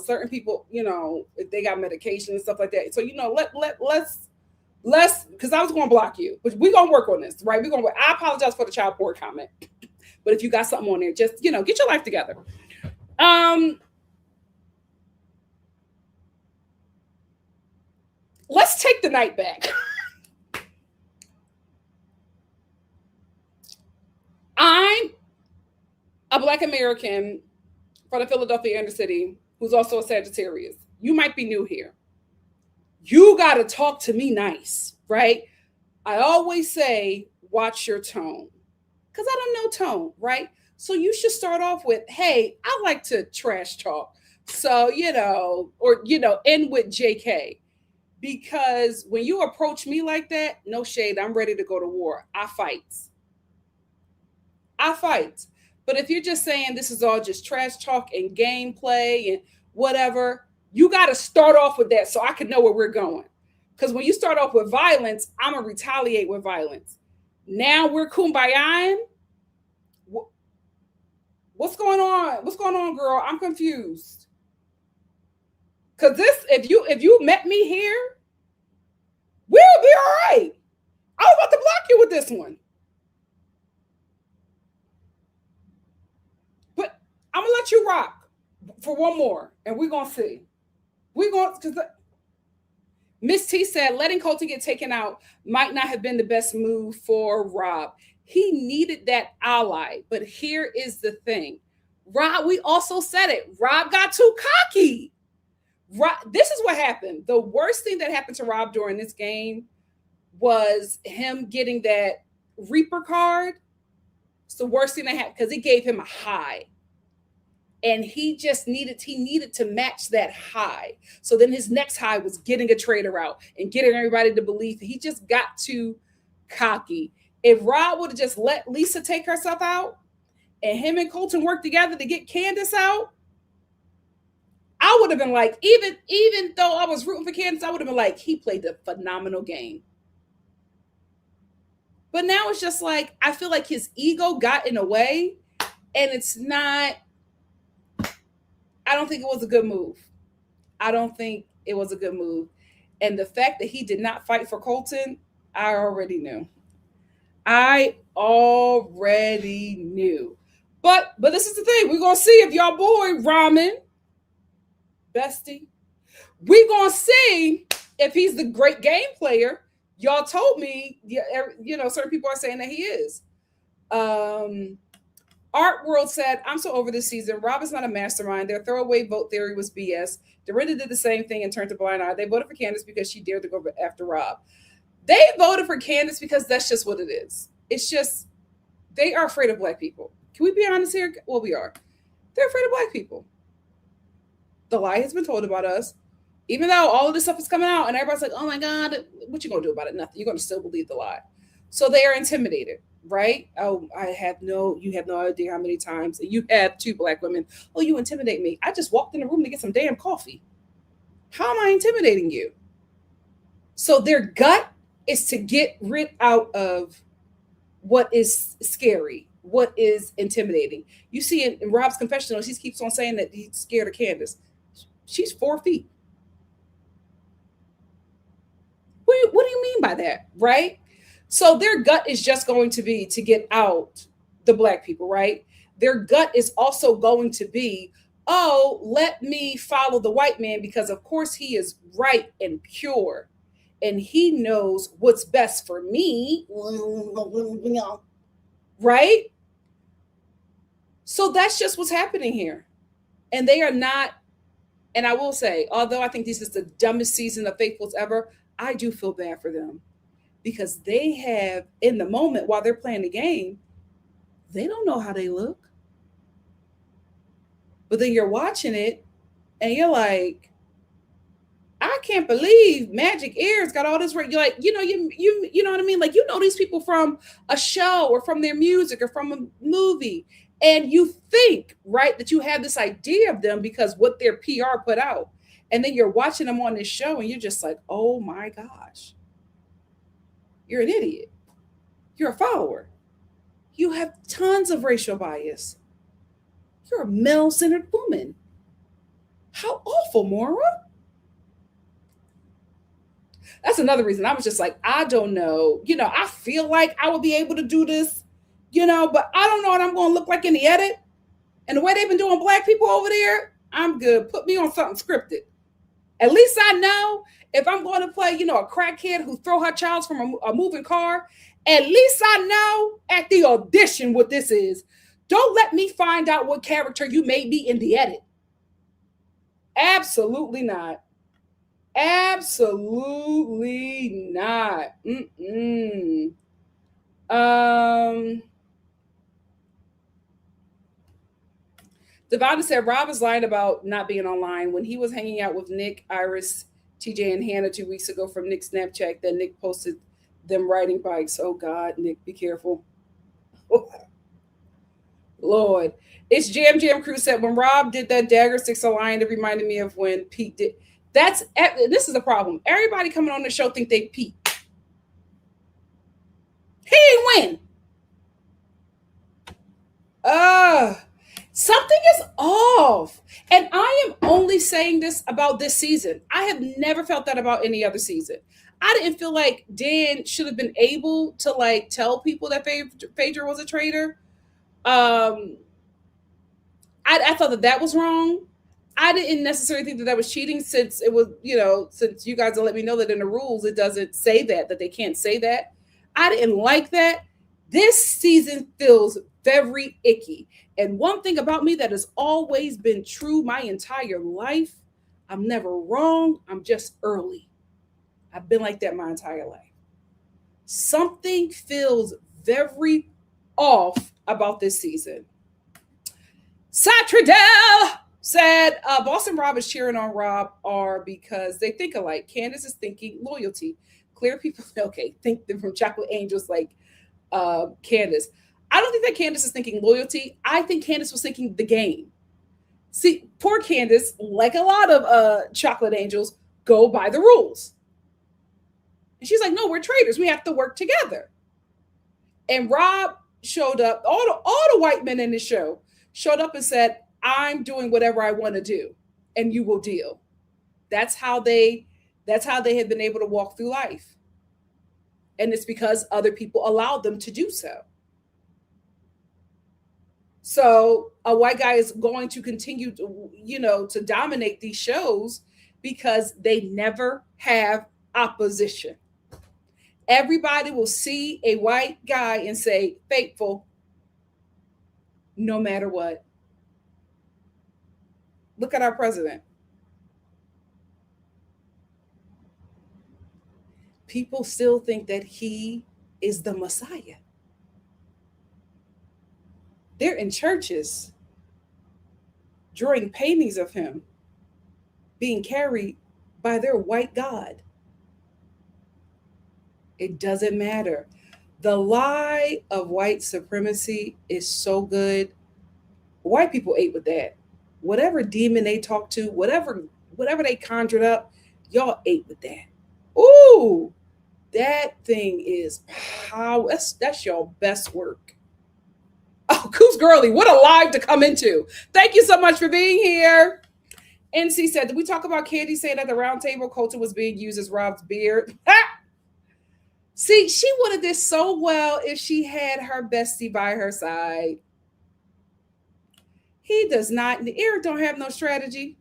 certain people, if they got medication and stuff like that. So, let's, because I was going to block you, but we're going to work on this, right? I apologize for the child porn comment, but if you got something on there, just, get your life together. Let's take the night back. I'm a Black American from the Philadelphia inner city who's also a Sagittarius. You might be new here. You got to talk to me nice, right? I always say, watch your tone, because I don't know tone, right? So you should start off with, hey, I like to trash talk. So, end with JK. Because when you approach me like that, no shade, I'm ready to go to war. I fight. But if you're just saying this is all just trash talk and gameplay and whatever, you got to start off with that so I can know where we're going. Because when you start off with violence, I'm going to retaliate with violence. Now we're kumbayaing. What's going on? What's going on, girl? I'm confused. Cause this, if you met me here, we'll be all right. I was about to block you with this one. But I'm gonna let you rock for one more, and we're gonna see. We're going because Miss T said letting Colton get taken out might not have been the best move for Rob. He needed that ally, but here is the thing. Rob, we also said it. Rob got too cocky. Rob, this is what happened. The worst thing that happened to Rob during this game was him getting that Reaper card. It's the worst thing that happened because it gave him a high. And he needed to match that high. So then his next high was getting a traitor out and getting everybody to believe. He just got too cocky. If Rob would have just let Lisa take herself out and him and Colton work together to get Candace out, I would have been like, even though I was rooting for Candace, I would have been like, he played a phenomenal game. But now it's just like, I feel like his ego got in the way, and it's not, I don't think it was a good move. I don't think it was a good move. And the fact that he did not fight for Colton, I already knew. I already knew. But this is the thing. We're gonna see if y'all boy Ramen, bestie. We're gonna see if he's the great game player. Y'all told me, certain people are saying that he is. Art World said, I'm so over this season. Rob is not a mastermind. Their throwaway vote theory was BS. Dorinda did the same thing and turned a blind eye. They voted for Candace because she dared to go after Rob. They voted for Candace because that's just what it is. It's just, they are afraid of black people. Can we be honest here? Well, we are. They're afraid of black people. The lie has been told about us. Even though all of this stuff is coming out and everybody's like, oh my God, what you going to do about it? Nothing. You're going to still believe the lie. So they are intimidated, right? Oh, you have no idea how many times you had two black women. Oh, you intimidate me. I just walked in the room to get some damn coffee. How am I intimidating you? So their gut is to get rid out of what is scary, what is intimidating. You see in Rob's confessional, he keeps on saying that he's scared of Candace. She's 4 feet. What do you mean by that, right? So their gut is just going to be to get out the black people, right? Their gut is also going to be, oh, let me follow the white man because of course he is right and pure and he knows what's best for me, right? So that's just what's happening here. And they are not, and I will say, although I think this is the dumbest season of Faithfuls ever, I do feel bad for them because they have, in the moment while they're playing the game, they don't know how they look. But then you're watching it and you're like, I can't believe Magic Ears got all this right. You're like, you know what I mean? Like, these people from a show or from their music or from a movie. And you think, right, that you have this idea of them because what their PR put out. And then you're watching them on this show and you're just like, oh my gosh, you're an idiot. You're a follower. You have tons of racial bias. You're a male-centered woman. How awful, Maura. That's another reason I was just like, I don't know. I feel like I would be able to do this, but I don't know what I'm going to look like in the edit. And the way they've been doing black people over there, I'm good. Put me on something scripted. At least I know if I'm going to play, a crackhead who throw her child from a moving car, at least I know at the audition what this is. Don't let me find out what character you may be in the edit. Absolutely not. Absolutely not. Devonta said Rob is lying about not being online. When he was hanging out with Nick, Iris, TJ, and Hannah 2 weeks ago from Nick's Snapchat, that Nick posted them riding bikes. Oh God, Nick, be careful. Lord. It's Jam Crew said when Rob did that Dagger Sticks a Lion, it reminded me of when Pete did. This is the problem. Everybody coming on the show think they Pete. He ain't win. Something is off. And I am only saying this about this season. I have never felt that about any other season. I didn't feel like Dan should have been able to like tell people that Phaedra was a traitor. Um, I thought that that was wrong. I didn't necessarily think that that was cheating since it was, since you guys will let me know that in the rules it doesn't say that they can't say that. I didn't like that. This season feels very icky. And one thing about me that has always been true my entire life, I'm never wrong. I'm just early. I've been like that my entire life. Something feels very off about this season. Satradell said Boston Rob is cheering on Rob R because they think alike. Candace is thinking loyalty. Clear people, okay, think them from Chocolate Angels like Candace. I don't think that Candace is thinking loyalty. I think Candace was thinking the game. See, poor Candace, like a lot of Chocolate Angels, go by the rules. And she's like, no, we're traitors. We have to work together. And Rob showed up, all the white men in the show showed up and said, I'm doing whatever I want to do, and you will deal. That's how they have been able to walk through life. And it's because other people allowed them to do so. So a white guy is going to continue to dominate these shows because they never have opposition. Everybody will see a white guy and say, faithful, no matter what. Look at our president. People still think that he is the Messiah. They're in churches drawing paintings of him being carried by their white God. It doesn't matter. The lie of white supremacy is so good. White people ate with that. Whatever demon they talked to, whatever they conjured up, y'all ate with that. Ooh, that thing is power. That's your best work. Oh, Coos Girly, what a live to come into. Thank you so much for being here. NC said, did we talk about Candy saying at the round table Colton was being used as Rob's beard? See, she would have did so well if she had her bestie by her side. He does not. Eric don't have no strategy.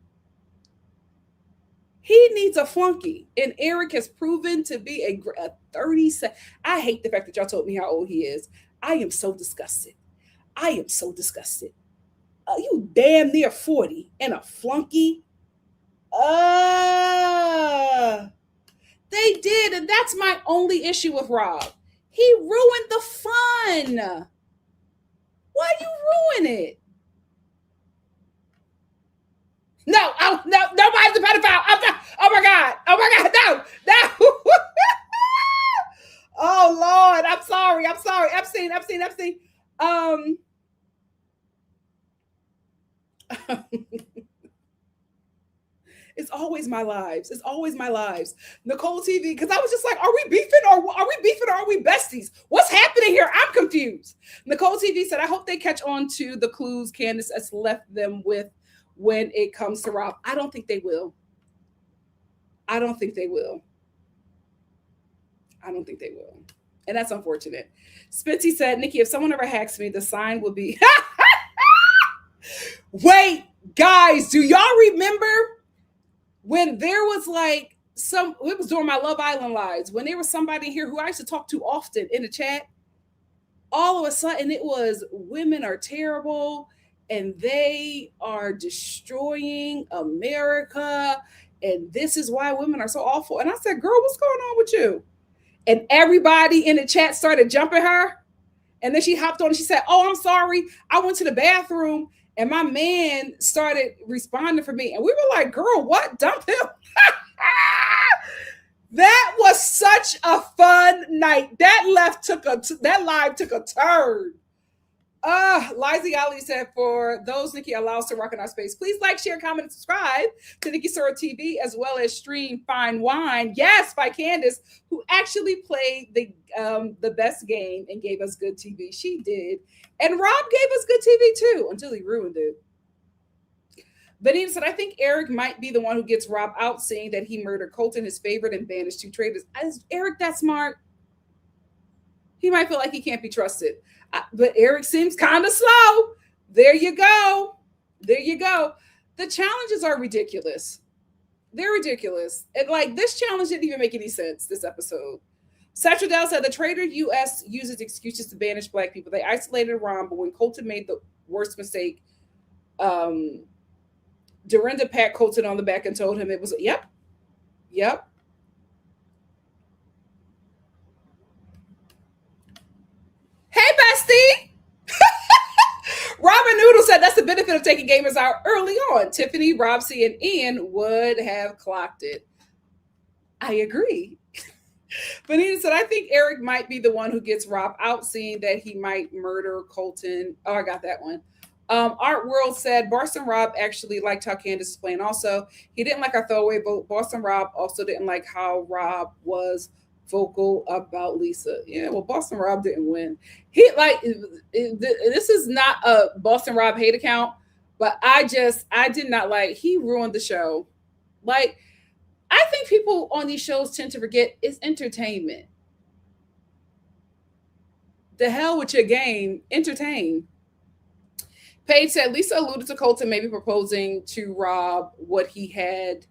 He needs a flunky. And Eric has proven to be a 37. I hate the fact that y'all told me how old he is. I am so disgusted. You damn near 40 and a flunky. They did. And that's my only issue with Rob. He ruined the fun. Why you ruin it? No, nobody's a pedophile. Oh my God, no. Oh Lord, I'm sorry. Epstein. It's always my lives. Nicole TV, because I was just like, are we beefing or are we besties? What's happening here? I'm confused. Nicole TV said, I hope they catch on to the clues Candace has left them with when it comes to Rob. I don't think they will. And that's unfortunate. Spency said, Nikki, if someone ever hacks me, the sign will be... Wait, guys, do y'all remember when there was like it was during my Love Island lives, when there was somebody here who I used to talk to often in the chat, all of a sudden it was women are terrible and they are destroying America and this is why women are so awful. And I said, girl, what's going on with you? And everybody in the chat started jumping her. And then she hopped on and she said, oh, I'm sorry. I went to the bathroom and my man started responding for me. And we were like, girl, what? Dump him. That was such a fun night. That live took a turn. Liza Ali said, for those Nikki allows to rock in our space, please like, share, comment, and subscribe to NikkiStar TV, as well as stream Fine Wine. Yes, by Candace, who actually played the best game and gave us good TV. She did. And Rob gave us good TV too, until he ruined it. Benita said, I think Eric might be the one who gets Rob out, seeing that he murdered Colton, his favorite, and banished 2 traitors. Is Eric that smart? He might feel like he can't be trusted. But Eric seems kind of slow. There you go. There you go. The challenges are ridiculous. They're ridiculous. And like, this challenge didn't even make any sense, this episode. Satchel said the traitor US uses excuses to banish Black people. They isolated Ron, but when Colton made the worst mistake, Dorinda pat Colton on the back and told him it was, yep. Hey, bestie. Robin Noodle said that's the benefit of taking gamers out early on. Tiffany, Robsy, and Ian would have clocked it. I agree. Benita said, I think Eric might be the one who gets Rob out, seeing that he might murder Colton. Oh, I got that one. Art World said Boston Rob actually liked how Candace was playing. Also, he didn't like our throwaway vote. Boston Rob also didn't like how Rob was vocal about Lisa. Yeah, well, Boston Rob didn't win. He like this is not a Boston Rob hate account, but I did not like, he ruined the show. Like, I think people on these shows tend to forget it's entertainment. The hell with your game, entertain. Paige said Lisa alluded to Colton maybe proposing to Rob what he had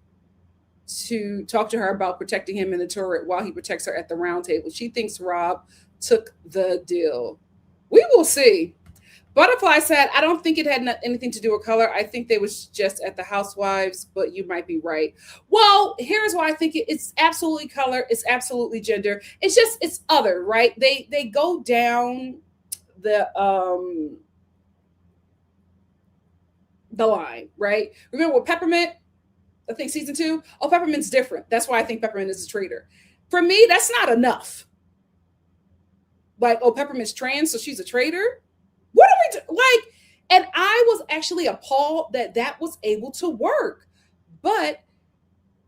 to talk to her about protecting him in the turret while he protects her at the round table. She thinks Rob took the deal. We will see. Butterfly said, I don't think it had anything to do with color. I think they was just at the Housewives, but you might be right. Well, here's why I think it's absolutely color. It's absolutely gender. It's other, right? They go down the line, right? Remember with Peppermint, I think season 2, Peppermint's different. That's why I think Peppermint is a traitor. For me, that's not enough. Like, Peppermint's trans, so she's a traitor? What are we like? And I was actually appalled that was able to work. But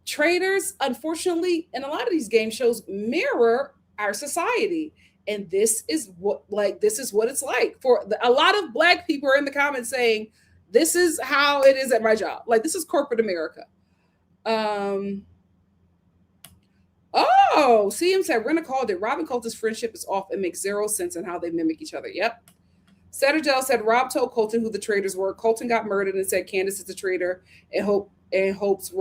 traitors, unfortunately, in a lot of these game shows, mirror our society. And this is what it's like. For a lot of Black people are in the comments saying, this is how it is at my job. Like, this is corporate America. CM said, Rena called it. Rob and Colton's friendship is off. It makes zero sense in how they mimic each other. Yep. Satterdale said Rob told Colton who the traitors were. Colton got murdered and said Candace is a traitor and Colton hopes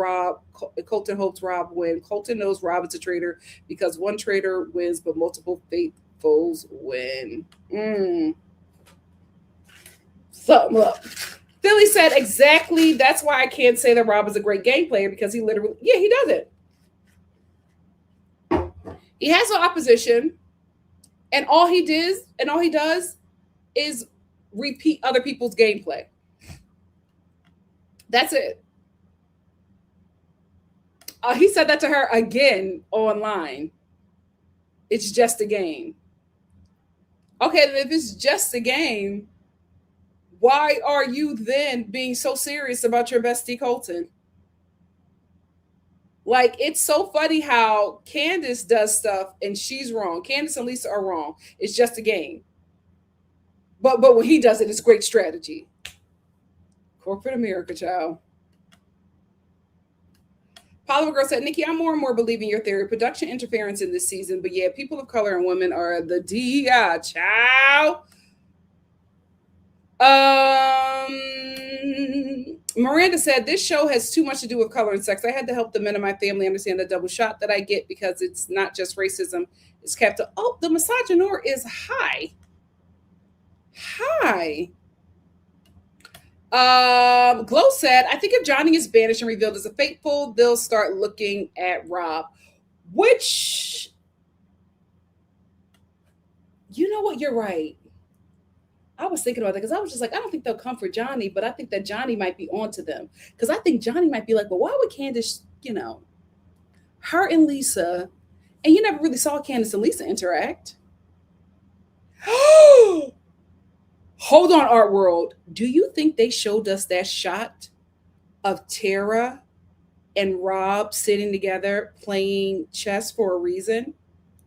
Rob win. Colton knows Rob is a traitor because one traitor wins, but multiple faithfuls win. Something up. Philly said, exactly. That's why I can't say that Rob is a great game player, because he literally, he does it. He has no opposition, and all he does is repeat other people's gameplay. That's it. He said that to her again online. It's just a game. Okay, if it's just a game, why are you then being so serious about your bestie Colton? Like, it's so funny how Candace does stuff and she's wrong. Candace and Lisa are wrong. It's just a game. But when he does it, it's great strategy. Corporate America, child. Polymer Girl said, Nikki, I'm more and more believing your theory. Production interference in this season. But yeah, people of color and women are the DI, child. Miranda said, this show has too much to do with color and sex. I had to help the men in my family understand the double shot that I get, because it's not just racism. It's capital. Oh, the misogynoir is high. Glow said, I think if Johnny is banished and revealed as a faithful, they'll start looking at Rob. Which, you know what? You're right. I was thinking about that, because I was just like, I don't think they'll come for Johnny, but I think that Johnny might be onto them. Because I think Johnny might be like, well, why would Candace, her and Lisa, and you never really saw Candace and Lisa interact. Hold on, Art World. Do you think they showed us that shot of Tara and Rob sitting together playing chess for a reason?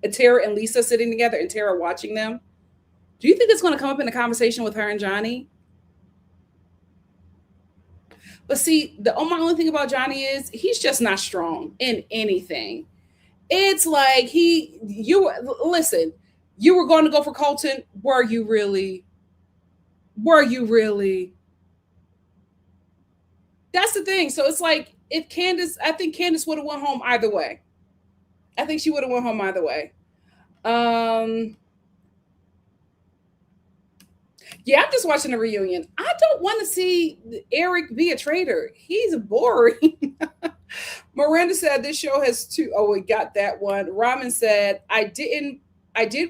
And Tara and Lisa sitting together and Tara watching them? Do you think it's going to come up in the conversation with her and Johnny? But see, my only thing about Johnny is he's just not strong in anything. It's like listen, you were going to go for Colton. Were you really? Were you really? That's the thing. So it's like if Candace, I think Candace would have went home either way. I think she would have went home either way. Um, yeah, I'm just watching the reunion. I don't want to see Eric be a traitor. He's boring. Miranda said this show has two. Oh, we got that one. Ramen said I did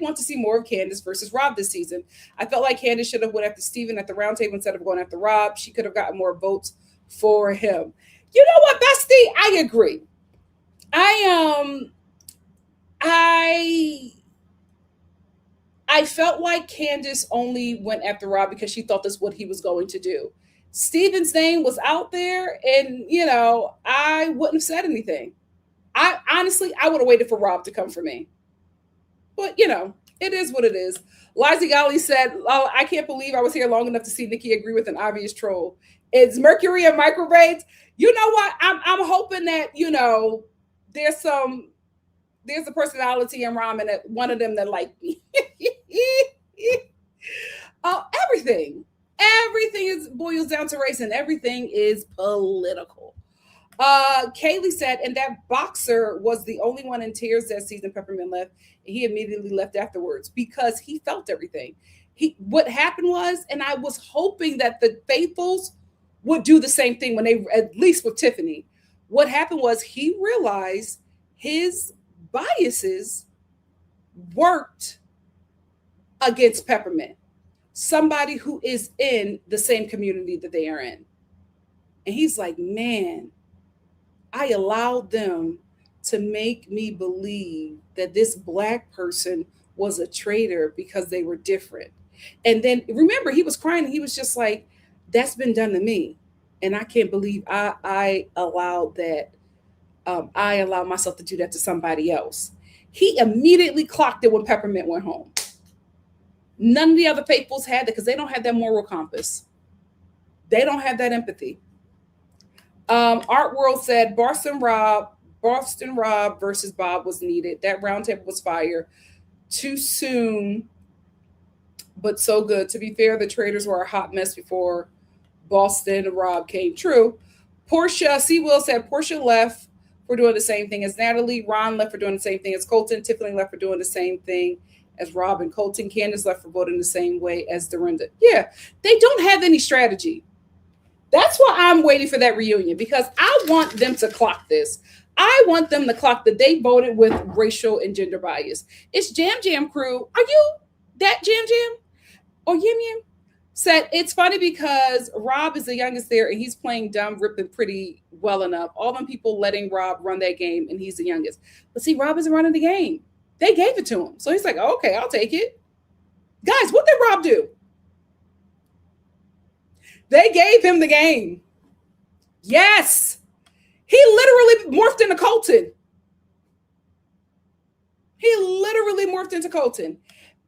want to see more of Candace versus Rob this season. I felt like Candace should have went after Steven at the round table instead of going after Rob. She could have gotten more votes for him. You know what, Bestie? I agree. I I I felt like Candace only went after Rob because she thought that's what he was going to do. Steven's name was out there, and I wouldn't have said anything. I honestly, I would have waited for Rob to come for me. But it is what it is. Liza Golly said, "Oh, I can't believe I was here long enough to see Nikki agree with an obvious troll. It's Mercury and microbraids. You know what? I'm hoping that there's a personality in Ramen that one of them that like me. Everything, everything is boils down to race, and everything is political. Kaylee said, and that boxer was the only one in tears that season Peppermint left, and he immediately left afterwards because he felt everything. What happened was, and I was hoping that the faithfuls would do the same thing when they, at least with Tiffany. What happened was he realized his biases worked against Peppermint, somebody who is in the same community that they are in. And he's like, man, I allowed them to make me believe that this black person was a traitor because they were different. And then remember, he was crying and he was just like, that's been done to me. And I can't believe I allowed that. I allowed myself to do that to somebody else. He immediately clocked it when Peppermint went home. None of the other faithfuls had that because they don't have that moral compass. They don't have that empathy. Art World said Boston Rob versus Bob was needed. That roundtable was fire. Too soon, but so good. To be fair, the Traitors were a hot mess before Boston Rob came. True. Portia C. Will said Portia left for doing the same thing as Natalie. Ron left for doing the same thing as Colton. Tiffany left for doing the same thing as Rob and Colton. Candace left for voting the same way as Dorinda. Yeah, they don't have any strategy. That's why I'm waiting for that reunion because I want them to clock this. I want them to clock that they voted with racial and gender bias. It's Jam Jam crew. Are you that Jam Jam or Yim Yim? Said it's funny because Rob is the youngest there and he's playing dumb, ripping pretty well enough. All them people letting Rob run that game and he's the youngest. But see, Rob isn't running the game. They gave it to him. So he's like, oh, okay, I'll take it. Guys, what did Rob do? They gave him the game. Yes. He literally morphed into Colton. He literally morphed into Colton.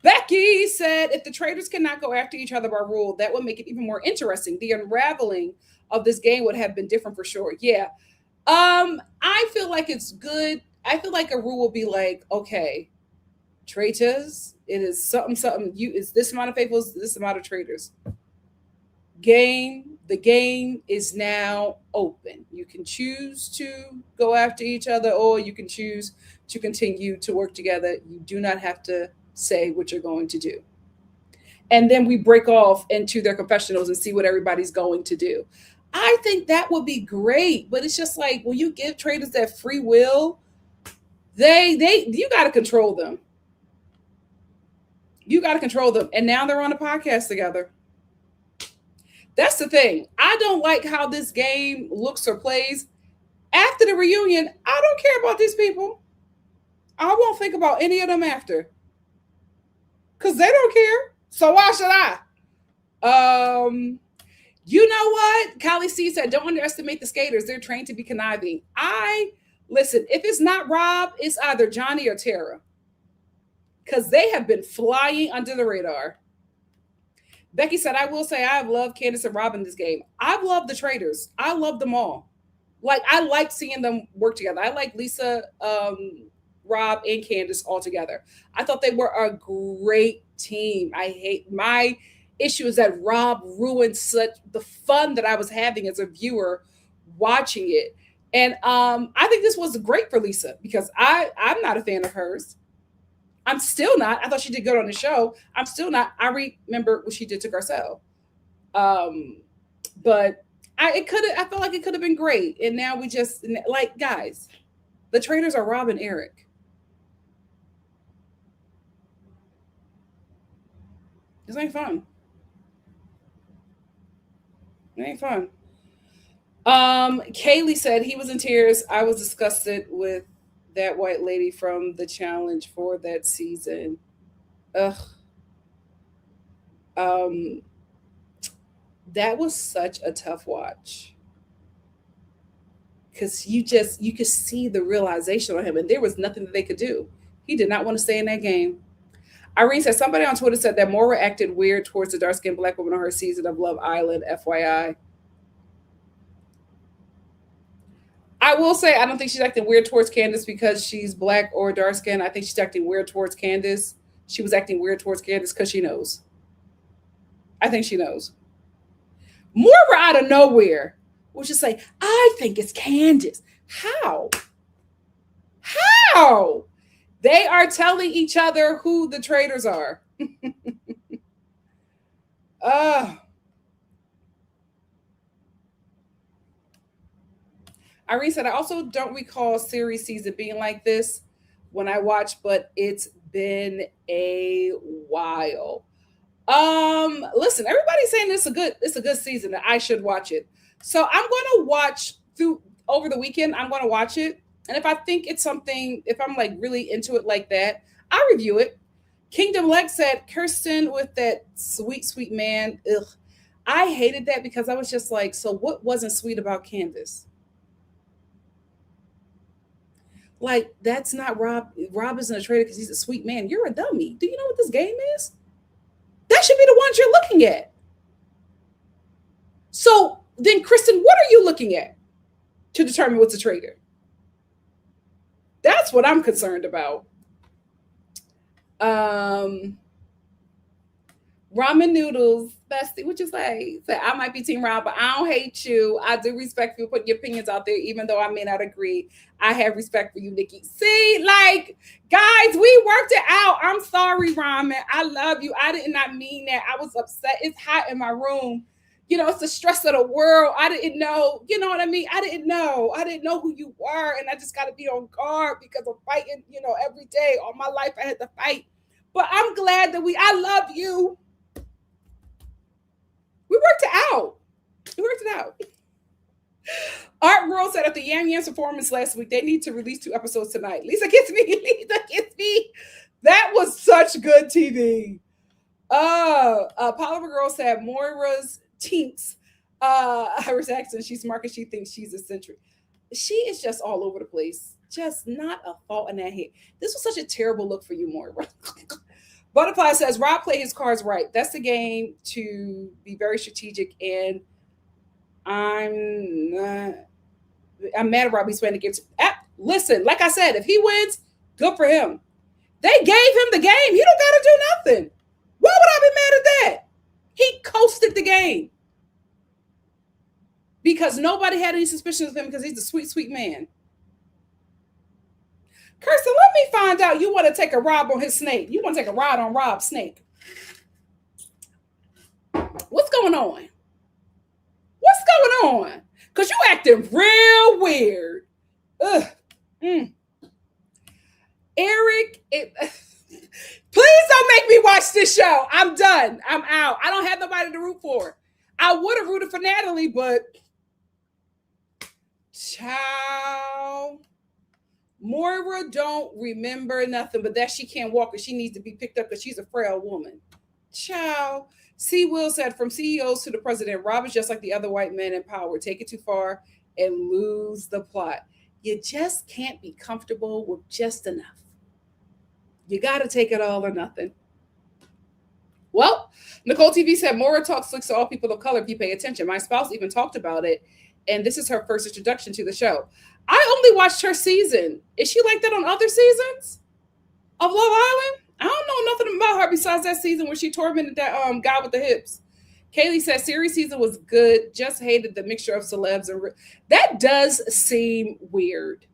Becky said, if the Traitors cannot go after each other by rule, that would make it even more interesting. The unraveling of this game would have been different for sure. Yeah. I feel like it's good. I feel like a rule will be like, okay, Traitors, it is something. It's this amount of faithfuls, this amount of Traitors. The game is now open. You can choose to go after each other or you can choose to continue to work together. You do not have to say what you're going to do. And then we break off into their confessionals and see what everybody's going to do. I think that would be great, but it's just like when you give Traitors that free will, you got to control them. You got to control them. And now they're on a podcast together. That's the thing. I don't like how this game looks or plays. After the reunion, I don't care about these people. I won't think about any of them after. Because they don't care. So why should I? You know what? Callie C said, don't underestimate the skaters. They're trained to be conniving. Listen, if it's not Rob, it's either Johnny or Tara. Because they have been flying under the radar. Becky said, I will say I have loved Candace and Rob in this game. I've loved the Traitors. I love them all. Like, I like seeing them work together. I like Lisa, Rob, and Candace all together. I thought they were a great team. I hate my issue is that Rob ruined such the fun that I was having as a viewer watching it. And I think this was great for Lisa because I'm not a fan of hers. I'm still not. I thought she did good on the show. I'm still not. I remember what she did to Garcelle. Um, but I felt like it could have been great. And now we just like guys, the Traitors are Rob and Eric. This ain't fun. It ain't fun. Kaylee said he was in tears. I was disgusted with that white lady from the challenge for that season. Ugh. Um, that was such a tough watch because you could see the realization on him, and there was nothing that they could do. He did not want to stay in that game. Irene said somebody on Twitter said that Maura acted weird towards the dark skinned black woman on her season of Love Island. FYI. I will say I don't think she's acting weird towards Candace because she's black or dark skinned. I think she's acting weird towards Candace. She was acting weird towards Candace because she knows. I think she knows. More out of nowhere will just say, I think it's Candace. How? How? They are telling each other who the traitors are. uh, Irene said, I also don't recall series season being like this when I watched, but it's been a while. Listen, everybody's saying it's a good season that I should watch it. So I'm gonna watch through over the weekend. I'm gonna watch it. And if I think it's something, if I'm like really into it like that, I'll review it. Kingdom Lex said, Kirsten with that sweet, sweet man. Ugh. I hated that because I was just like, so what wasn't sweet about Candace? Like, that's not Rob. Rob isn't a traitor because he's a sweet man. You're a dummy. Do you know what this game is? That should be the ones you're looking at. So then, Kristen, what are you looking at to determine what's a traitor? That's what I'm concerned about. Ramen noodles, bestie. What you say? Say I might be Team Rob, but I don't hate you. I do respect you putting your opinions out there, even though I may not agree. I have respect for you, Nikki. See, like, guys, we worked it out. I'm sorry, Ramen. I love you. I did not mean that. I was upset. It's hot in my room. You know, it's the stress of the world. I didn't know. You know what I mean? I didn't know. I didn't know who you were, and I just got to be on guard because I'm fighting. You know, every day all my life I had to fight. But I'm glad that I love you. We worked it out. We worked it out. Art World said at the Yam Yams performance last week, they need to release 2 episodes tonight. Lisa gets me. Lisa gets me. That was such good TV. Polymer Girl said Moira's tinks. Iris accent, she's smart because she thinks she's eccentric. She is just all over the place. Just not a fault in that head. This was such a terrible look for you, Moira. Butterfly says Rob played his cards right. That's the game to be very strategic, and I'm mad at Rob. He's playing against. Listen, like I said, if he wins, good for him. They gave him the game. He don't got to do nothing. Why would I be mad at that? He coasted the game because nobody had any suspicions of him because he's a sweet, sweet man. Kirsten, let me find out you want to take a Rob on his snake. You want to take a ride on Rob's snake. What's going on? What's going on? Because you acting real weird. Ugh. Eric, please don't make me watch this show. I'm done. I'm out. I don't have nobody to root for. I would have rooted for Natalie, but child. Moira don't remember nothing, but that she can't walk and she needs to be picked up because she's a frail woman. Child. C. Will said, from CEOs to the president, Rob is just like the other white men in power. Take it too far and lose the plot. You just can't be comfortable with just enough. You got to take it all or nothing. Well, Nicole TV said, Mora talks slicks to all people of color if you pay attention. My spouse even talked about it, and this is her first introduction to the show. I only watched her season. Is she like that on other seasons of Love Island? I don't know nothing about her besides that season where she tormented that guy with the hips. Kaylee said, series season was good. Just hated the mixture of celebs and that does seem weird.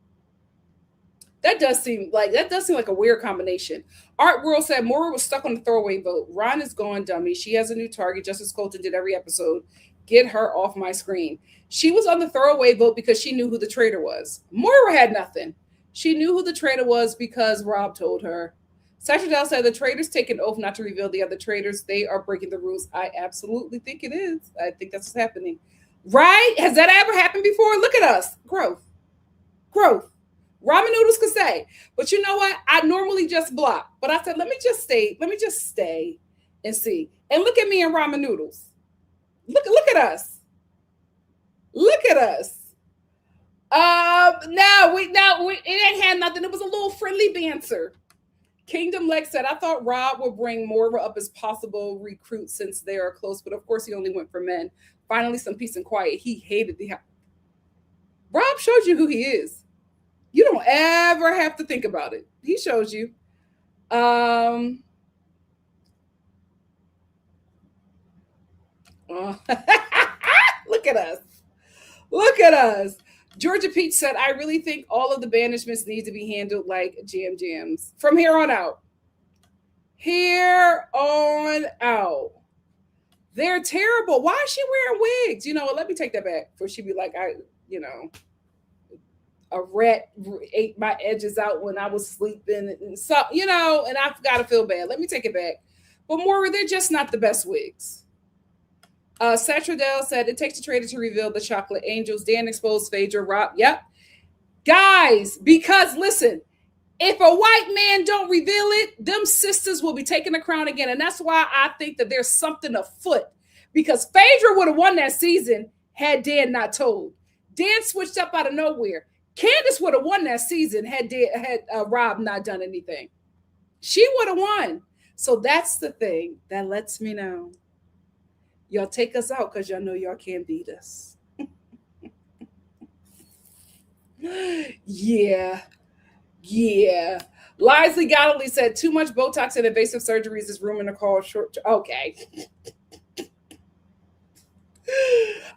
That does seem like a weird combination. Art World said Maura was stuck on the throwaway vote. Ron is gone, dummy. She has a new target, just as Colton did every episode. Get her off my screen. She was on the throwaway vote because she knew who the traitor was. Maura had nothing. She knew who the traitor was because Rob told her. Satcherdell said the traitors take an oath not to reveal the other traitors. They are breaking the rules. I absolutely think it is. I think that's what's happening. Right? Has that ever happened before? Look at us. Growth. Growth. Ramen noodles could say, but you know what? I normally just block. But I said, let me just stay and see. And look at me and ramen noodles. Look at us. Look at us. No, it ain't had nothing. It was a little friendly banter. Kingdom Lex said, I thought Rob would bring Moira up as possible recruit since they are close, but of course he only went for men. Finally, some peace and quiet. He hated the Rob showed you who he is. You don't ever have to think about it. He shows you. Look at us. Look at us. Georgia Peach said, I really think all of the banishments need to be handled like jams from here on out. Here on out. They're terrible. Why is she wearing wigs? You know what? Let me take that back. Before she be like, a rat ate my edges out when I was sleeping. And so, and I got to feel bad. Let me take it back. But Maura, they're just not the best wigs. Satradell said, it takes the traitor to reveal the chocolate angels. Dan exposed Phaedra. Rob. Yep. Guys, because listen, if a white man don't reveal it, them sisters will be taking the crown again. And that's why I think that there's something afoot. Because Phaedra would have won that season had Dan not told. Dan switched up out of nowhere. Candace would have won that season had Rob not done anything. She would have won. So that's the thing that lets me know. Y'all take us out because y'all know y'all can't beat us. Yeah. Lisley Galloway said, too much Botox and invasive surgeries is room in the call short. Okay.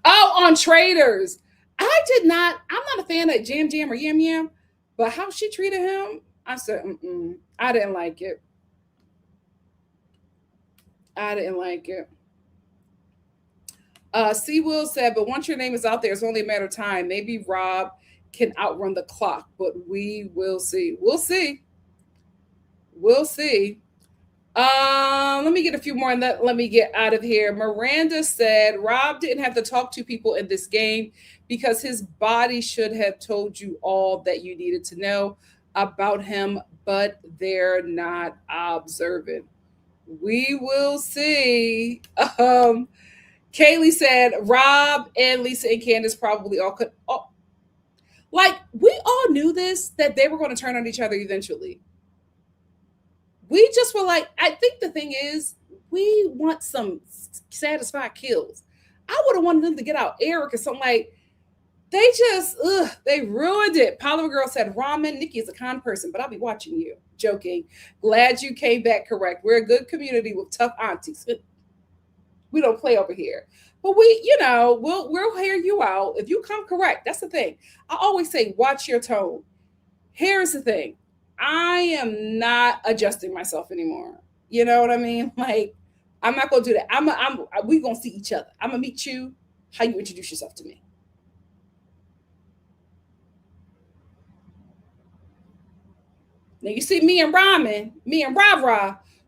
Oh, on Traitors. I'm not a fan of Jam or Yam, but how she treated him, I said, I didn't like it. C. Will said, but once your name is out there, it's only a matter of time. Maybe Rob can outrun the clock, but we will see. We'll see. Let me get a few more and let me get out of here. Miranda said, Rob didn't have to talk to people in this game because his body should have told you all that you needed to know about him, but they're not observant. We will see. Kaylee said, Rob and Lisa and Candace probably all could. Like, we all knew this, that they were going to turn on each other eventually. We just were like, I think the thing is, we want some satisfied kills. I would have wanted them to get out Eric or something like. They ruined it. Paula Girl said, Ramen, Nikki is a kind person, but I'll be watching you. Joking. Glad you came back correct. We're a good community with tough aunties. We don't play over here. But we'll hear you out. If you come correct, that's the thing. I always say, watch your tone. Here's the thing. I am not adjusting myself anymore. You know what I mean? Like, I'm not going to do that. We're going to see each other. I'm going to meet you how you introduce yourself to me. Now, you see me and Ra,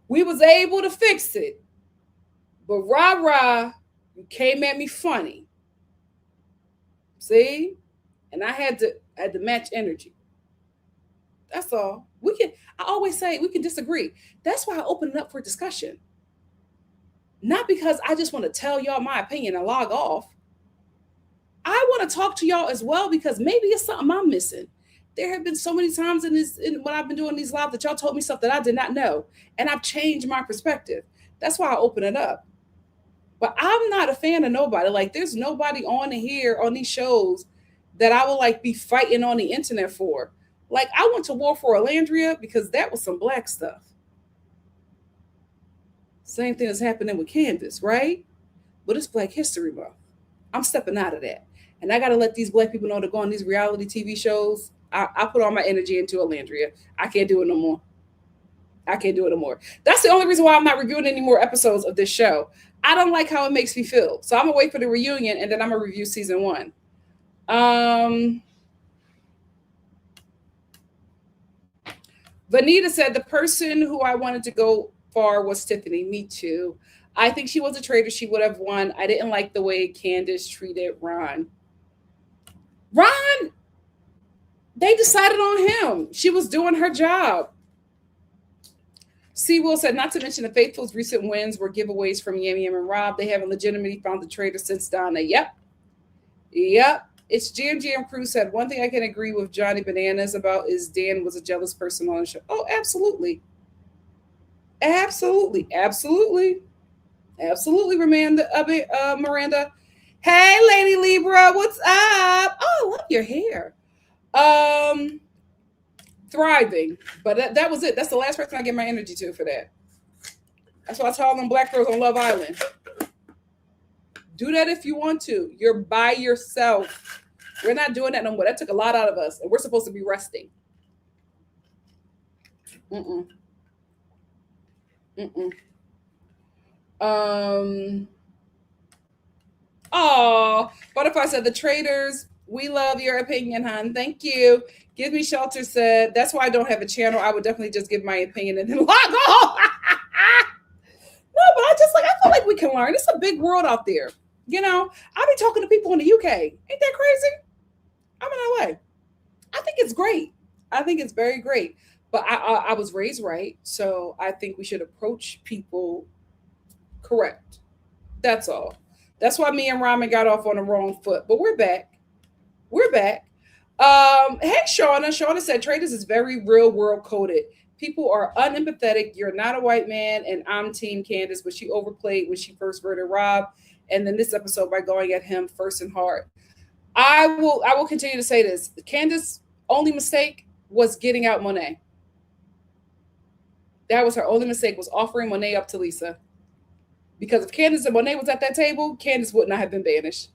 we was able to fix it. But Ra, you came at me funny. See? And I had to match energy. That's all. I always say we can disagree. That's why I open it up for discussion. Not because I just want to tell y'all my opinion and log off. I want to talk to y'all as well because maybe it's something I'm missing. There have been so many times when I've been doing these lives that y'all told me stuff that I did not know, and I've changed my perspective. That's why I open it up. But I'm not a fan of nobody. Like, there's nobody on here on these shows that I would like be fighting on the internet for. Like, I went to war for Alandria because that was some black stuff. Same thing is happening with Candace, right? But it's Black History Month. I'm stepping out of that. And I got to let these black people know to go on these reality TV shows. I put all my energy into Alandria. I can't do it no more. I can't do it no more. That's the only reason why I'm not reviewing any more episodes of this show. I don't like how it makes me feel. So I'm going to wait for the reunion and then I'm going to review season 1. Vanita said the person who I wanted to go far was Tiffany. Me too. I think she was a traitor. She would have won. I didn't like the way Candace treated Ron. Ron, they decided on him. She was doing her job. C. Will said, not to mention the Faithful's recent wins were giveaways from Yam Yam and Rob. They haven't legitimately found the traitor since Donna. Yep. It's Jam Cruz said, one thing I can agree with Johnny Bananas about is Dan was a jealous person on the show. Oh, absolutely. Absolutely. Miranda. Hey, Lady Libra, what's up? Oh, I love your hair. Thriving. But that was it. That's the last person I give my energy to for that. That's why I tell them black girls on Love Island. Do that if you want to. You're by yourself. We're not doing that no more. That took a lot out of us. And we're supposed to be resting. Butterfly said, the Traitors, we love your opinion, hon. Thank you. Give Me Shelter said, that's why I don't have a channel. I would definitely just give my opinion and then log off. No, but I feel like we can learn. It's a big world out there. You know, I'll be talking to people in the UK. Ain't that crazy? I'm in LA. I think it's great. I think it's very great. But I was raised right. So I think we should approach people correct. That's all. That's why me and Ramen got off on the wrong foot. But we're back. Hey, Shauna. Shauna said, Traitors is very real world coded. People are unempathetic. You're not a white man, and I'm Team Candace, but she overplayed when she first murdered Rob. And then this episode by going at him first and hard. I will continue to say this. Candace's only mistake was getting out Monet. That was her only mistake, was offering Monet up to Lisa. Because if Candace and Monet was at that table, Candace would not have been banished.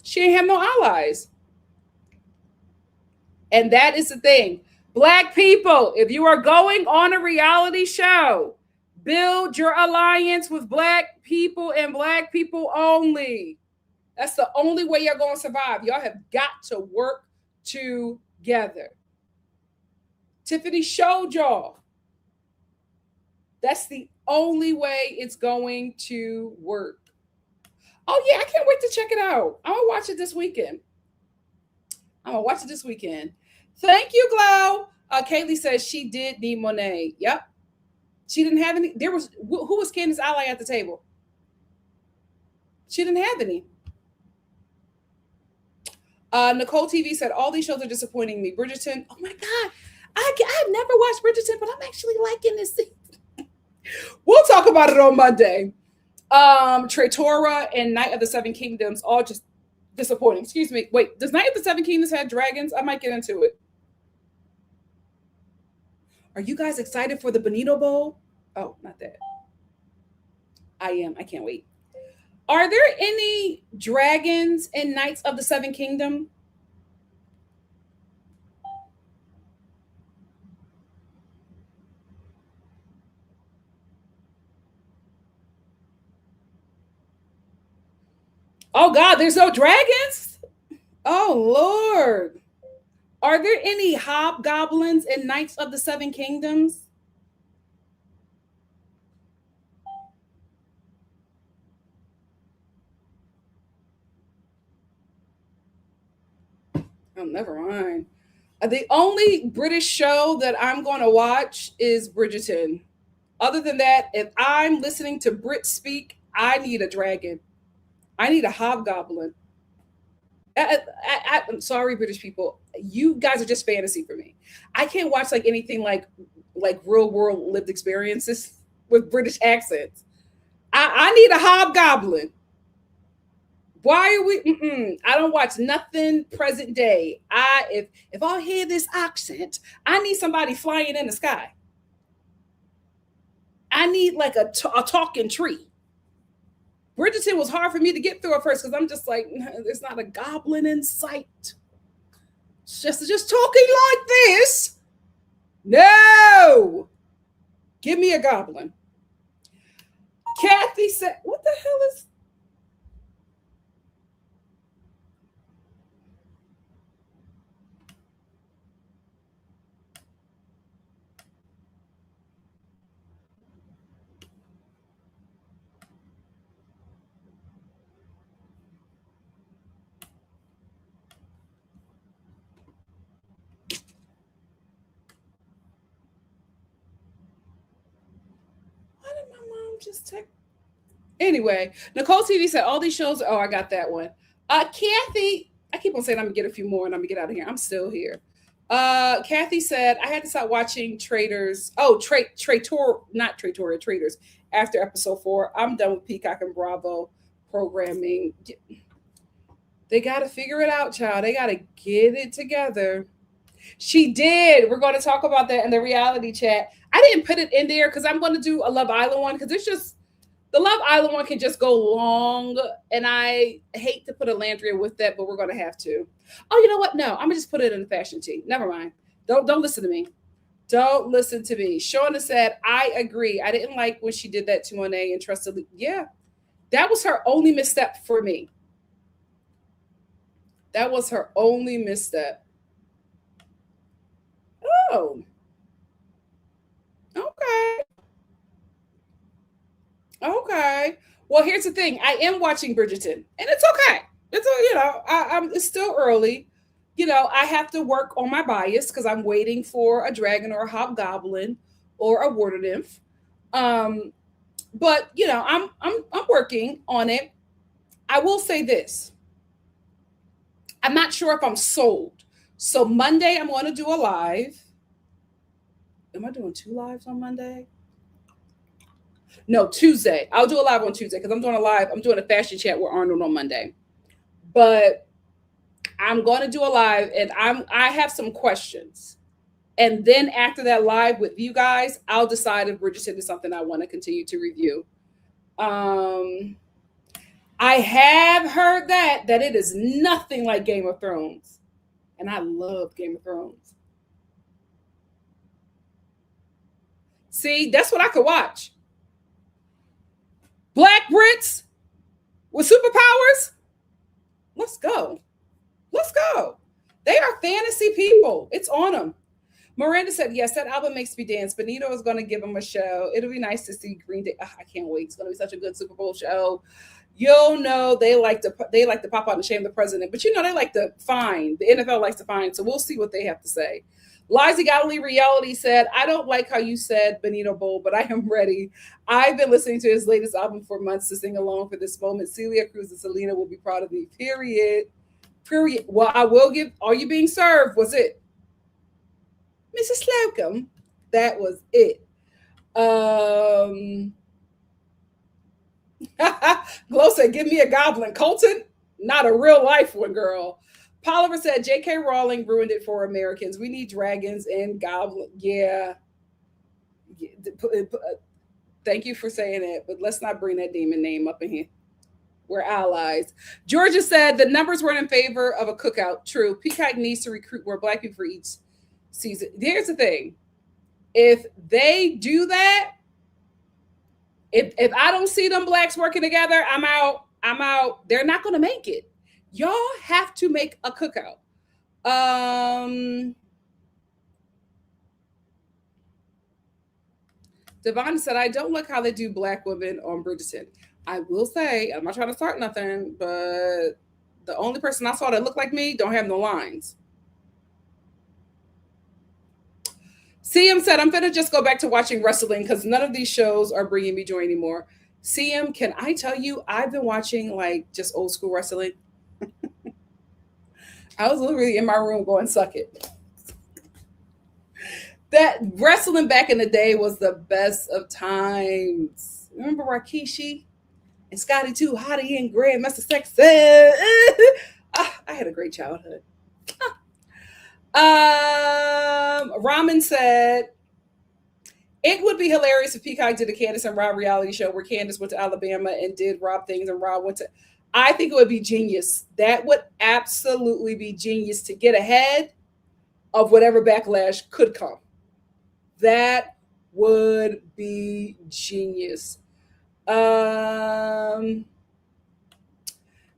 She ain't have no allies. And that is the thing. Black people, if you are going on a reality show, build your alliance with Black people and Black people only. That's the only way you're going to survive. Y'all have got to work together. Tiffany showed y'all. That's the only way it's going to work. Oh, yeah, I can't wait to check it out. I'm going to watch it this weekend. Thank you, Glow. Kaylee says she did need Monet. Yep. She didn't have any. Who was Candace's ally at the table? She didn't have any. Nicole TV said, all these shows are disappointing me. Bridgerton, oh my God. I've never watched Bridgerton, but I'm actually liking this thing. We'll talk about it on Monday. Traitora and Night of the Seven Kingdoms, all just disappointing. Excuse me. Wait, does Night of the Seven Kingdoms have dragons? I might get into it. Are you guys excited for the Bonito Bowl? Oh, not that. I am. I can't wait. Are there any dragons in Knights of the Seven Kingdom? Oh God, there's no dragons? Oh Lord. Are there any hobgoblins in Knights of the Seven Kingdoms? Oh, never mind. The only British show that I'm going to watch is Bridgerton. Other than that, if I'm listening to Brit speak, I need a dragon. I need a hobgoblin. I'm sorry, British people. You guys are just fantasy for me. I can't watch like anything like real world lived experiences with British accents. I need a hobgoblin. Why are we? I don't watch nothing present day. If I hear this accent, I need somebody flying in the sky. I need like a talking tree. Bridgerton was hard for me to get through at first because I'm just like, there's not a goblin in sight. Just talking like this. No, give me a goblin. Kathy said, "What the hell is?" Why did my mom just text? Anyway, Nicole TV said all these shows. Oh, I got that one. Kathy, I keep on saying I'm gonna get a few more and I'm gonna get out of here. I'm still here. Kathy said I had to stop watching Traitors. Oh, Traitor, not Traitor, Traitors. After episode 4, I'm done with Peacock and Bravo programming. They got to figure it out, child. They got to get it together. She did. We're going to talk about that in the reality chat. I didn't put it in there because I'm going to do a Love Island one because it's just the Love Island one can just go long, and I hate to put a Landria with that, but we're going to have to. Oh, you know what? No, I'm gonna just put it in the fashion tea. Never mind. Don't listen to me. Don't listen to me. Shauna said, I agree. I didn't like when she did that to Monet and trusted. Yeah, that was her only misstep for me. That was her only misstep. Oh, okay. Okay. Well, here's the thing. I am watching Bridgerton, and it's okay. It's still early. I have to work on my bias because I'm waiting for a dragon or a hobgoblin or a water nymph. Um, but I'm working on it. I will say this. I'm not sure if I'm sold. So Monday I'm going to do a live. Am I doing 2 lives on Monday? No, Tuesday. I'll do a live on Tuesday because I'm doing a live. I'm doing a fashion chat with Arnold on Monday. But I'm going to do a live, and I have some questions. And then after that live with you guys, I'll decide if Bridgerton is something I want to continue to review. I have heard that it is nothing like Game of Thrones. And I love Game of Thrones. See, that's what I could watch. Black Brits with superpowers. Let's go. Let's go. They are fantasy people. It's on them. Miranda said, yes, that album makes me dance. Benito is going to give him a show. It'll be nice to see Green Day. I can't wait. It's going to be such a good Super Bowl show. You'll know they like to pop out and shame the president, but they like to fine. The NFL likes to fine, so we'll see what they have to say. Liza Galilee Reality said, I don't like how you said Benito Bowl, but I am ready. I've been listening to his latest album for months to sing along for this moment. Celia Cruz and Selena will be proud of me. Period. Well, I will give Are You Being Served? Was it Mrs. Slocum? That was it. Glow said, give me a goblin. Colton, not a real life one, girl. Poliver said, J.K. Rowling ruined it for Americans. We need dragons and goblins. Yeah. Thank you for saying it, but let's not bring that demon name up in here. We're allies. Georgia said the numbers weren't in favor of a cookout. True. Peacock needs to recruit more Black people for each season. Here's the thing. If they do that, if I don't see them Blacks working together, I'm out. They're not going to make it. Y'all have to make a cookout. Devon said, I don't like how they do Black women on Bridgerton. I will say, I'm not trying to start nothing, but the only person I saw that looked like me don't have no lines. CM said, I'm going to just go back to watching wrestling because none of these shows are bringing me joy anymore. CM, can I tell you, I've been watching like just old school wrestling. I was literally in my room going, suck it. That wrestling back in the day was the best of times. Remember Rikishi and Scotty too, Hottie and Grandmaster Sexy. I had a great childhood. Ramen said, it would be hilarious if Peacock did a Candace and Rob reality show where Candace went to Alabama and did Rob things and Rob went to. I think it would be genius. That would absolutely be genius to get ahead of whatever backlash could come. That would be genius.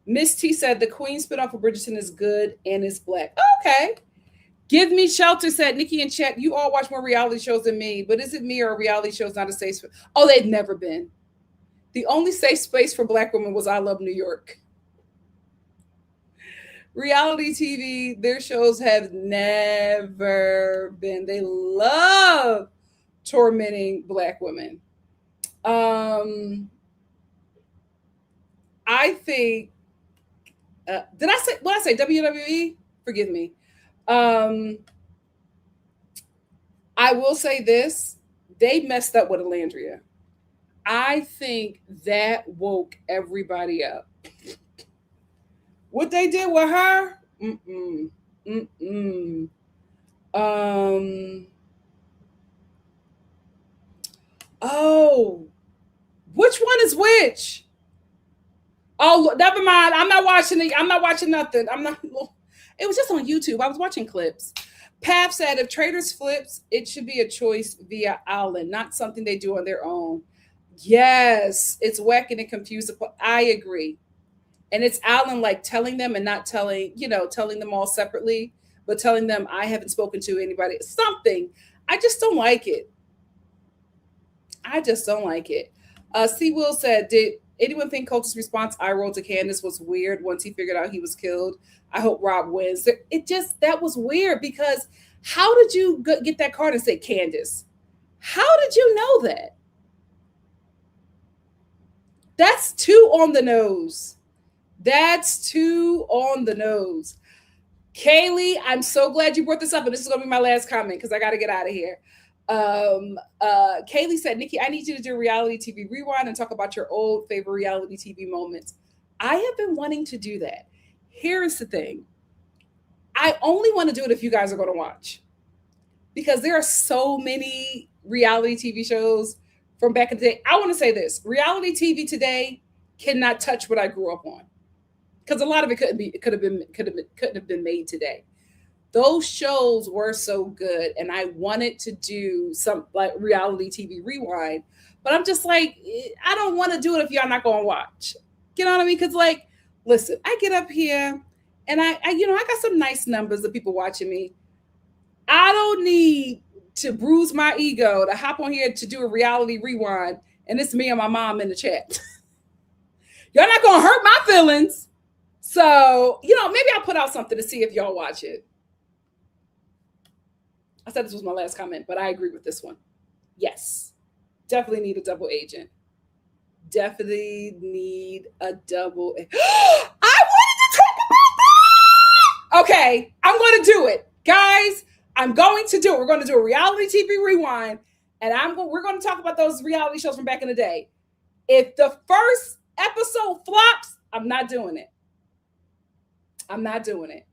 Miss T said the Queen spinoff of Bridgerton is good and is black. Okay. Give Me Shelter said, Nikki and Chet, you all watch more reality shows than me, but is it me or reality shows not a safe space? Oh, they've never been. The only safe space for black women was I Love New York. Reality TV, their shows have never been. They love tormenting black women. I think, did I say, what did I say, WWE? Forgive me. I will say this, they messed up with Alandria. I think that woke everybody up. What they did with her? Mm-mm. Mm-mm. Oh, which one is which? Oh, never mind. I'm not watching it. I'm not watching nothing. I'm not. It was just on YouTube. I was watching clips. Pav said, if Traitors flips, it should be a choice via Allen, not something they do on their own. Yes, it's whacking and confusing. I agree. And it's Allen like telling them and not telling, telling them all separately, but telling them I haven't spoken to anybody. Something. I just don't like it. I just don't like it. C. Will said, did anyone think Colter's response, I rolled to Candace, was weird once he figured out he was killed? I hope Rob wins. That was weird because how did you get that card and say Candace? How did you know that? That's too on the nose. That's too on the nose. Kaylee, I'm so glad you brought this up, and this is going to be my last comment because I got to get out of here. Kaylee said, Nikki, I need you to do a reality TV rewind and talk about your old favorite reality TV moments. I have been wanting to do that. Here's the thing. I only want to do it if you guys are going to watch, because there are so many reality TV shows from back in the day. I want to say this, reality TV today cannot touch what I grew up on, because a lot of it couldn't have been made today. Those shows were so good, and I wanted to do some like reality TV rewind, but I'm just like, I don't want to do it if y'all not going to watch. You know what I mean? Because like, listen, I get up here and I got some nice numbers of people watching me. I don't need to bruise my ego to hop on here to do a reality rewind, and it's me and my mom in the chat. Y'all not gonna hurt my feelings. So, maybe I'll put out something to see if y'all watch it. I said this was my last comment, but I agree with this one. Yes. Definitely need a double agent. Definitely need a double. I wanted to talk about that. Okay, I'm going to do it. Guys, I'm going to do it. We're going to do a reality TV rewind, and we're going to talk about those reality shows from back in the day. If the first episode flops, I'm not doing it. I'm not doing it.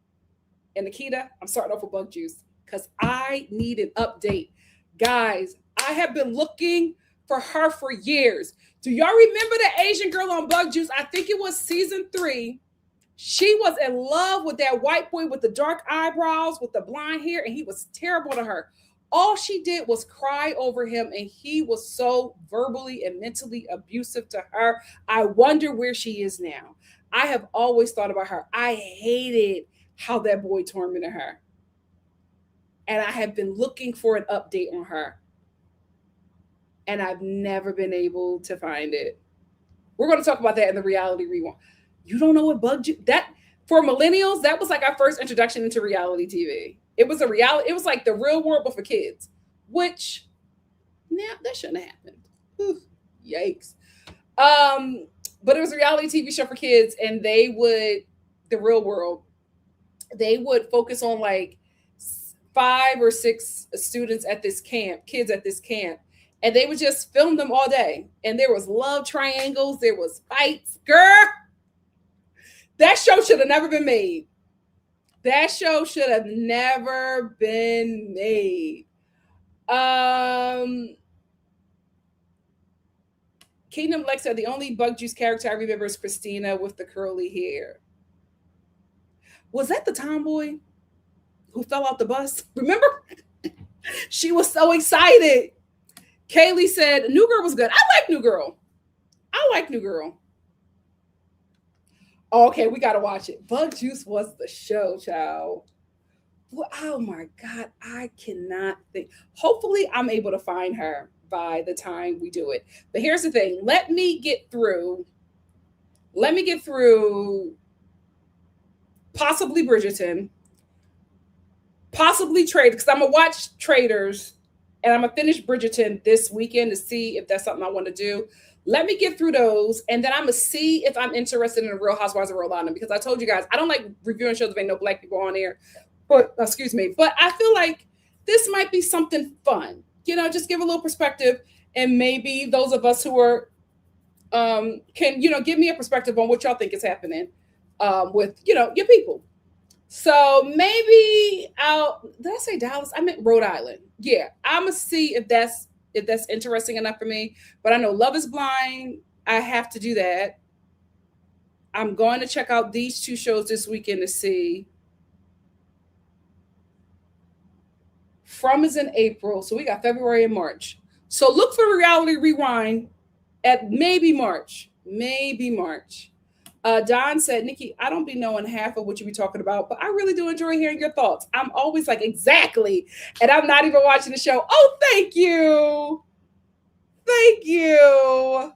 And Nikita, I'm starting off with Bug Juice because I need an update. Guys, I have been looking for her for years. Do y'all remember the Asian girl on Bug Juice? I think it was season 3. She was in love with that white boy with the dark eyebrows, with the blonde hair, and he was terrible to her. All she did was cry over him, and he was so verbally and mentally abusive to her. I wonder where she is now. I have always thought about her. I hated how that boy tormented her. And I have been looking for an update on her. And I've never been able to find it. We're going to talk about that in the reality rewind. You don't know what bugged you? That, for millennials, that was like our first introduction into reality TV. It was it was like the real world, but for kids, which, that shouldn't have happened. Whew, yikes. Um, but it was a reality TV show for kids, and they would the real world. They would focus on like 5 or 6 students at this camp, kids at this camp, and they would just film them all day. And there was love triangles, there was fights. Girl, that show should have never been made. That show should have never been made. Um, Kingdom Lex said the only bug juice character I remember is Christina with the curly hair. Was that the tomboy who fell off the bus? Remember? She was so excited. Kaylee said New Girl was good. I like New Girl. I like New Girl. Okay, we gotta watch it. Bug Juice was the show, child. Oh my God, I cannot think. Hopefully, I'm able to find her by the time we do it. But here's the thing. Let me get through possibly Bridgerton, possibly Traitors, because I'm gonna watch Traitors and I'm gonna finish Bridgerton this weekend to see if that's something I want to do. Let me get through those, and then I'm gonna see if I'm interested in the Real Housewives of Rhode Island, because I told you guys I don't like reviewing shows if ain't no black people on there. But excuse me, but I feel like this might be something fun. Just give a little perspective, and maybe those of us who are can give me a perspective on what y'all think is happening with your people. So maybe did I say Dallas? I meant Rhode Island. Yeah, I'm gonna see if that's interesting enough for me. But I know Love is Blind. I have to do that. I'm going to check out these 2 shows this weekend to see. From is in April, so we got February and March. So look for Reality Rewind at maybe March. Maybe March. Don said, Nikki, I don't be knowing half of what you be talking about, but I really do enjoy hearing your thoughts. I'm always like, exactly. And I'm not even watching the show. Oh, thank you. Thank you.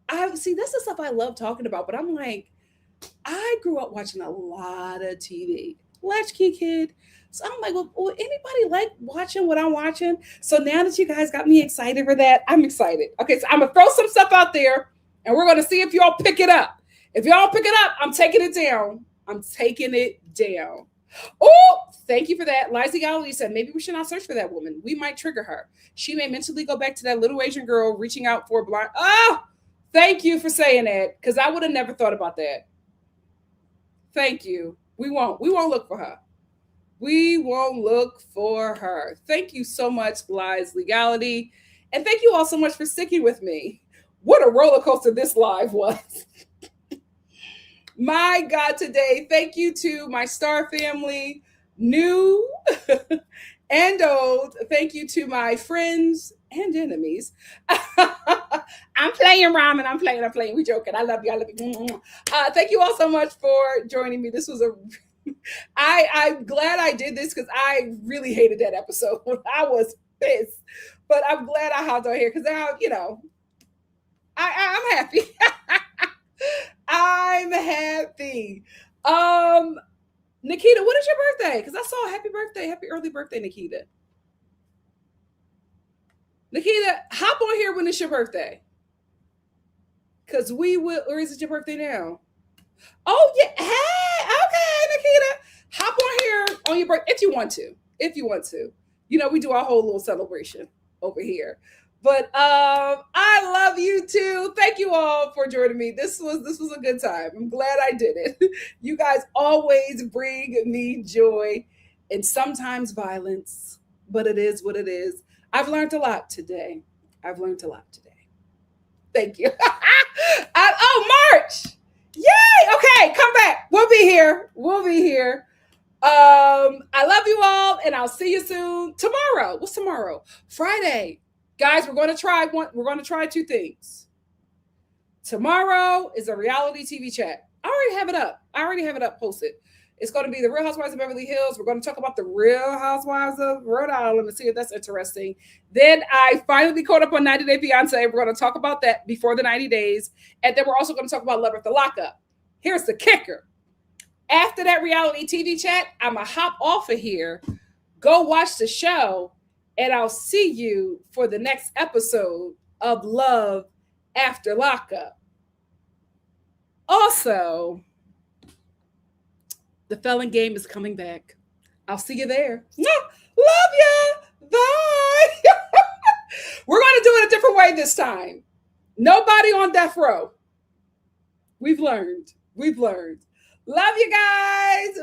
I see, that's the stuff I love talking about, but I'm like, I grew up watching a lot of TV. Latchkey kid. So I'm like, well, anybody like watching what I'm watching? So now that you guys got me excited for that, I'm excited. Okay, so I'm going to throw some stuff out there, and we're going to see if y'all pick it up. If y'all pick it up, I'm taking it down. I'm taking it down. Oh, thank you for that. Liza Galilee said, maybe we should not search for that woman. We might trigger her. She may mentally go back to that little Asian girl reaching out for a blind. Oh, thank you for saying that, because I would have never thought about that. Thank you. We won't look for her. We won't look for her. Thank you so much, Lies Legality. And thank you all so much for sticking with me. What a roller coaster this live was. My God, today. Thank you to my Star family, new and old. Thank you to my friends and enemies. I'm playing, Ramen. I'm playing. We joking. I love you. I love you. Thank you all so much for joining me. This was I'm glad I did this, because I really hated that episode. I was pissed, but I'm glad I hopped on here, because now, I'm happy. I'm happy. Nikita, when is your birthday? Because I saw happy early birthday, Nikita. Nikita, hop on here when it's your birthday. Because we will, or is it your birthday now? Oh, yeah. Hey, okay, Nikita. Hop on here on your birthday if you want to. If you want to. We do our whole little celebration over here. But I love you too. Thank you all for joining me. This was a good time. I'm glad I did it. You guys always bring me joy and sometimes violence, but it is what it is. I've learned a lot today. Thank you. March. Yay! Okay, come back. We'll be here. I love you all, and I'll see you soon. Tomorrow. What's tomorrow? Friday. Guys, we're going to try 2 things. Tomorrow is a reality TV chat. I already have it up posted. It's going to be the Real Housewives of Beverly Hills. We're going to talk about the Real Housewives of Rhode Island and see if that's interesting. Then I finally caught up on 90 Day Fiance. We're going to talk about that before the 90 days. And then we're also going to talk about Love at the Lockup. Here's the kicker. After that reality TV chat, I'm going to hop off of here, go watch the show, and I'll see you for the next episode of Love after lockup. Also, the felon game is coming back. I'll see you there. Love ya. Bye. We're going to do it a different way this time. Nobody on death row. We've learned. We've learned. Love you guys.